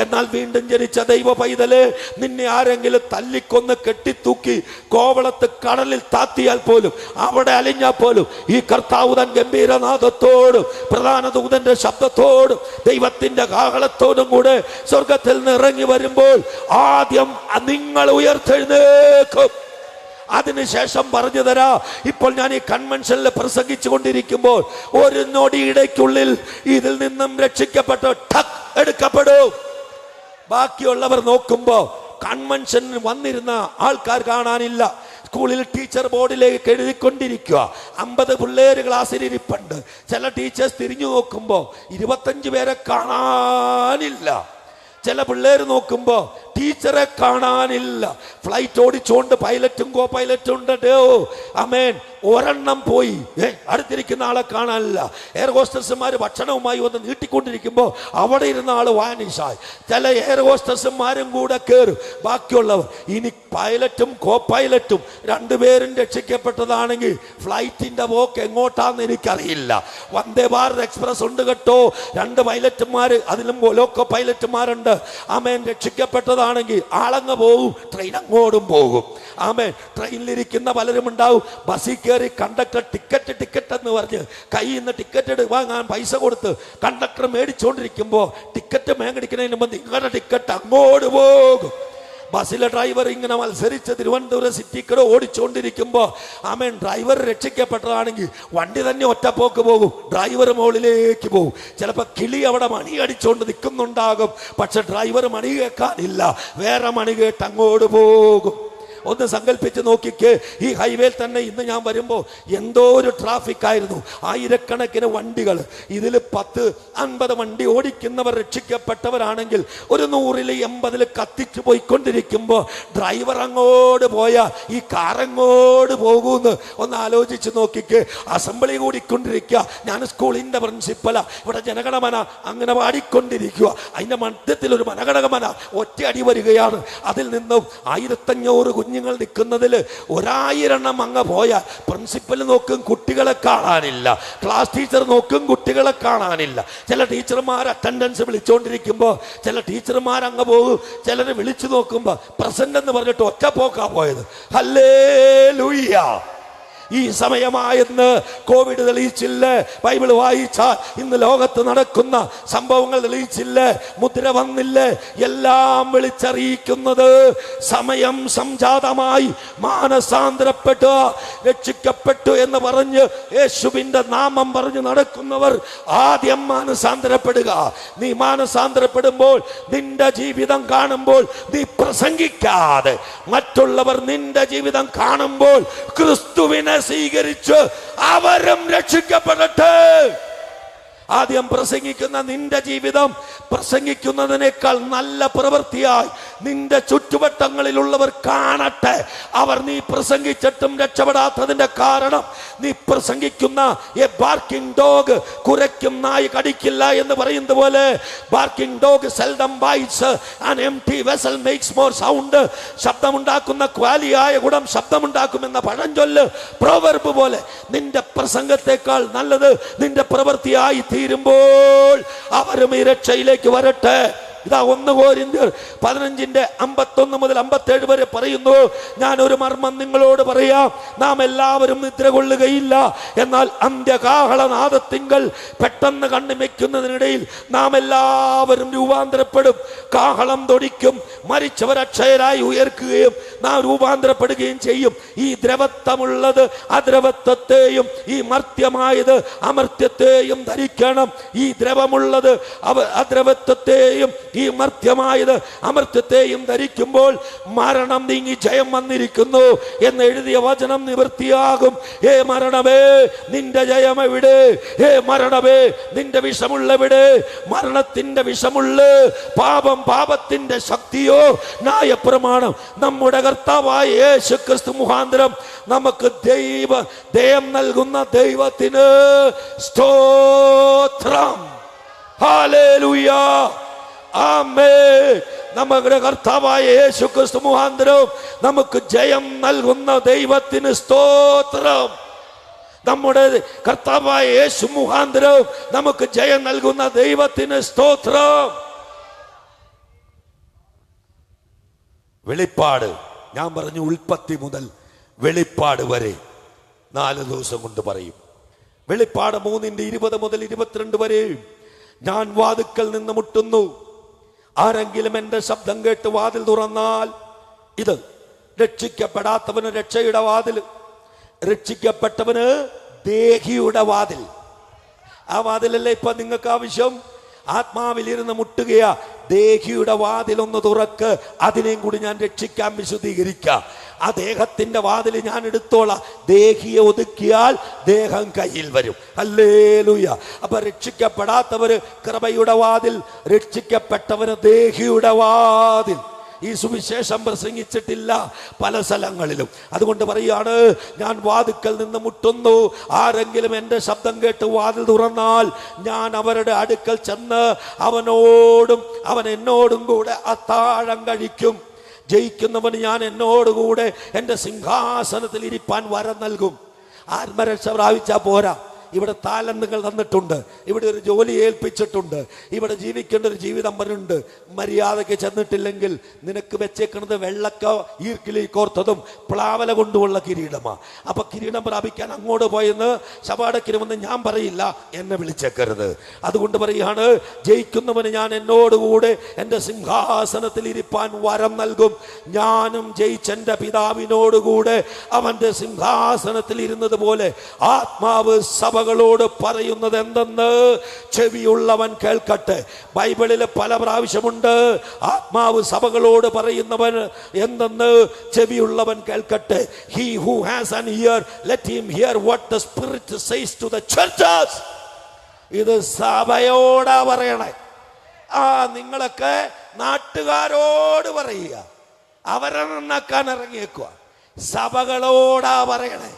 എന്നാൽ വീണ്ടും ജനിച്ച ദൈവ പൈതല്, നിന്നെ ആരെങ്കിലും തല്ലിക്കൊന്ന് കെട്ടിത്തൂക്കി കോവളത്ത് കടലിൽ താത്തിയാൽ പോലും, അവിടെ അലിഞ്ഞാൽ പോലും, ഈ കർത്താവ് തൻ ഗംഭീരനാദത്തോടും പ്രധാന ദൂതന്റെ ശബ്ദത്തോടും ദൈവത്തിന്റെ കാഹളത്തോടും കൂടെ സ്വർഗത്തിൽ നിന്ന് ഇറങ്ങി വരുമ്പോൾ ആദ്യം നിങ്ങൾ ഉയർത്തെഴുന്നേക്കും. അതിനുശേഷം പറഞ്ഞു തരാ. ഇപ്പോൾ ഞാൻ ഈ കൺവെൻഷനിൽ പ്രസംഗിച്ചു കൊണ്ടിരിക്കുമ്പോൾ ഒരു നൊടിയിടയ്ക്കുള്ളിൽ ഇതിൽ നിന്നും രക്ഷിക്കപ്പെട്ട് ഠക് എടുക്കപ്പെടും. ബാക്കിയുള്ളവർ നോക്കുമ്പോ കൺവെൻഷനിൽ വന്നിരുന്ന ആൾക്കാർ കാണാനില്ല. സ്കൂളിൽ ടീച്ചർ ബോർഡിലേക്ക് എഴുതിക്കൊണ്ടിരിക്കുക. 50 പിള്ളേര് ക്ലാസ്സിൽ ഇരിപ്പുണ്ട്. ചില ടീച്ചേഴ്സ് തിരിഞ്ഞു നോക്കുമ്പോൾ 25 പേരെ കാണാനില്ല. ചില പിള്ളേർ നോക്കുമ്പോ ടീച്ചറെ കാണാനില്ല. ഫ്ലൈറ്റ് ഓടിച്ചോണ്ട് പൈലറ്റും കോ പൈലറ്റും ഉണ്ടോ, അമേൻ, ഒരെണ്ണം പോയി. അടുത്തിരിക്കുന്ന ആളെ കാണാനില്ല. എയർ ഹോസ്റ്റർമാർ ഭക്ഷണവുമായി വന്ന് നീട്ടിക്കൊണ്ടിരിക്കുമ്പോൾ അവിടെ ഇരുന്ന ആള് വാനിഷായി. ചില എയർ ഹോസ്റ്റർമാരും കൂടെ കയറും. ബാക്കിയുള്ളവർ ഇനി പൈലറ്റും കോ പൈലറ്റും രണ്ടുപേരും രക്ഷിക്കപ്പെട്ടതാണെങ്കിൽ ഫ്ലൈറ്റിന്റെ പോക്ക് എങ്ങോട്ടാന്ന് എനിക്കറിയില്ല. വന്ദേ ഭാരത് എക്സ്പ്രസ് ഉണ്ട് കേട്ടോ, 2 പൈലറ്റുമാർ, അതിലും ലോക്കോ പൈലറ്റുമാരുണ്ട്. ആമേൻ, രക്ഷിക്കപ്പെട്ടതാണെങ്കിൽ ആളങ്ങ് പോകും, ട്രെയിൻ അങ്ങോട്ടും പോകും. ആമേൻ, ട്രെയിനിലിരിക്കുന്ന പലരും ഉണ്ടാവും. ബസ്സിൽ കയറി കണ്ടക്ടർ ടിക്കറ്റ് എന്ന് പറഞ്ഞ് കയ്യിൽ നിന്ന് ടിക്കറ്റ് വാങ്ങാൻ പൈസ കൊടുത്ത് കണ്ടക്ടർ മേടിച്ചുകൊണ്ടിരിക്കുമ്പോൾ ടിക്കറ്റ് മേടിക്കുന്നതിന് മുമ്പ് നിങ്ങളുടെ ടിക്കറ്റ് അങ്ങോട്ട് പോകും. ബസ്സിലെ ഡ്രൈവർ ഇങ്ങനെ മത്സരിച്ച് തിരുവനന്തപുരം സിറ്റിക്കടെ ഓടിച്ചുകൊണ്ടിരിക്കുമ്പോൾ ആമേൻ, ഡ്രൈവർ രക്ഷിക്കപ്പെട്ടതാണെങ്കിൽ വണ്ടി തന്നെ ഒറ്റപ്പോക്ക് പോകും, ഡ്രൈവർ മുകളിലേക്ക് പോകും. ചിലപ്പോൾ കിളി അവിടെ മണി അടിച്ചുകൊണ്ട് നിൽക്കുന്നുണ്ടാകും, പക്ഷെ ഡ്രൈവർ മണി കേൾക്കാനില്ല, വേറെ മണി കേട്ട് അങ്ങോട്ട് പോകും. ഒന്ന് സങ്കല്പിച്ച് നോക്കിക്കേ. ഈ ഹൈവേയിൽ തന്നെ ഇന്ന് ഞാൻ വരുമ്പോൾ എന്തോ ഒരു ട്രാഫിക് ആയിരുന്നു. ആയിരക്കണക്കിന് വണ്ടികൾ. ഇതിൽ 10-50 വണ്ടി ഓടിക്കുന്നവർ രക്ഷിക്കപ്പെട്ടവരാണെങ്കിൽ ഒരു 100-80 കത്തിച്ചു പോയിക്കൊണ്ടിരിക്കുമ്പോൾ ഡ്രൈവർ അങ്ങോട്ട് പോയാൽ ഈ കാറങ്ങോട്ട് പോകുമെന്ന് ഒന്ന് ആലോചിച്ച് നോക്കിക്കേ. അസംബ്ലി കൂടിക്കൊണ്ടിരിക്കുക, ഞാൻ സ്കൂളിൻ്റെ പ്രിൻസിപ്പലാ, ഇവിടെ ജനഗണമന അങ്ങനെ പാടിക്കൊണ്ടിരിക്കുക. അതിൻ്റെ മധ്യത്തിൽ ഒരു മനഗണമന ഒറ്റയടി വരികയാണ്. അതിൽ നിന്നും 1500 കുഞ്ഞുങ്ങൾ നിൽക്കുന്നതിൽ 1000 അങ്ങ് പോയാൽ പ്രിൻസിപ്പൽ നോക്കും, കുട്ടികളെ കാണാനില്ല. ക്ലാസ് ടീച്ചർ നോക്കും, കുട്ടികളെ കാണാനില്ല. ചില ടീച്ചർമാർ അറ്റൻഡൻസ് വിളിച്ചുകൊണ്ടിരിക്കുമ്പോൾ ചില ടീച്ചർമാർ അങ്ങ് പോകും. ചിലർ വിളിച്ചു നോക്കുമ്പോൾ പ്രസന്റ് എന്ന് പറഞ്ഞിട്ട് ഒറ്റ പോക്കാ പോയത്. ഹല്ലേലൂയ. ഈ സമയമായെന്ന് കോവിഡ് തെളിയിച്ചില്ലേ? ബൈബിൾ വായിച്ചാൽ ഇന്ന് ലോകത്ത് നടക്കുന്ന സംഭവങ്ങൾ തെളിയിച്ചില്ലേ? മുദ്ര വന്നില്ലേ? എല്ലാം വിളിച്ചറിയിക്കുന്നത് സമയം സംജാതമായി മാനസാന്തരപ്പെട്ടു രക്ഷിക്കപ്പെട്ടു എന്ന് പറഞ്ഞ് യേശുവിന്റെ നാമം പറഞ്ഞ് നടക്കുന്നവർ ആദ്യം മാനസാന്തരപ്പെടുക. നീ മാനസാന്തരപ്പെടുമ്പോൾ നിന്റെ ജീവിതം കാണുമ്പോൾ നീ പ്രസംഗിക്കാതെ മറ്റുള്ളവർ നിന്റെ ജീവിതം കാണുമ്പോൾ ക്രിസ്തുവിനെ സ്വീകരിച്ച് അവരും രക്ഷിക്കപ്പെടട്ടെ. ആദ്യം പ്രസംഗിക്കുന്ന നിന്റെ ജീവിതം പ്രസംഗിക്കുന്നതിനേക്കാൾ നല്ല പ്രവൃത്തിയായി നിന്റെ ചുറ്റുവട്ടങ്ങളിലുള്ളവർ കാണട്ടെ. അവർ നീ പ്രസംഗിച്ചിട്ടും രക്ഷപ്പെടാത്തതിന്റെ കാരണം നീ പ്രസംഗിക്കുന്ന എ ബാർക്കിംഗ് ഡോഗ്, കുരയ്ക്കും നായി കടിക്കില്ല എന്ന് പറയുന്നത് പോലെ barking dog seldom bites an empty vessel makes more sound. ശബ്ദമുണ്ടാക്കുന്ന ക്വാലിയായ കുടം ശബ്ദമുണ്ടാക്കുമെന്ന പഴഞ്ചൊല്ല്, പ്രൊവർബ് പോലെ നിന്റെ പ്രസംഗത്തെക്കാൾ നല്ലത് നിന്റെ പ്രവൃത്തിയായി തീരുമ്പോൾ അവരും ഈ രക്ഷയിലേക്ക് വരട്ടെ. ഇതാ 1 കൊരിന്ത്യർ 15:51 മുതൽ 57 വരെ പറയുന്നു, ഞാൻ ഒരു മർമ്മം നിങ്ങളോട് പറയാം, നാം എല്ലാവരും നിദ്ര കൊള്ളുകയില്ല, എന്നാൽ അന്ത്യകാഹളനാദത്തിങ്കൽ പെട്ടെന്ന് കണ്ണിമയ്ക്കുന്നതിനിടയിൽ നാം എല്ലാവരും രൂപാന്തരപ്പെടും. കാഹളം തൊടിക്കും, മരിച്ചവർ അക്ഷയരായി ഉയർക്കുകയും നാം രൂപാന്തരപ്പെടുകയും ചെയ്യും. ഈ ദ്രവത്വമുള്ളത് അദ്രവത്വത്തെയും ഈ മർത്യമായത് അമർത്യത്തെയും ധരിക്കണം. ഈ ദ്രവമുള്ളത് അദ്രവത്വത്തെയും ഈ മർത്യമായത് അമർത്യത്തെയും ധരിക്കുമ്പോൾ മരണം നീങ്ങി ജയം വന്നിരിക്കുന്നു എന്ന് എഴുതിയ വചനം നിവൃത്തിയാകും. ഹേ മരണമേ, നിന്റെ ജയം എവിടെ? ഹേ മരണമേ, നിന്റെ വിഷമുള്ളവിടെ? മരണത്തിന്റെ വിഷമുള്ള പാപം, പാപത്തിന്റെ ശക്തിയോ ന്യായപ്രമാണം നമ്മുടെ കർത്താവായ യേശു ക്രിസ്തു മുഖാന്തരം നമുക്ക് ദയം നൽകുന്ന ദൈവത്തിന് സ്തോത്രം. ഹല്ലേലൂയ. ആമേൻ. നമ്മുടെ കർത്താവായ യേശു ക്രിസ്തു മുഖാന്തരവും നമുക്ക് ജയം നൽകുന്ന ദൈവത്തിന് സ്തോത്രം. നമ്മുടെ കർത്താവായ യേശു മുഖാന്തരവും നമുക്ക് ജയം നൽകുന്ന ദൈവത്തിന് സ്തോത്രം. വെളിപ്പാട്, ഞാൻ പറഞ്ഞു ഉൽപ്പത്തി മുതൽ വെളിപ്പാട് വരെ 4 ദിവസം കൊണ്ട് പറയും. വെളിപ്പാട് 3:20 മുതൽ 22 വരെയും, ഞാൻ വാതിൽക്കൽ നിന്ന് മുട്ടുന്നു, ആരെങ്കിലും എൻ്റെ ശബ്ദം കേട്ട് വാതിൽ തുറന്നാൽ, ഇത് രക്ഷിക്കപ്പെടാത്തവന് രക്ഷയുടെ വാതിൽ, രക്ഷിക്കപ്പെട്ടവന് ദേഹിയുടെ വാതിൽ. ആ വാതിലല്ലേ ഇപ്പൊ നിങ്ങൾക്ക് ആവശ്യം? ആത്മാവിലിരുന്ന് മുട്ടുകയാ, ദേഹിയുടെ വാതിലൊന്ന് തുറക്ക്, അതിനെയും കൂടി ഞാൻ രക്ഷിക്കാൻ വിശുദ്ധീകരിക്കാം. ആ ദേഹത്തിന്റെ വാതിൽ ഞാൻ എടുത്തോളാം. ദേഹിയെ ഒതുക്കിയാൽ ദേഹം കയ്യിൽ വരും. ഹല്ലേലൂയ. അപ്പൊ രക്ഷിക്കപ്പെടാത്തവര് കൃപയുടെ വാതിൽ, രക്ഷിക്കപ്പെട്ടവന് ദേഹിയുടെ വാതിൽ. ഈ സുവിശേഷം പ്രസംഗിച്ചിട്ടില്ല പല സ്ഥലങ്ങളിലും. അതുകൊണ്ട് പറയാണ്, ഞാൻ വാതിൽക്കൽ നിന്ന് മുട്ടുന്നു, ആരെങ്കിലും എൻ്റെ ശബ്ദം കേട്ട് വാതിൽ തുറന്നാൽ ഞാൻ അവരുടെ അടുക്കൽ ചെന്ന് അവനോടും അവൻ എന്നോടും കൂടെ അത്താഴം കഴിക്കും. ജയിക്കുന്നവന് ഞാൻ എന്നോടുകൂടെ എൻ്റെ സിംഹാസനത്തിൽ ഇരിപ്പാൻ വരം നൽകും. ആത്മരക്ഷ പ്രാപിച്ചാൽ പോരാ, ഇവിടെ താലന്തുകൾ തന്നിട്ടുണ്ട്, ഇവിടെ ഒരു ജോലി ഏൽപ്പിച്ചിട്ടുണ്ട്, ഇവിടെ ജീവിക്കേണ്ട ഒരു ജീവിതം വരുന്നുണ്ട്. മര്യാദയ്ക്ക് ചെന്നിട്ടില്ലെങ്കിൽ നിനക്ക് വെച്ചേക്കുന്നത് വെള്ളക്ക ഈർക്കിലി കോർത്തതും പ്ലാവല കൊണ്ടുമുള്ള കിരീടമാണ്. അപ്പൊ കിരീടം പ്രാപിക്കാൻ അങ്ങോട്ട് പോയെന്ന് ശപാടക്കിരുമെന്ന് ഞാൻ പറയില്ല, എന്നെ വിളിച്ചേക്കരുത്. അതുകൊണ്ട് പറയുകയാണ്, ജയിക്കുന്നവന് ഞാൻ എന്നോടുകൂടെ എൻ്റെ സിംഹാസനത്തിൽ ഇരിപ്പാൻ വരം നൽകും. ഞാനും ജയിച്ചെൻ്റെ പിതാവിനോടുകൂടെ അവൻ്റെ സിംഹാസനത്തിൽ ഇരുന്നത് പോലെ ആത്മാവ് സഭകളോട് പറയുന്നത് എന്തെന്ന് ചെവിയുള്ളവൻ കേൾക്കട്ടെ. ബൈബിളിൽ പല പ്രാവശ്യമുണ്ട് ആത്മാവ് സഭകളോട് പറയുന്നവൻ എന്തെന്ന് ചെവിയുള്ളവൻ കേൾക്കട്ടെ. He who has an ear, let him hear what the Spirit says to the churches. ഇത് സഭയോടാ പറയണേ. നിങ്ങളൊക്കെ നാട്ടുകാരോട് പറയുക, അവരെ നന്നാക്കാൻ ഇറങ്ങിയേക്കുക. സഭകളോടാ പറയണേ.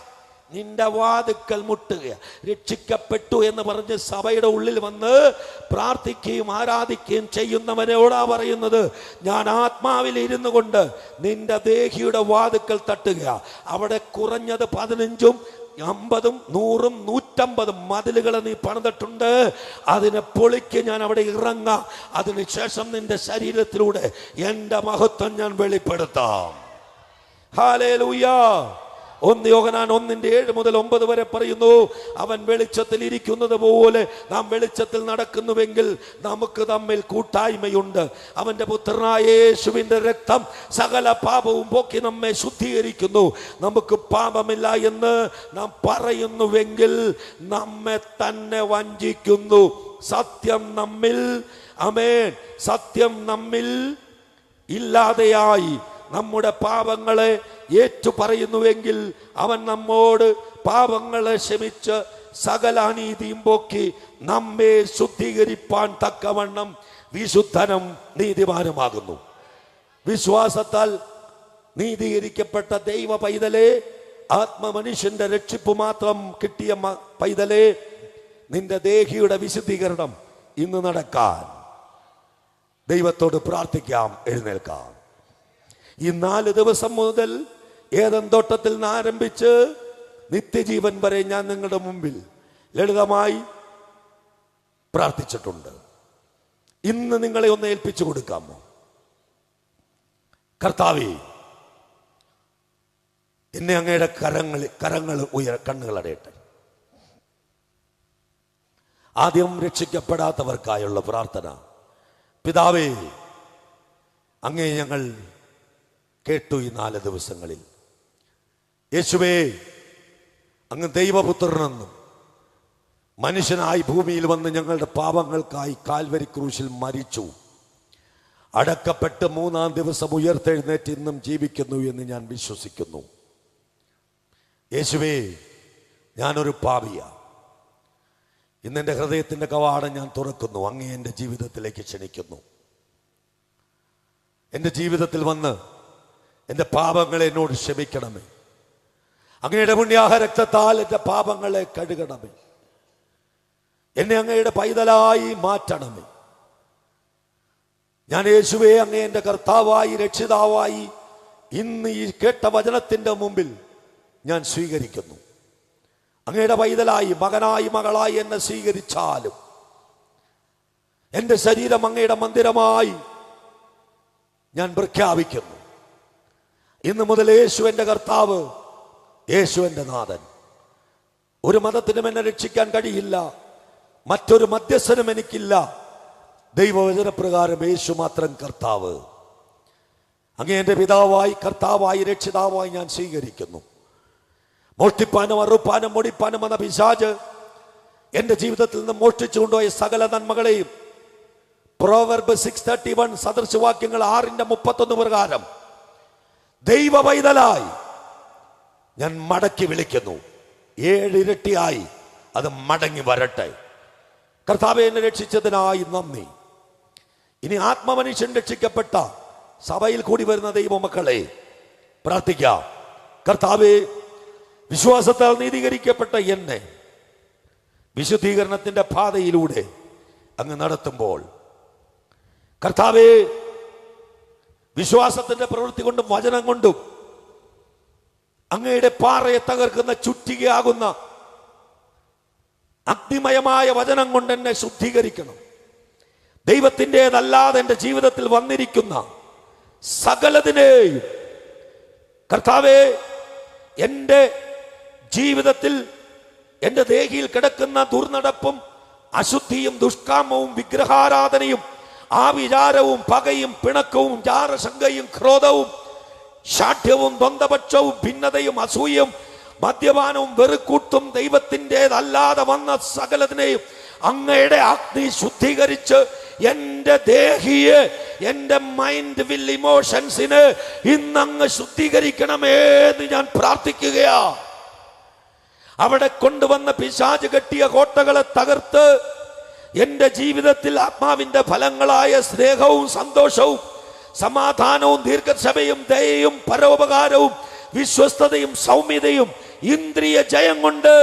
നിന്റെ വാതുക്കൽ മുട്ടുക. രക്ഷിക്കപ്പെട്ടു എന്ന് പറഞ്ഞ് സഭയുടെ ഉള്ളിൽ വന്ന് പ്രാർത്ഥിക്കുകയും ആരാധിക്കുകയും ചെയ്യുന്നവനോടാ പറയുന്നത്, ഞാൻ ആത്മാവിൽ ഇരുന്നു കൊണ്ട് നിന്റെ ദേഹിയുടെ വാതുക്കൽ തട്ടുക. അവിടെ കുറഞ്ഞത് 15, 50, 100, 150 മതിലുകൾ നീ പണിതിട്ടുണ്ട്. അതിനെ പൊളിക്ക് ഞാൻ അവിടെ ഇറങ്ങാം. അതിനുശേഷം നിന്റെ ശരീരത്തിലൂടെ എൻ്റെ മഹത്വം ഞാൻ വെളിപ്പെടുത്താം. ഹല്ലേലൂയ. 1 യോഹന്നാൻ 1:7 മുതൽ 9 വരെ പറയുന്നു, അവൻ വെളിച്ചത്തിൽ ഇരിക്കുന്നത് പോലെ നാം വെളിച്ചത്തിൽ നടക്കുന്നുവെങ്കിൽ നമുക്ക് തമ്മിൽ കൂട്ടായ്മയുണ്ട്. അവന്റെ പുത്രനായ യേശുവിന്റെ രക്തം സകല പാപവും പോക്കി നമ്മെ ശുദ്ധീകരിക്കുന്നു. നമുക്ക് പാപമില്ല എന്ന് നാം പറയുന്നുവെങ്കിൽ നമ്മെ തന്നെ വഞ്ചിക്കുന്നു. സത്യം നമ്മിൽ, ആമേൻ, സത്യം നമ്മിൽ ഇല്ലാതെയായി നമ്മുടെ പാപങ്ങളെ ഏറ്റു പറയുന്നുവെങ്കിൽ അവൻ നമ്മോട് പാപങ്ങളെ ക്ഷമിച്ച് സകല അനീതിയും പോക്കി നമ്മെ ശുദ്ധീകരിപ്പാൻ തക്കവണ്ണം വിശുദ്ധനും നീതിമാനുമാകുന്നു. വിശ്വാസത്താൽ നീതീകരിക്കപ്പെട്ട ദൈവ പൈതലേ, ആത്മമനുഷ്യന്റെ രക്ഷിപ്പ് മാത്രം കിട്ടിയ പൈതലേ, നിന്റെ ദേഹിയുടെ വിശുദ്ധീകരണം ഇന്ന് നടക്കാൻ ദൈവത്തോട് പ്രാർത്ഥിക്കാം. എഴുന്നേൽക്കാം. ഈ 4 ദിവസം മുതൽ ഏദൻ തോട്ടത്തിൽ നിന്ന് ആരംഭിച്ച് നിത്യജീവൻ വരെ ഞാൻ നിങ്ങളുടെ മുമ്പിൽ ലളിതമായി പ്രാർത്ഥിച്ചിട്ടുണ്ട്. ഇന്ന് നിങ്ങളെ ഒന്ന് ഏൽപ്പിച്ചു കൊടുക്കാമോ? കർത്താവേ, എന്നെ അങ്ങയുടെ കണ്ണുകൾ അടയട്ടെ. ആദ്യം രക്ഷിക്കപ്പെടാത്തവർക്കായുള്ള പ്രാർത്ഥന. പിതാവേ, അങ്ങേ ഞങ്ങൾ കേട്ടു ഈ 4 ദിവസങ്ങളിൽ. യേശുവേ, അങ്ങ് ദൈവപുത്രനെന്നും മനുഷ്യനായി ഭൂമിയിൽ വന്ന് ഞങ്ങളുടെ പാപങ്ങൾക്കായി കാൽവരി ക്രൂശിൽ മരിച്ചു, അടക്കപ്പെട്ട് 3-ാം ദിവസം ഉയർത്തെഴുന്നേറ്റ് ഇന്നും ജീവിക്കുന്നു എന്ന് ഞാൻ വിശ്വസിക്കുന്നു. യേശുവേ, ഞാനൊരു പാപിയാ. ഇന്നെൻ്റെ ഹൃദയത്തിൻ്റെ കവാടം ഞാൻ തുറക്കുന്നു. അങ്ങേ എൻ്റെ ജീവിതത്തിലേക്ക് ക്ഷണിക്കുന്നു. എൻ്റെ ജീവിതത്തിൽ വന്ന് എൻ്റെ പാപങ്ങളെ എന്നോട് ക്ഷമിക്കണമേ. അങ്ങയുടെ പുണ്യാഹ രക്തത്താൽ എൻ്റെ പാപങ്ങളെ കഴുകണമേ. എന്നെ അങ്ങയുടെ പൈതലായി മാറ്റണമേ. ഞാൻ യേശുവേ അങ്ങേ എൻ്റെ കർത്താവായി രക്ഷിതാവായി ഇന്ന് ഈ കേട്ട വചനത്തിൻ്റെ മുമ്പിൽ ഞാൻ സ്വീകരിക്കുന്നു. അങ്ങയുടെ പൈതലായി മകനായി മകളായി എന്നെ സ്വീകരിച്ചാലും എൻ്റെ ശരീരം അങ്ങയുടെ മന്ദിരമായി ഞാൻ പ്രഖ്യാപിക്കുന്നു. ഇന്ന് മുതൽ യേശു എൻ്റെ കർത്താവ്, യേശു എൻ്റെ നാഥൻ. ഒരു മതത്തിനും എന്നെ രക്ഷിക്കാൻ കഴിയില്ല, മറ്റൊരു മധ്യസ്ഥനും എനിക്കില്ല. ദൈവവചനപ്രകാരം യേശു മാത്രം കർത്താവ്. അങ്ങേ എൻ്റെ പിതാവായി കർത്താവായി രക്ഷിതാവായി ഞാൻ സ്വീകരിക്കുന്നു. മോഷ്ടിപ്പാനും അറുപ്പാനും മുടിപ്പാനും വന്ന പിശാച് എൻ്റെ ജീവിതത്തിൽ നിന്ന് മോഷ്ടിച്ചു കൊണ്ടുപോയ സകല നന്മകളെയും പ്രോവർബ് 6:31 സദൃശവാക്യങ്ങൾ 6:31 പ്രകാരം ദൈവ പൈതലായി ഞാൻ മടക്കി വിളിക്കുന്നു. 7 ഇരട്ടിയായി അത് മടങ്ങി വരട്ടെ. കർത്താവേ, എന്നെ രക്ഷിച്ചതിനായി നന്ദി. ഇനി ആത്മമനുഷ്യൻ രക്ഷിക്കപ്പെട്ട സഭയിൽ കൂടി വരുന്ന ദൈവമക്കളെ പ്രാർത്ഥിക്കാം. കർത്താവേ, വിശ്വാസത്താൽ നീതീകരിക്കപ്പെട്ട എന്നെ വിശുദ്ധീകരണത്തിന്റെ പാതയിലൂടെ അങ്ങ് നടത്തുമ്പോൾ, കർത്താവേ, വിശ്വാസത്തിന്റെ പ്രവൃത്തി കൊണ്ടും വചനം കൊണ്ടും അങ്ങയുടെ പാറയെ തകർക്കുന്ന ചുറ്റികയാകുന്ന അഗ്നിമയമായ വചനം കൊണ്ട് എന്നെ ശുദ്ധീകരിക്കണം. ദൈവത്തിൻ്റെതല്ലാതെ എൻ്റെ ജീവിതത്തിൽ വന്നിരിക്കുന്ന സകലതിനെയും കർത്താവേ, എൻ്റെ ജീവിതത്തിൽ എൻ്റെ ദേഹിയിൽ കിടക്കുന്ന ദുർനടപ്പും അശുദ്ധിയും ദുഷ്കാമവും വിഗ്രഹാരാധനയും ആവിചാരവും പകയും പിണക്കവും ജാരശങ്കയും ക്രോധവും ശാഠ്യവും ദ്വന്ദ്വപക്ഷവും ഭിന്നതയും അസൂയയും മദ്യപാനവും വെറുക്കൂട്ടും ദൈവത്തിൻ്റെതല്ലാതെ വന്ന സകലതിനെയും അങ്ങയുടെ അഗ്നി ശുദ്ധീകരിച്ച് എൻ്റെ ദേഹിയെ, എൻ്റെ മൈൻഡ് വിൽ ഇമോഷൻസിന് ഇന്നങ്ങ് ശുദ്ധീകരിക്കണമേ എന്ന് ഞാൻ പ്രാർത്ഥിക്കുകയാ. അവിടെ കൊണ്ടുവന്ന പിശാച് കെട്ടിയ കോട്ടകളെ തകർത്ത് എൻ്റെ ജീവിതത്തിൽ ആത്മാവിൻ്റെ ഫലങ്ങളായ സ്നേഹവും സന്തോഷവും സമാധാനവും ദീർഘക്ഷമയും ദയയും പരോപകാരവും വിശ്വസ്തതയും സൗമ്യതയും ഇന്ദ്രിയ ജയം കൊണ്ട്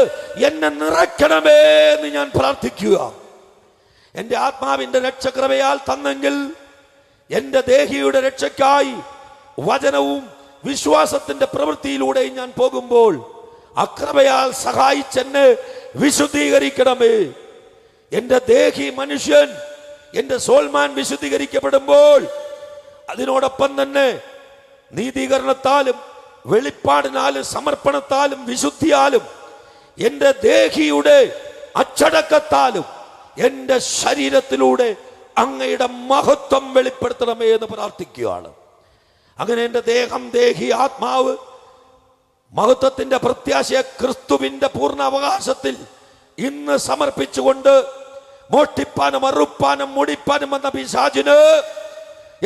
എന്നെ നിറയ്ക്കണമേ എന്ന് ഞാൻ പ്രാർത്ഥിക്കുക. എൻ്റെ ആത്മാവിൻ്റെ രക്ഷകൃപയാൽ തന്നെങ്കിൽ എൻ്റെ ദേഹിയുടെ രക്ഷയ്ക്കായി വചനവും വിശ്വാസത്തിന്റെ പ്രവൃത്തിയിലൂടെയും ഞാൻ പോകുമ്പോൾ അകൃപയാൽ സഹായിച്ചെന്നെ വിശുദ്ധീകരിക്കണമേ. എൻ്റെ ദേഹി മനുഷ്യൻ, എൻ്റെ സോൾമാൻ വിശുദ്ധീകരിക്കപ്പെടുമ്പോൾ അതിനോടൊപ്പം തന്നെ നീതീകരണത്താലും വെളിപ്പാടിനാലും സമർപ്പണത്താലും വിശുദ്ധിയാലും എൻ്റെ ദേഹിയുടെ അച്ചടക്കത്താലും എൻ്റെ ശരീരത്തിലൂടെ അങ്ങയുടെ മഹത്വം വെളിപ്പെടുത്തണമേ എന്ന് പ്രാർത്ഥിക്കുകയാണ്. അങ്ങനെ എൻ്റെ ദേഹം, ദേഹി, ആത്മാവ് മഹത്വത്തിന്റെ പ്രത്യാശയെ ക്രിസ്തുവിന്റെ പൂർണ്ണ അവകാശത്തിൽ ഇന്ന് സമർപ്പിച്ചുകൊണ്ട് മോഷ്ടിപ്പാനും അറുപ്പാനും മുടിപ്പാനും വന്ന പിശാചിന്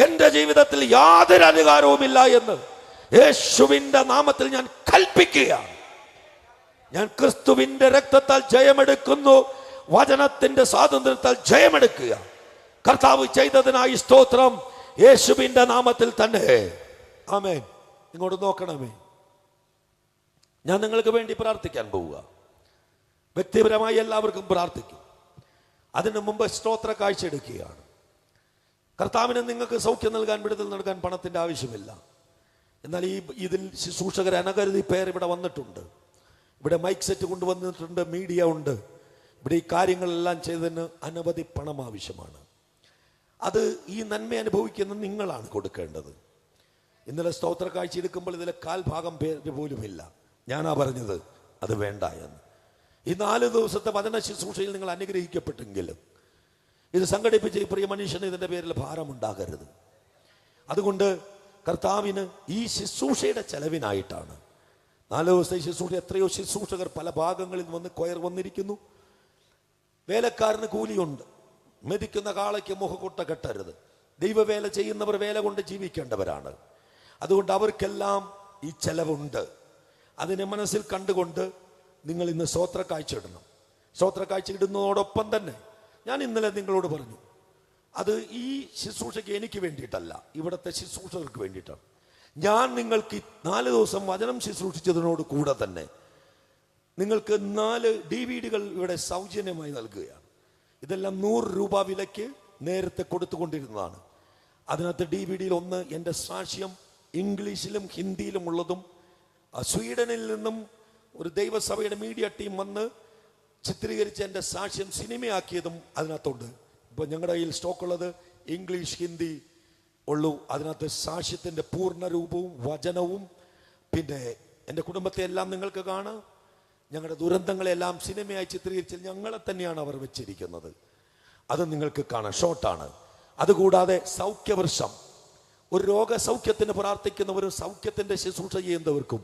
എൻ്റെ ജീവിതത്തിൽ യാതൊരു അധികാരവുമില്ല എന്ന് യേശുവിന്റെ നാമത്തിൽ ഞാൻ കൽപ്പിക്കുകയാണ്. ഞാൻ ക്രിസ്തുവിന്റെ രക്തത്താൽ ജയമെടുക്കുന്നു, വചനത്തിന്റെ സ്വാതന്ത്ര്യത്താൽ ജയമെടുക്കുക. കർത്താവ് ചെയ്തതിനായി സ്തോത്രം, യേശുവിന്റെ നാമത്തിൽ തന്നെ ആമേൻ. ഇങ്ങോട്ട് നോക്കണമേ. ഞാൻ നിങ്ങൾക്ക് വേണ്ടി പ്രാർത്ഥിക്കാൻ പോവുക. വ്യക്തിപരമായി എല്ലാവർക്കും പ്രാർത്ഥിക്കും. അതിനു മുമ്പ് സ്തോത്ര കാഴ്ച എടുക്കുകയാണ്. കർത്താവിന് നിങ്ങൾക്ക് സൗഖ്യം നൽകാൻ, വിടുതൽ നൽകാൻ പണത്തിന്റെ ആവശ്യമില്ല. എന്നാൽ ഇതിൽ ശുശ്രൂഷകർ അനവധി പേർ ഇവിടെ വന്നിട്ടുണ്ട്. ഇവിടെ മൈക്ക് സെറ്റ് കൊണ്ടുവന്നിട്ടുണ്ട്, മീഡിയ ഉണ്ട്. ഇവിടെ ഈ കാര്യങ്ങളെല്ലാം ചെയ്തതിന് അനവധി പണം ആവശ്യമാണ്. അത് ഈ നന്മ അനുഭവിക്കുന്ന നിങ്ങളാണ് കൊടുക്കേണ്ടത്. ഇന്നലെ സ്തോത്ര കാഴ്ച എടുക്കുമ്പോൾ ഇതിലെ 1/4 പേര് പോലുമില്ല. ഞാനാ പറഞ്ഞത് അത് വേണ്ട എന്ന്. ഈ 4 ദിവസത്തെ വചന ശുശ്രൂഷയിൽ നിങ്ങൾ അനുഗ്രഹിക്കപ്പെട്ടെങ്കിലും ഇത് സംഘടിപ്പിച്ച ഈ പ്രിയ മനുഷ്യന് ഇതിൻ്റെ പേരിൽ ഭാരമുണ്ടാകരുത്. അതുകൊണ്ട് കർത്താവിന് ഈ ശുശ്രൂഷയുടെ ചെലവിനായിട്ടാണ് 4 ദിവസത്തെ ശുശ്രൂഷ. എത്രയോ ശുശ്രൂഷകർ പല ഭാഗങ്ങളിൽ വന്ന് വന്നിരിക്കുന്നു. വേലക്കാരന് കൂലിയുണ്ട്. മെതിക്കുന്ന കാളയ്ക്ക് മുഖക്കൊട്ട കെട്ടരുത്. ദൈവവേല ചെയ്യുന്നവർ വേല കൊണ്ട് ജീവിക്കേണ്ടവരാണ്. അതുകൊണ്ട് അവർക്കെല്ലാം ഈ ചെലവുണ്ട്. അതിനെ മനസ്സിൽ കണ്ടുകൊണ്ട് നിങ്ങൾ ഇന്ന് സ്തോത്ര കാഴ്ച ഇടണം. സ്തോത്ര കാഴ്ച ഇടുന്നതോടൊപ്പം തന്നെ ഞാൻ ഇന്നലെ നിങ്ങളോട് പറഞ്ഞു, അത് ഈ ശുശ്രൂഷയ്ക്ക് എനിക്ക് വേണ്ടിയിട്ടല്ല, ഇവിടുത്തെ ശുശ്രൂഷകർക്ക് വേണ്ടിയിട്ടാണ്. ഞാൻ നിങ്ങൾക്ക് 4 ദിവസം വചനം ശുശ്രൂഷിച്ചതിനോട് കൂടെ തന്നെ നിങ്ങൾക്ക് 4 DVD-കൾ ഇവിടെ സൗജന്യമായി നൽകുകയാണ്. ഇതെല്ലാം 100 രൂപ വിലയ്ക്ക് നേരത്തെ കൊടുത്തുകൊണ്ടിരുന്നതാണ്. അതിനകത്ത് DVD ഒന്ന് എൻ്റെ സാക്ഷ്യം ഇംഗ്ലീഷിലും ഹിന്ദിയിലും ഉള്ളതും, സ്വീഡനിൽ നിന്നും ഒരു ദൈവസഭയുടെ മീഡിയ ടീം വന്ന് ചിത്രീകരിച്ച എൻ്റെ സാക്ഷ്യം സിനിമയാക്കിയതും അതിനകത്തുണ്ട്. ഇപ്പോൾ ഞങ്ങളുടെ കയ്യിൽ സ്റ്റോക്കുള്ളത് ഇംഗ്ലീഷ്, ഹിന്ദി ഉള്ളൂ. അതിനകത്ത് സാക്ഷ്യത്തിൻ്റെ പൂർണ്ണരൂപവും വചനവും, പിന്നെ എൻ്റെ കുടുംബത്തെ എല്ലാം നിങ്ങൾക്ക് കാണാം. ഞങ്ങളുടെ ദുരന്തങ്ങളെല്ലാം സിനിമയായി ചിത്രീകരിച്ച് ഞങ്ങളെ തന്നെയാണ് അവർ വെച്ചിരിക്കുന്നത്. അത് നിങ്ങൾക്ക് കാണാം, ഷോർട്ടാണ്. അതുകൂടാതെ സൗഖ്യവർഷം, ഒരു രോഗസൗഖ്യത്തിന് പ്രാർത്ഥിക്കുന്നവരും സൗഖ്യത്തിൻ്റെ ശുശ്രൂഷ ചെയ്യുന്നവർക്കും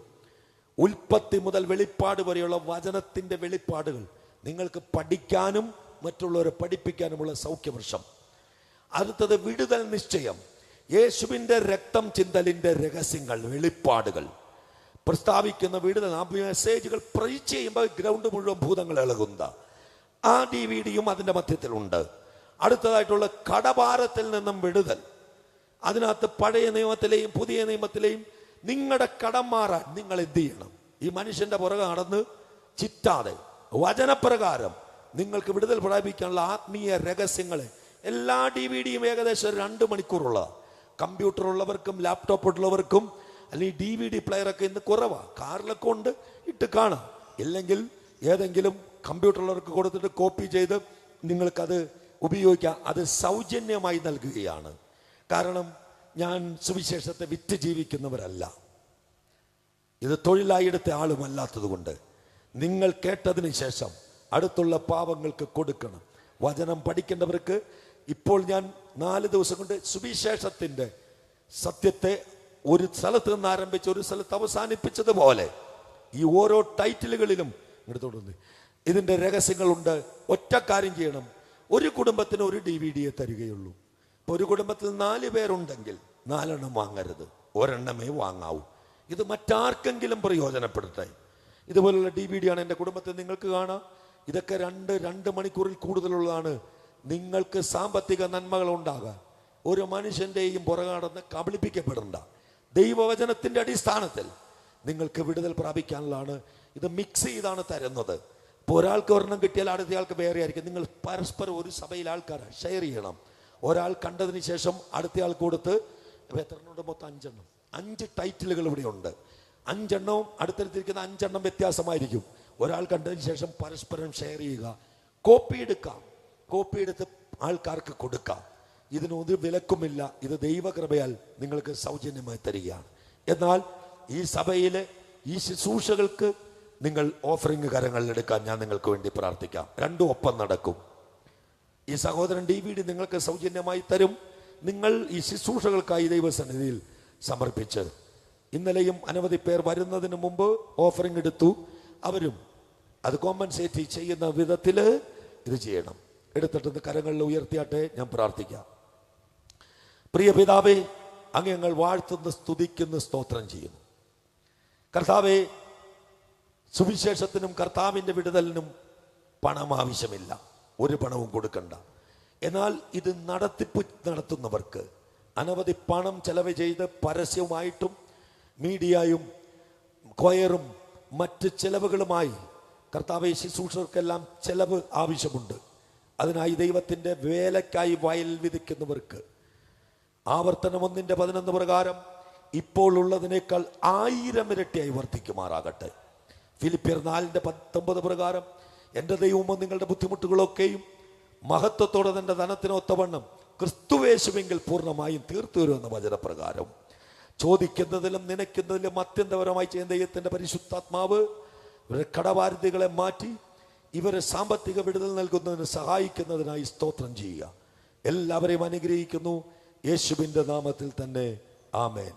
ഉൽപ്പത്തി മുതൽ വെളിപ്പാട് വരെയുള്ള വചനത്തിൻ്റെ വെളിപ്പാടുകൾ നിങ്ങൾക്ക് പഠിക്കാനും മറ്റുള്ളവരെ പഠിപ്പിക്കാനുമുള്ള സൗഖ്യവർഷം. അടുത്തത് വിടുതൽ നിശ്ചയം, യേശുവിൻ്റെ രക്തം ചിന്തലിൻ്റെ രഹസ്യങ്ങൾ, വെളിപ്പാടുകൾ പ്രസ്താവിക്കുന്ന വിടുതൽ. ആ മെസ്സേജുകൾ പ്രൈച്ച് ചെയ്യുമ്പോൾ ഗ്രൗണ്ട് മുഴുവൻ ഭൂതങ്ങൾ ഇളകുന്ന ആ DVD അതിൻ്റെ മധ്യത്തിലുണ്ട്. അടുത്തതായിട്ടുള്ള കടഭാരത്തിൽ നിന്നും വിടുതൽ. അതിനകത്ത് പഴയ നിയമത്തിലെയും പുതിയ നിയമത്തിലെയും നിങ്ങളുടെ കടം മാറാൻ നിങ്ങൾ എന്ത് ചെയ്യണം? ഈ മനുഷ്യന്റെ പുറകെ നടന്ന് ചിറ്റാതെ വചനപ്രകാരം നിങ്ങൾക്ക് വിടുതൽ പ്രാപിക്കാനുള്ള ആത്മീയ രഹസ്യങ്ങളെ എല്ലാ DVD ഏകദേശം 2 മണിക്കൂറുള്ള. കമ്പ്യൂട്ടർ ഉള്ളവർക്കും ലാപ്ടോപ്പ് ഉള്ളവർക്കും അല്ലെങ്കിൽ DVD പ്ലെയറൊക്കെ ഇന്ന് കുറവാണ്. കാറിലൊക്കെ ഉണ്ട്, ഇട്ട് കാണാം. ഇല്ലെങ്കിൽ ഏതെങ്കിലും കമ്പ്യൂട്ടറുള്ളവർക്ക് കൊടുത്തിട്ട് കോപ്പി ചെയ്ത് നിങ്ങൾക്കത് ഉപയോഗിക്കാം. അത് സൗജന്യമായി നൽകുകയാണ്. കാരണം ഞാൻ സുവിശേഷത്തെ വിറ്റ് ജീവിക്കുന്നവരല്ല, ഇത് തൊഴിലായി എടുത്ത ആളുമല്ലാത്തത് കൊണ്ട് നിങ്ങൾ കേട്ടതിന് ശേഷം അടുത്തുള്ള പാവങ്ങൾക്ക് കൊടുക്കണം. വചനം പഠിക്കേണ്ടവർക്ക് ഇപ്പോൾ ഞാൻ 4 ദിവസം കൊണ്ട് സുവിശേഷത്തിൻ്റെ സത്യത്തെ ഒരു സ്ഥലത്ത് നിന്ന് ആരംഭിച്ച് ഒരു സ്ഥലത്ത് അവസാനിപ്പിച്ചതുപോലെ ഈ ഓരോ ടൈറ്റിലുകളിലും ഇങ്ങോട്ട് ഇതിൻ്റെ രഹസ്യങ്ങളുണ്ട്. ഒറ്റ കാര്യം ചെയ്യണം, ഒരു കുടുംബത്തിന് ഒരു DVD തരികയുള്ളൂ. ഇപ്പോൾ ഒരു കുടുംബത്തിൽ 4 പേരുണ്ടെങ്കിൽ 4 എണ്ണം വാങ്ങരുത്, ഒരെണ്ണമേ വാങ്ങാവൂ. ഇത് മറ്റാർക്കെങ്കിലും പ്രയോജനപ്പെടട്ടെ. ഇതുപോലുള്ള DVD ആണ് എൻ്റെ കുടുംബത്തിൽ നിങ്ങൾക്ക് കാണാം. ഇതൊക്കെ 2 മണിക്കൂറിൽ കൂടുതലുള്ളതാണ്. നിങ്ങൾക്ക് സാമ്പത്തിക നന്മകൾ ഉണ്ടാകാൻ ഒരു മനുഷ്യൻ്റെയും പുറകാടന്ന് കബളിപ്പിക്കപ്പെടണ്ട. ദൈവവചനത്തിൻ്റെ അടിസ്ഥാനത്തിൽ നിങ്ങൾക്ക് വിടുതൽ പ്രാപിക്കാനുള്ളതാണ്. ഇത് മിക്സ് ചെയ്താണ് തരുന്നത്. ഇപ്പോൾ ഒരാൾക്ക് ഒരെണ്ണം കിട്ടിയാൽ അടുത്തയാൾക്ക് വേറെ ആയിരിക്കും. നിങ്ങൾ പരസ്പരം ഒരു സഭയിൽ ആൾക്കാരെ ഷെയർ ചെയ്യണം. ഒരാൾ കണ്ടതിന് ശേഷം അടുത്തയാൾ കൊടുത്ത്. എത്രണ്ണമുണ്ട്? മൊത്തം 5 എണ്ണം. 5 ടൈറ്റിലുകൾ ഇവിടെ ഉണ്ട്. 5 എണ്ണവും അടുത്തടുത്തിരിക്കുന്ന 5 എണ്ണം വ്യത്യാസമായിരിക്കും. ഒരാൾ കണ്ടതിന് ശേഷം പരസ്പരം ഷെയർ ചെയ്യുക. കോപ്പി എടുക്കാം, കോപ്പി എടുത്ത് ആൾക്കാർക്ക് കൊടുക്കാം. ഇതിനൊരു വിലക്കുമില്ല. ഇത് ദൈവകൃപയാൽ നിങ്ങൾക്ക് സൗജന്യമായി തരികയാണ്. എന്നാൽ ഈ സഭയിലെ ഈ ശുശ്രൂഷകൾക്ക് നിങ്ങൾ ഓഫറിംഗ് കരങ്ങളിൽ എടുക്കാൻ ഞാൻ നിങ്ങൾക്ക് വേണ്ടി പ്രാർത്ഥിക്കാം. 2 ഒപ്പം നടക്കും. ഈ സഹോദരൻ DVD നിങ്ങൾക്ക് സൗജന്യമായി തരും. നിങ്ങൾ ഈ ശുശ്രൂഷകൾക്കായി ദൈവസന്നിധിയിൽ സമർപ്പിച്ച്. ഇന്നലെയും അനവധി പേർ വരുന്നതിന് മുമ്പ് ഓഫറിംഗ് എടുത്തു. അവരും അത് കോമ്പൻസേറ്റ് ചെയ്യുന്ന വിധത്തിൽ ഇത് ചെയ്യണം. എടുത്തിട്ട് കരങ്ങളിൽ ഉയർത്തിയാട്ടെ, ഞാൻ പ്രാർത്ഥിക്കാം. പ്രിയ പിതാവേ, അങ്ങ് ഞങ്ങൾ വാഴ്ത്തുന്ന, സ്തുതിക്കുന്ന, സ്തോത്രം ചെയ്യുന്നു. കർത്താവേ, സുവിശേഷത്തിനും കർത്താവിൻ്റെ വിടുതലിനും പണം ആവശ്യമില്ല, ഒരു പണവും കൊടുക്കണ്ട. എന്നാൽ ഇത് നടത്തിപ്പ് നടത്തുന്നവർക്ക് അനവധി പണം ചെലവ് ചെയ്ത് പരസ്യവുമായിട്ടും മീഡിയയും കൊയറും മറ്റ് ചെലവുകളുമായി കർത്താവെ ശുശ്രൂഷകർക്കെല്ലാം ചെലവ് ആവശ്യമുണ്ട്. അതിനായി ദൈവത്തിൻ്റെ വേലയ്ക്കായി വയൽ വിധിക്കുന്നവർക്ക് ആവർത്തനം 1:11 പ്രകാരം ഇപ്പോൾ ഉള്ളതിനേക്കാൾ 1000 ഇരട്ടിയായി വർദ്ധിക്കുമാറാകട്ടെ. ഫിലിപ്പിയർ 4:19 പ്രകാരം എൻ്റെ ദൈവമോ നിങ്ങളുടെ ബുദ്ധിമുട്ടുകളൊക്കെയും മഹത്വത്തോടെ തൻ്റെ ധനത്തിനൊത്തവണ്ണം ക്രിസ്തുവേശുവെങ്കിൽ പൂർണ്ണമായും തീർത്തു വരുമെന്ന വചനപ്രകാരം ചോദിക്കുന്നതിലും നനയ്ക്കുന്നതിലും അത്യന്തപരമായി ചെയ്യുന്ന ദൈവത്തിൻ്റെ പരിശുദ്ധാത്മാവ് ഇവരെ കടബാധ്യതകളെ മാറ്റി ഇവരെ സാമ്പത്തിക വിടുതൽ നൽകുന്നതിന് സഹായിക്കുന്നതിനായി സ്തോത്രം ചെയ്യുക. എല്ലാവരെയും അനുഗ്രഹിക്കുന്നു യേശുവിൻ്റെ നാമത്തിൽ തന്നെ. ആമേൻ.